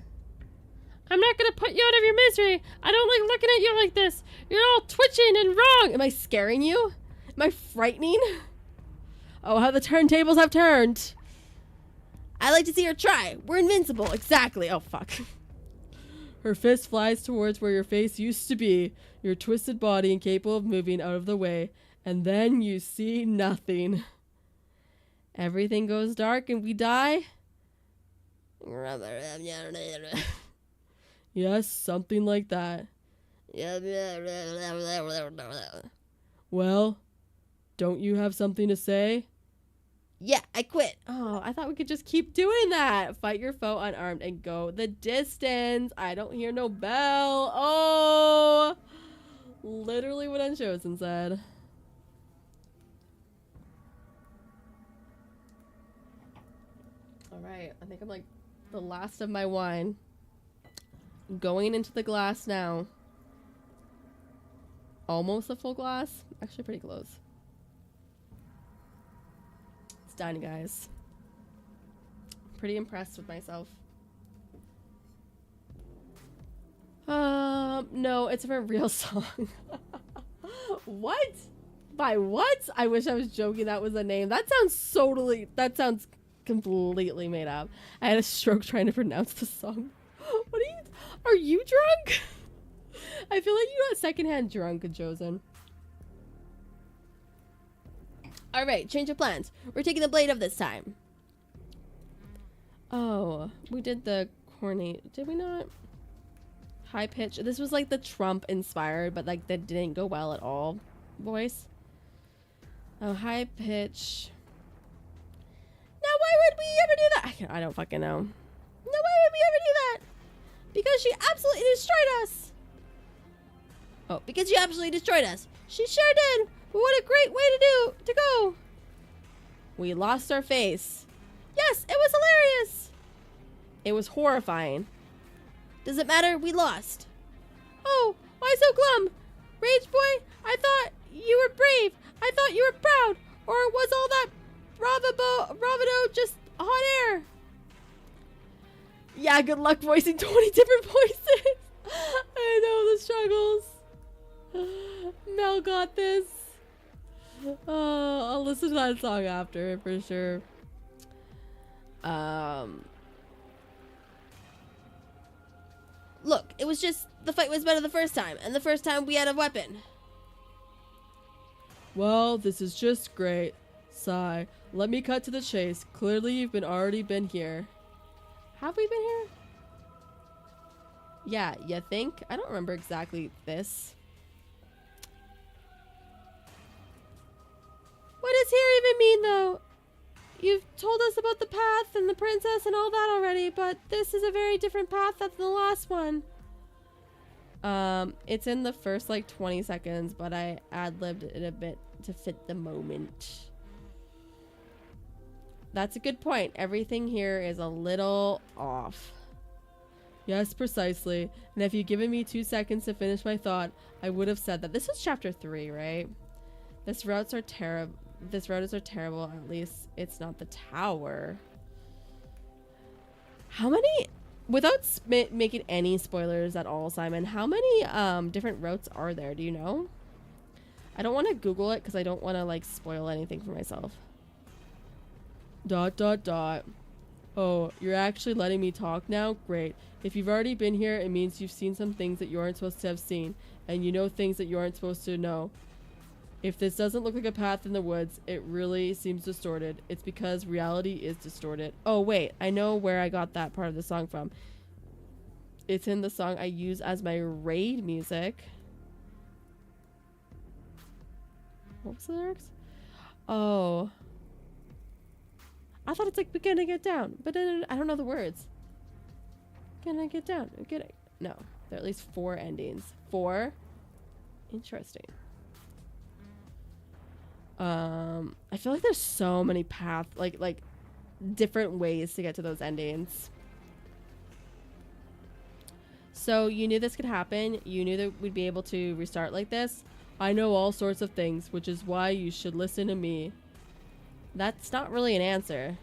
I'm not gonna put you out of your misery. I don't like looking at you like this. You're all twitching and wrong. Am I scaring you? Am I frightening? Oh, how the turntables have turned. I like to see her try. We're invincible. Exactly. Oh, fuck. Her fist flies towards where your face used to be, your twisted body incapable of moving out of the way, and then you see nothing. Everything goes dark and we die? Yes, something like that. Well, don't you have something to say? Yeah, I quit. Oh, I thought we could just keep doing that. Fight your foe unarmed and go the distance. I don't hear no bell. Oh, literally what Unchosen said. All right, I think I'm like the last of my wine. Going into the glass now. Almost a full glass. Actually pretty close. It's done, guys. Pretty impressed with myself. No, it's a real song. What? By what? I wish I was joking that was a name. That sounds completely made up. I had a stroke trying to pronounce the song. What are you drunk? I feel like you got secondhand drunk, Josen. Alright, change of plans. We're taking the blade of this time. Oh, we did the corny. Did we not? High pitch. This was like the Trump inspired, but like that didn't go well at all voice. Oh, high pitch. Now why would we ever do that? I don't fucking know. Now why would we ever do that? Because she absolutely destroyed us. Oh, because she absolutely destroyed us. She sure did. But what a great way to go. We lost our face. Yes, it was hilarious. It was horrifying. Does it matter? We lost. Oh, why so glum? Rage boy, I thought you were brave. I thought you were proud. Or was all that bravado just hot air? Yeah, good luck voicing 20 different voices. I know the struggles. Mel got this. Oh, I'll listen to that song after for sure. Look, it was just the fight was better the first time, and the first time we had a weapon. Well, this is just great. Sigh. Let me cut to the chase. Clearly you've already been here. Have we been here? Yeah, you think? I don't remember exactly this. What does here even mean, though? You've told us about the path and the princess and all that already, but this is a very different path than the last one. It's in the first, like, 20 seconds, but I ad-libbed it a bit to fit the moment. That's a good point. Everything here is a little off. Yes, precisely. And if you'd given me 2 seconds to finish my thought, I would have said that. This was chapter 3, right? These routes are terrible. At least it's not the tower. How many, without making any spoilers at all, Simon, how many different routes are there? Do you know? I don't want to Google it because I don't want to like spoil anything for myself. Dot dot dot. Oh, you're actually letting me talk now? Great. If you've already been here, it means you've seen some things that you aren't supposed to have seen, and you know things that you aren't supposed to know. If this doesn't look like a path in the woods, it really seems distorted. It's because reality is distorted. Oh wait, I know where I got that part of the song from. It's in the song I use as my raid music. What was the lyrics? Oh. I thought it's like, we're gonna get down, but I don't know the words. Gonna get down, no, there are at least 4 endings. 4? Interesting. I feel like there's so many paths, like different ways to get to those endings. So you knew this could happen. You knew that we'd be able to restart like this. I know all sorts of things, which is why you should listen to me. That's not really an answer.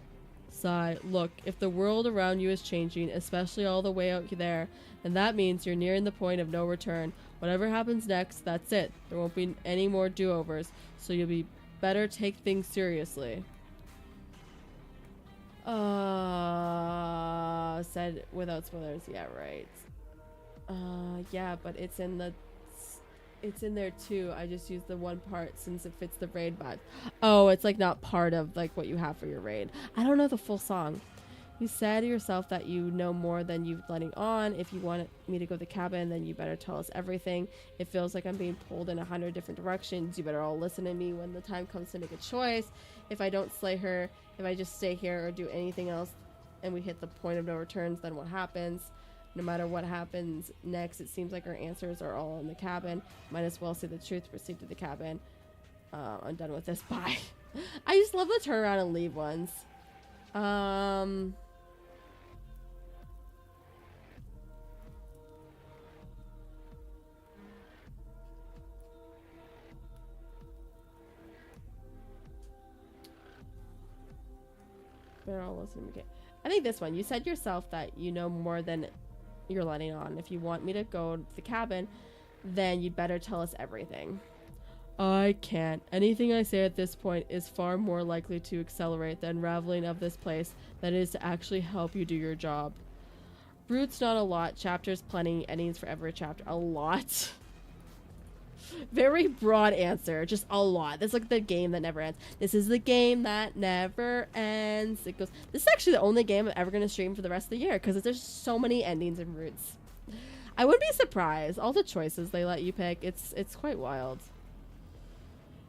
Sigh. Look, if the world around you is changing, especially all the way out there, then that means you're nearing the point of no return. Whatever happens next, that's it. There won't be any more do-overs, so you'll be better take things seriously. Said without spoilers. Yeah, right. Yeah, but it's in there too. I just used the one part since it fits the raid vibe. Oh, it's like not part of like what you have for your raid. I don't know the full song. You said to yourself that you know more than you're letting on. If you want me to go to the cabin, then you better tell us everything. It feels like I'm being pulled in 100 different directions. You better all listen to me when the time comes to make a choice. If I don't slay her, if I just stay here or do anything else and we hit the point of no returns, then what happens? No matter what happens next, it seems like our answers are all in the cabin. Might as well say the truth, proceed to the cabin. I'm done with this. Bye. I just love the turn around and leave ones. Better all listen. Okay. I think this one. You said yourself that you know more than you're letting on. If you want me to go to the cabin, then you'd better tell us everything. I can't. Anything I say at this point is far more likely to accelerate the unraveling of this place than it is to actually help you do your job. Roots not a lot. Chapters plenty. Endings for every chapter. A lot. Very broad answer. Just a lot. That's like the game that never ends. This is the game that never ends. It goes. This is actually the only game I'm ever going to stream for the rest of the year because there's so many endings and roots. I wouldn't be surprised. All the choices they let you pick. It's quite wild.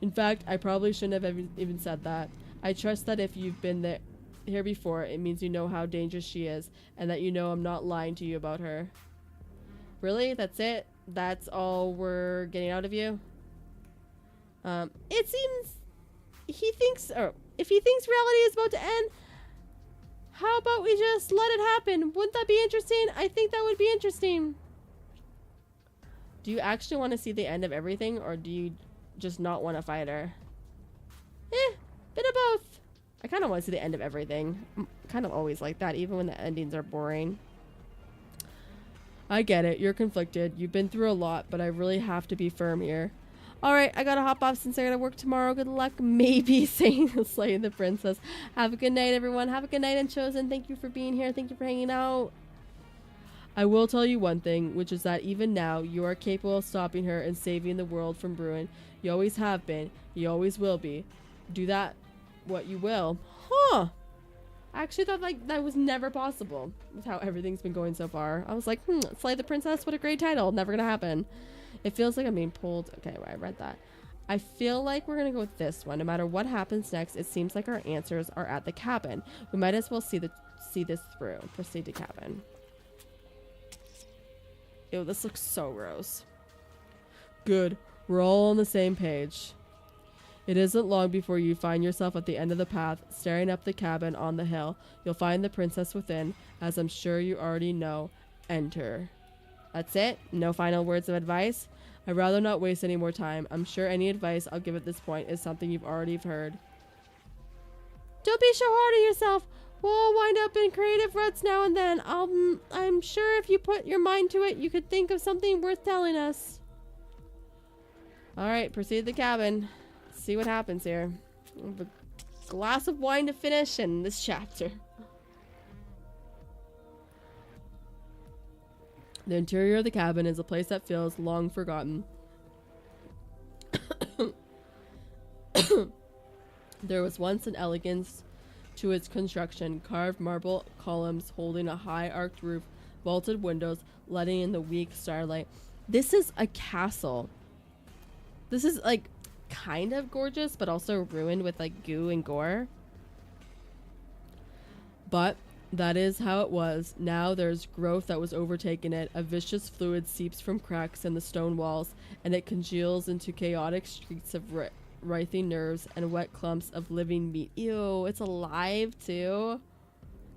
In fact, I probably shouldn't have even said that. I trust that if you've been here before, it means you know how dangerous she is and that you know I'm not lying to you about her. Really? That's it? That's all we're getting out of you? It seems he thinks, or if he thinks reality is about to end, how about we just let it happen? Wouldn't that be interesting? I think that would be interesting. Do you actually want to see the end of everything, or do you just not want to fight her? Bit of both. I kind of want to see the end of everything. I'm kind of always like that, even when the endings are boring. I get it. You're conflicted. You've been through a lot, but I really have to be firm here. Alright, I gotta hop off since I gotta work tomorrow. Good luck. Maybe saying slaying the princess. Have a good night, everyone. Have a good night, Unchosen. Thank you for being here. Thank you for hanging out. I will tell you one thing, which is that even now, you are capable of stopping her and saving the world from ruin. You always have been. You always will be. Do that what you will. Huh. I actually thought like that was never possible with how everything's been going so far. I was like, Slay the Princess, what a great title. Never gonna happen. It feels like I'm being pulled. Okay, well, I read that. I feel like we're gonna go with this one. No matter what happens next, it seems like our answers are at the cabin. We might as well see this through. Proceed to cabin. Ew, this looks so gross. Good. We're all on the same page. It isn't long before you find yourself at the end of the path, staring up the cabin on the hill. You'll find the princess within, as I'm sure you already know. Enter. That's it? No final words of advice? I'd rather not waste any more time. I'm sure any advice I'll give at this point is something you've already heard. Don't be so hard on yourself. We'll all wind up in creative ruts now and then. I'm sure if you put your mind to it, you could think of something worth telling us. Alright, proceed to the cabin. See what happens here. glass of wine to finish in this chapter. The interior of the cabin is a place that feels long forgotten. There was once an elegance to its construction, carved marble columns holding a high arched roof, vaulted windows letting in the weak starlight. This is a castle. This is like kind of gorgeous, but also ruined with like goo and gore. But that is how it was. Now there's growth that was overtaken it. A vicious fluid seeps from cracks in the stone walls, and it congeals into chaotic streaks of writhing nerves and wet clumps of living meat. Ew, it's alive too.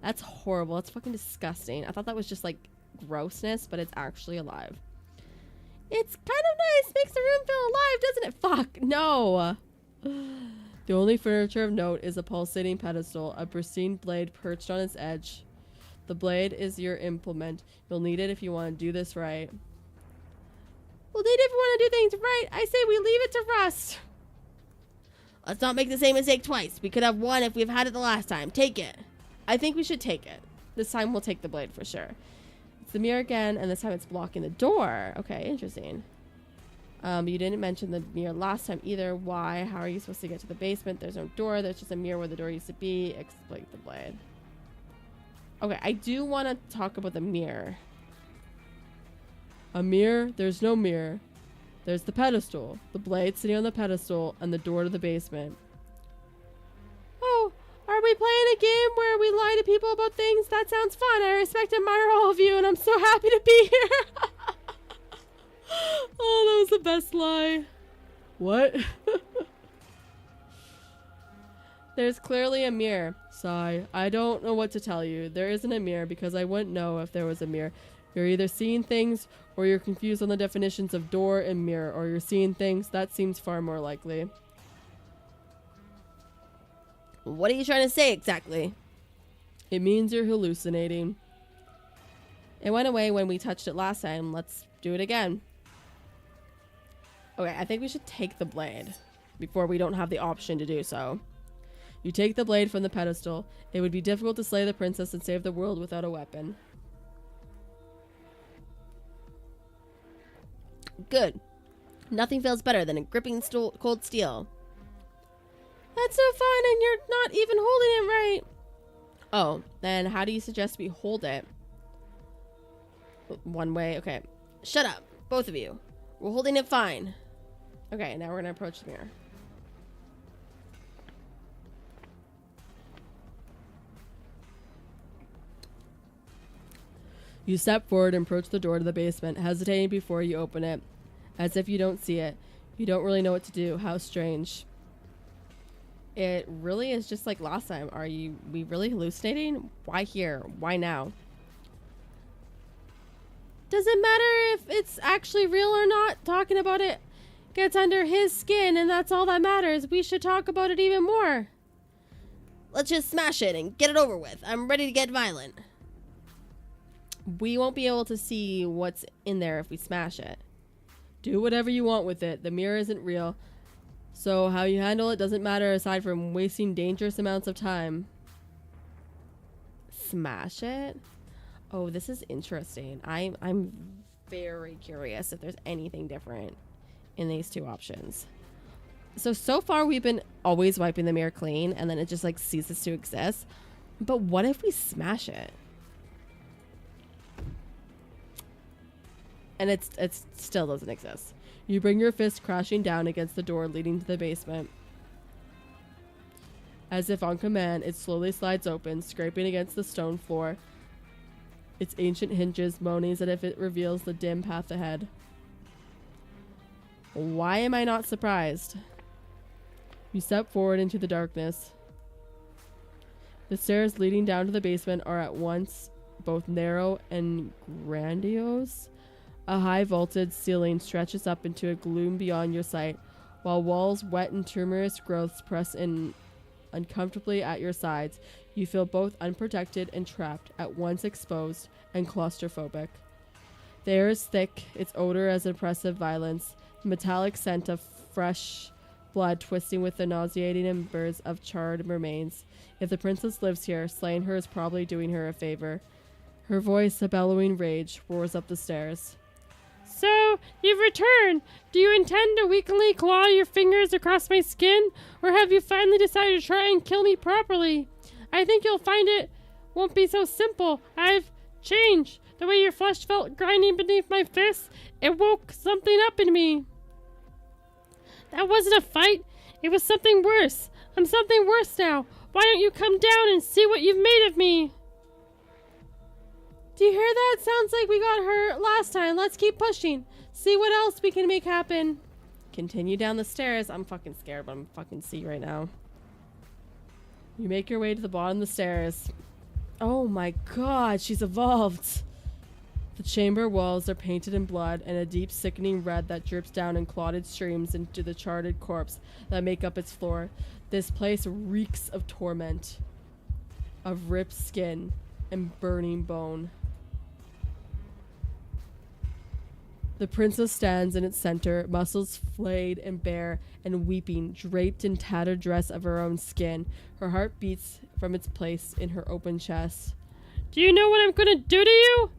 That's horrible. It's fucking disgusting. I thought that was just like grossness, but it's actually alive. It's kind of nice. Makes the room feel alive, doesn't it? Fuck, no. The only furniture of note is a pulsating pedestal, a pristine blade perched on its edge. The blade is your implement. You'll need it if you want to do this right. We'll need it if we want to do things right. I say we leave it to rust. Let's not make the same mistake twice. We could have won if we've had it the last time. Take it. I think we should take it. This time we'll take the blade for sure. It's the mirror again, and this time it's blocking the door. Okay, interesting. You didn't mention the mirror last time either. Why? How are you supposed to get to the basement? There's no door. There's just a mirror where the door used to be. Exploit the blade. Okay, I do want to talk about the mirror. A mirror? There's no mirror. There's the pedestal. The blade sitting on the pedestal and the door to the basement. Oh, are we playing a game where we lie to people about things? That sounds fun. I respect and admire all of you, and I'm so happy to be here. Oh, that was the best lie. What? There's clearly a mirror. Sigh. I don't know what to tell you. There isn't a mirror because I wouldn't know if there was a mirror. You're either seeing things or you're confused on the definitions of door and mirror, or you're seeing things. That seems far more likely. What are you trying to say exactly? It means you're hallucinating. It went away when we touched it last time. Let's do it again. Okay, I think we should take the blade before we don't have the option to do so. You take the blade from the pedestal. It would be difficult to slay the princess and save the world without a weapon. Good. Nothing feels better than a gripping cold steel. That's so fun, and you're not even holding it right. Oh, then how do you suggest we hold it? One way, okay. Shut up, both of you. We're holding it fine. Okay, now we're gonna approach the mirror. You step forward and approach the door to the basement, hesitating before you open it, as if you don't see it. You don't really know what to do. How strange. It really is just like last time. Are we really hallucinating? Why here? Why now? Does it matter if it's actually real or not? Talking about it gets under his skin, and that's all that matters. We should talk about it even more. Let's just smash it and get it over with. I'm ready to get violent. We won't be able to see what's in there if we smash it. Do whatever you want with it. The mirror isn't real. So how you handle it doesn't matter aside from wasting dangerous amounts of time. Smash it? Oh, this is interesting. I'm very curious if there's anything different in these two options. So far we've been always wiping the mirror clean and then it just like ceases to exist. But what if we smash it? And it still doesn't exist. You bring your fist crashing down against the door leading to the basement. As if on command, it slowly slides open, scraping against the stone floor. Its ancient hinges moaning as if it reveals the dim path ahead. Why am I not surprised? You step forward into the darkness. The stairs leading down to the basement are at once both narrow and grandiose. A high vaulted ceiling stretches up into a gloom beyond your sight, while walls wet and tumorous growths press in uncomfortably at your sides. You feel both unprotected and trapped, at once exposed and claustrophobic. The air is thick, its odor as oppressive violence, the metallic scent of fresh blood twisting with the nauseating embers of charred remains. If the princess lives here, slaying her is probably doing her a favor. Her voice, a bellowing rage, roars up the stairs. So, you've returned. Do you intend to weakly claw your fingers across my skin, or have you finally decided to try and kill me properly? I think you'll find it won't be so simple. I've changed. The way your flesh felt grinding beneath my fists, it woke something up in me. That wasn't a fight. It was something worse. I'm something worse now. Why don't you come down and see what you've made of me? Do you hear that? Sounds like we got hurt last time. Let's keep pushing. See what else we can make happen. Continue down the stairs. I'm fucking scared, but I'm fucking see right now. You make your way to the bottom of the stairs. Oh my god, she's evolved. The chamber walls are painted in blood and a deep sickening red that drips down in clotted streams into the charred corpse that make up its floor. This place reeks of torment, of ripped skin and burning bone. The princess stands in its center, muscles flayed and bare and weeping, draped in tattered dress of her own skin. Her heart beats from its place in her open chest. Do you know what I'm gonna do to you?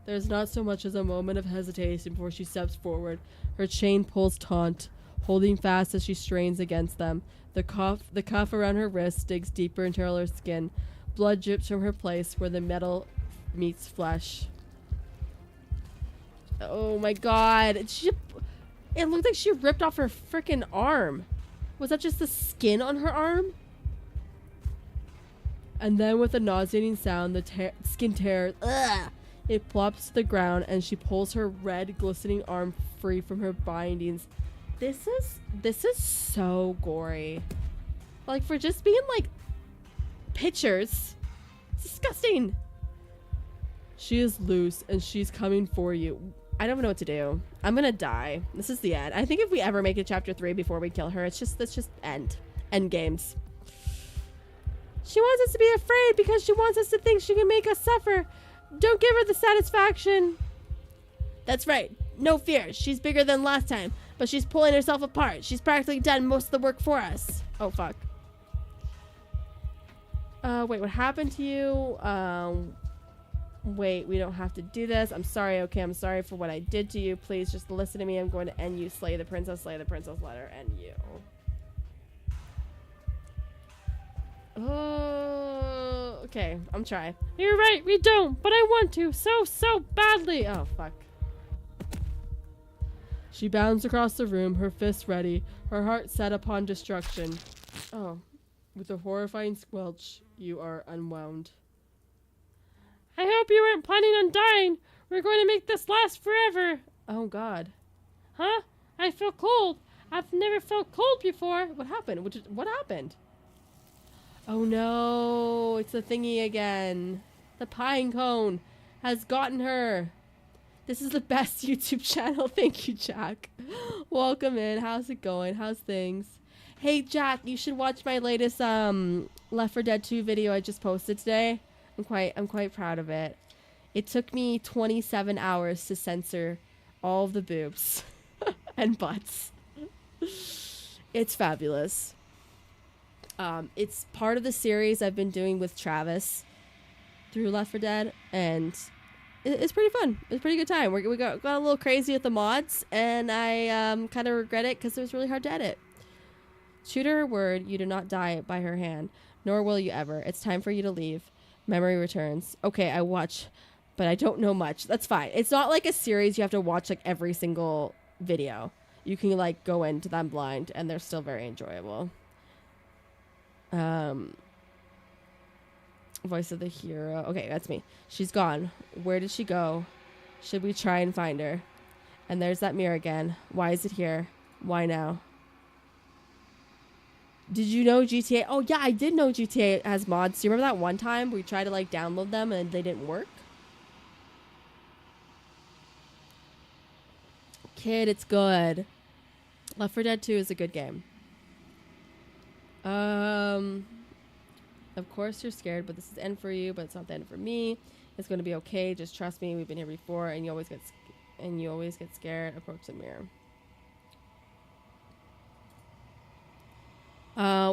There's not so much as a moment of hesitation before she steps forward. Her chain pulls taut, holding fast as she strains against them. The cuff around her wrist digs deeper into her skin. Blood drips from her place where the metal meets flesh. Oh my god. It looked like she ripped off her freaking arm. Was that just the skin on her arm? And then with a nauseating sound, the skin tears. Ugh! It plops to the ground and she pulls her red glistening arm free from her bindings. This is so gory. Like, for just being like pictures. It's disgusting. She is loose and she's coming for you. I don't know what to do. I'm gonna die. This is the end. I think if we ever make it chapter 3 before we kill her, let's just end games. She wants us to be afraid because she wants us to think she can make us suffer. Don't give her the satisfaction. That's right. No fear. She's bigger than last time, but she's pulling herself apart. She's practically done most of the work for us. Oh, fuck. Wait, what happened to you? Wait, we don't have to do this. I'm sorry, okay, I'm sorry for what I did to you. Please just listen to me. I'm going to end you. Slay the princess, let her end you. Oh, okay, I'm trying. You're right, we don't, but I want to so badly. Oh, fuck. She bounds across the room, her fists ready, her heart set upon destruction. Oh, with a horrifying squelch, you are unwound. I hope you weren't planning on dying. We're going to make this last forever. Oh, God. Huh? I feel cold. I've never felt cold before. What happened? What happened? Oh, no. It's the thingy again. The pine cone has gotten her. This is the best YouTube channel. Thank you, Jack. Welcome in. How's it going? How's things? Hey, Jack, you should watch my latest Left 4 Dead 2 video I just posted today. I'm quite proud of it. It took me 27 hours to censor all of the boobs and butts. It's fabulous. It's part of the series I've been doing with Travis through Left 4 Dead, and it's pretty fun. It's a pretty good time. We got a little crazy with the mods, and I kind of regret it because it was really hard to edit. True to her word, you do not die by her hand, nor will you ever. It's time for you to leave. Memory returns. Okay, I watch, but I don't know much. That's fine. It's not like a series you have to watch like every single video. You can like go into them blind, and they're still very enjoyable. Voice of the hero. Okay, that's me. She's gone. Where did she go? Should we try and find her? And there's that mirror again. Why is it here? Why now? Did you know GTA? Oh, yeah, I did know GTA has mods. Do you remember that one time we tried to, like, download them and they didn't work? Kid, it's good. Left 4 Dead 2 is a good game. Of course you're scared, but this is the end for you, but it's not the end for me. It's going to be okay. Just trust me. We've been here before, and you always get scared. Approach the mirror.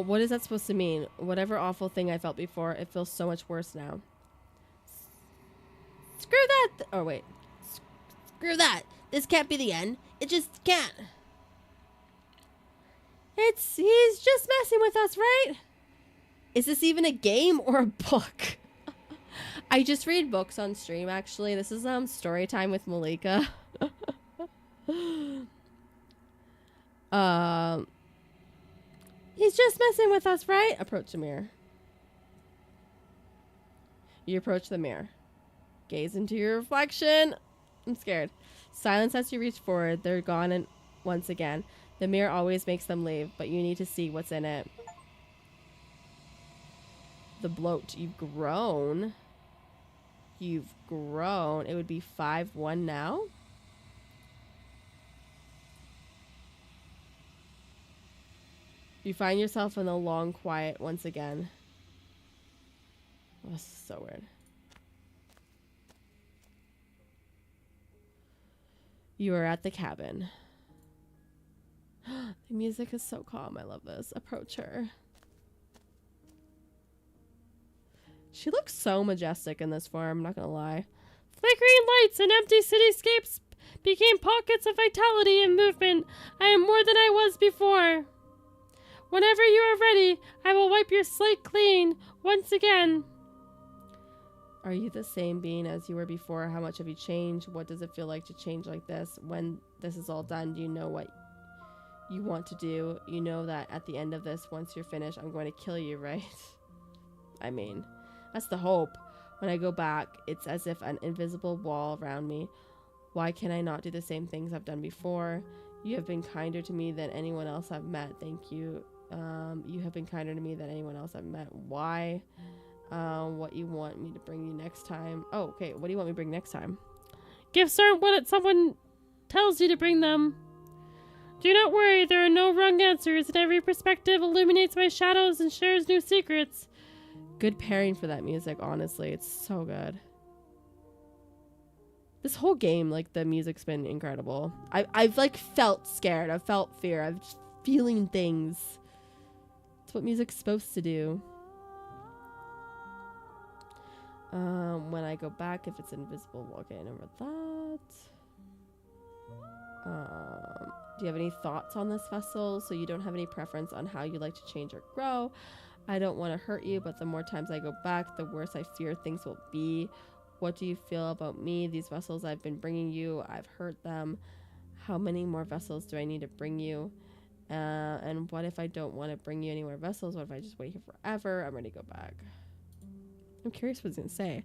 What is that supposed to mean? Whatever awful thing I felt before, it feels so much worse now. Screw that! Oh, wait. Screw that. This can't be the end. It just can't. He's just messing with us, right? Is this even a game or a book? I just read books on stream, actually. This is story time with Malika. He's just messing with us, right? Approach the mirror. You approach the mirror. Gaze into your reflection. I'm scared. Silence as you reach forward. They're gone and once again. The mirror always makes them leave, but you need to see what's in it. The bloat. You've grown. You've grown. It would be 5'1" now. You find yourself in a long quiet once again. Oh, this is so weird. You are at the cabin. The music is so calm. I love this. Approach her. She looks so majestic in this form, I'm not gonna lie. Flickering lights and empty cityscapes became pockets of vitality and movement. I am more than I was before. Whenever you are ready, I will wipe your slate clean once again. Are you the same being as you were before? How much have you changed? What does it feel like to change like this? When this is all done, do you know what you want to do? You know that at the end of this, once you're finished, I'm going to kill you, right? I mean, that's the hope. When I go back, it's as if an invisible wall around me. Why can I not do the same things I've done before? You have been kinder to me than anyone else I've met. Thank you. You have been kinder to me than anyone else I've met. Why? What you want me to bring you next time? Oh, okay. What do you want me to bring next time? Gifts aren't what someone tells you to bring them. Do not worry, there are no wrong answers, and every perspective illuminates my shadows and shares new secrets. Good pairing for that music, honestly. It's so good. This whole game, like, the music's been incredible. I've like, felt scared. I've felt fear. I'm just feeling things. It's what music's supposed to do. When I go back, if it's invisible, we'll get over that. Do you have any thoughts on this vessel? So you don't have any preference on how you like to change or grow. I don't want to hurt you, but the more times I go back, the worse I fear things will be. What do you feel about me? These vessels I've been bringing you, I've hurt them. How many more vessels do I need to bring you? And what if I don't want to bring you any more vessels? What if I just wait here forever? I'm ready to go back. I'm curious what it's going to say.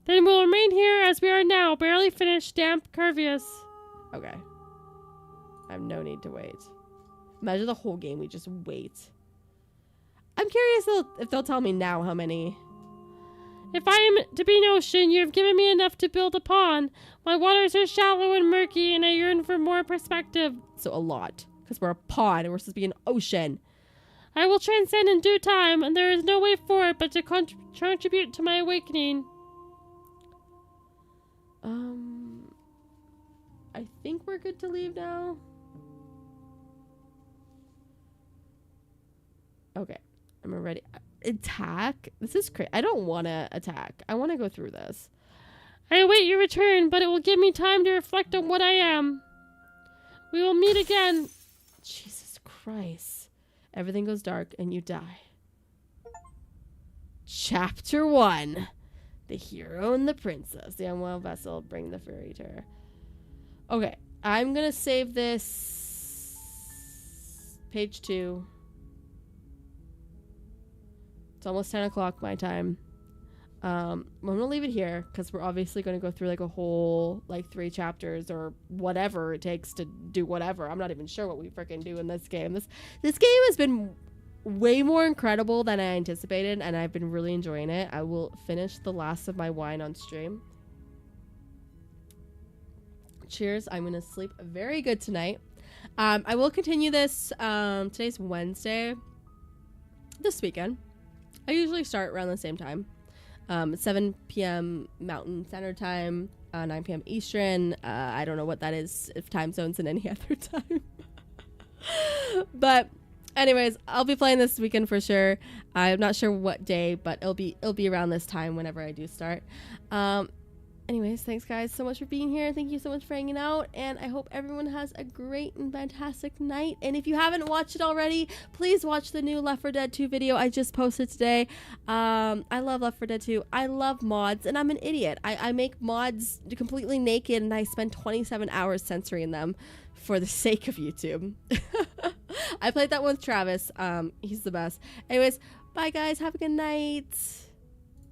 Then we'll remain here as we are now, barely finished, damp, curvious. Okay. I have no need to wait. Imagine the whole game, we just wait. I'm curious if they'll tell me now how many. If I am to be an ocean, you have given me enough to build upon. My waters are shallow and murky, and I yearn for more perspective. So a lot, because we're a pond and we're supposed to be an ocean. I will transcend in due time, and there is no way forward but to contribute to my awakening. I think we're good to leave now. Okay, I'm ready. Attack? This is crazy. I don't want to attack. I want to go through this. I await your return, but it will give me time to reflect on what I am. We will meet again. Jesus Christ. Everything goes dark and you die. Chapter 1. The hero and the princess. The unwell vessel bring the fairy to her. Okay, I'm going to save this. Page 2. It's almost 10 o'clock my time. I'm going to leave it here because we're obviously going to go through like a whole like 3 chapters or whatever it takes to do whatever. I'm not even sure what we freaking do in this game. This game has been way more incredible than I anticipated, and I've been really enjoying it. I will finish the last of my wine on stream. Cheers. I'm going to sleep very good tonight. I will continue this. Today's Wednesday. This weekend. I usually start around the same time. 7 p.m. Mountain Standard Time, 9 p.m. Eastern. I don't know what that is, if time zones in any other time. But anyways, I'll be playing this weekend for sure. I'm not sure what day, but it'll be around this time whenever I do start. Anyways, thanks guys so much for being here. Thank you so much for hanging out, and I hope everyone has a great and fantastic night. And if you haven't watched it already, please watch the new Left 4 Dead 2 video I just posted today. I love Left 4 Dead 2. I love mods, and I'm an idiot. I make mods completely naked, and I spend 27 hours censoring them for the sake of YouTube. I played that one with Travis. He's the best. Anyways, bye guys. Have a good night.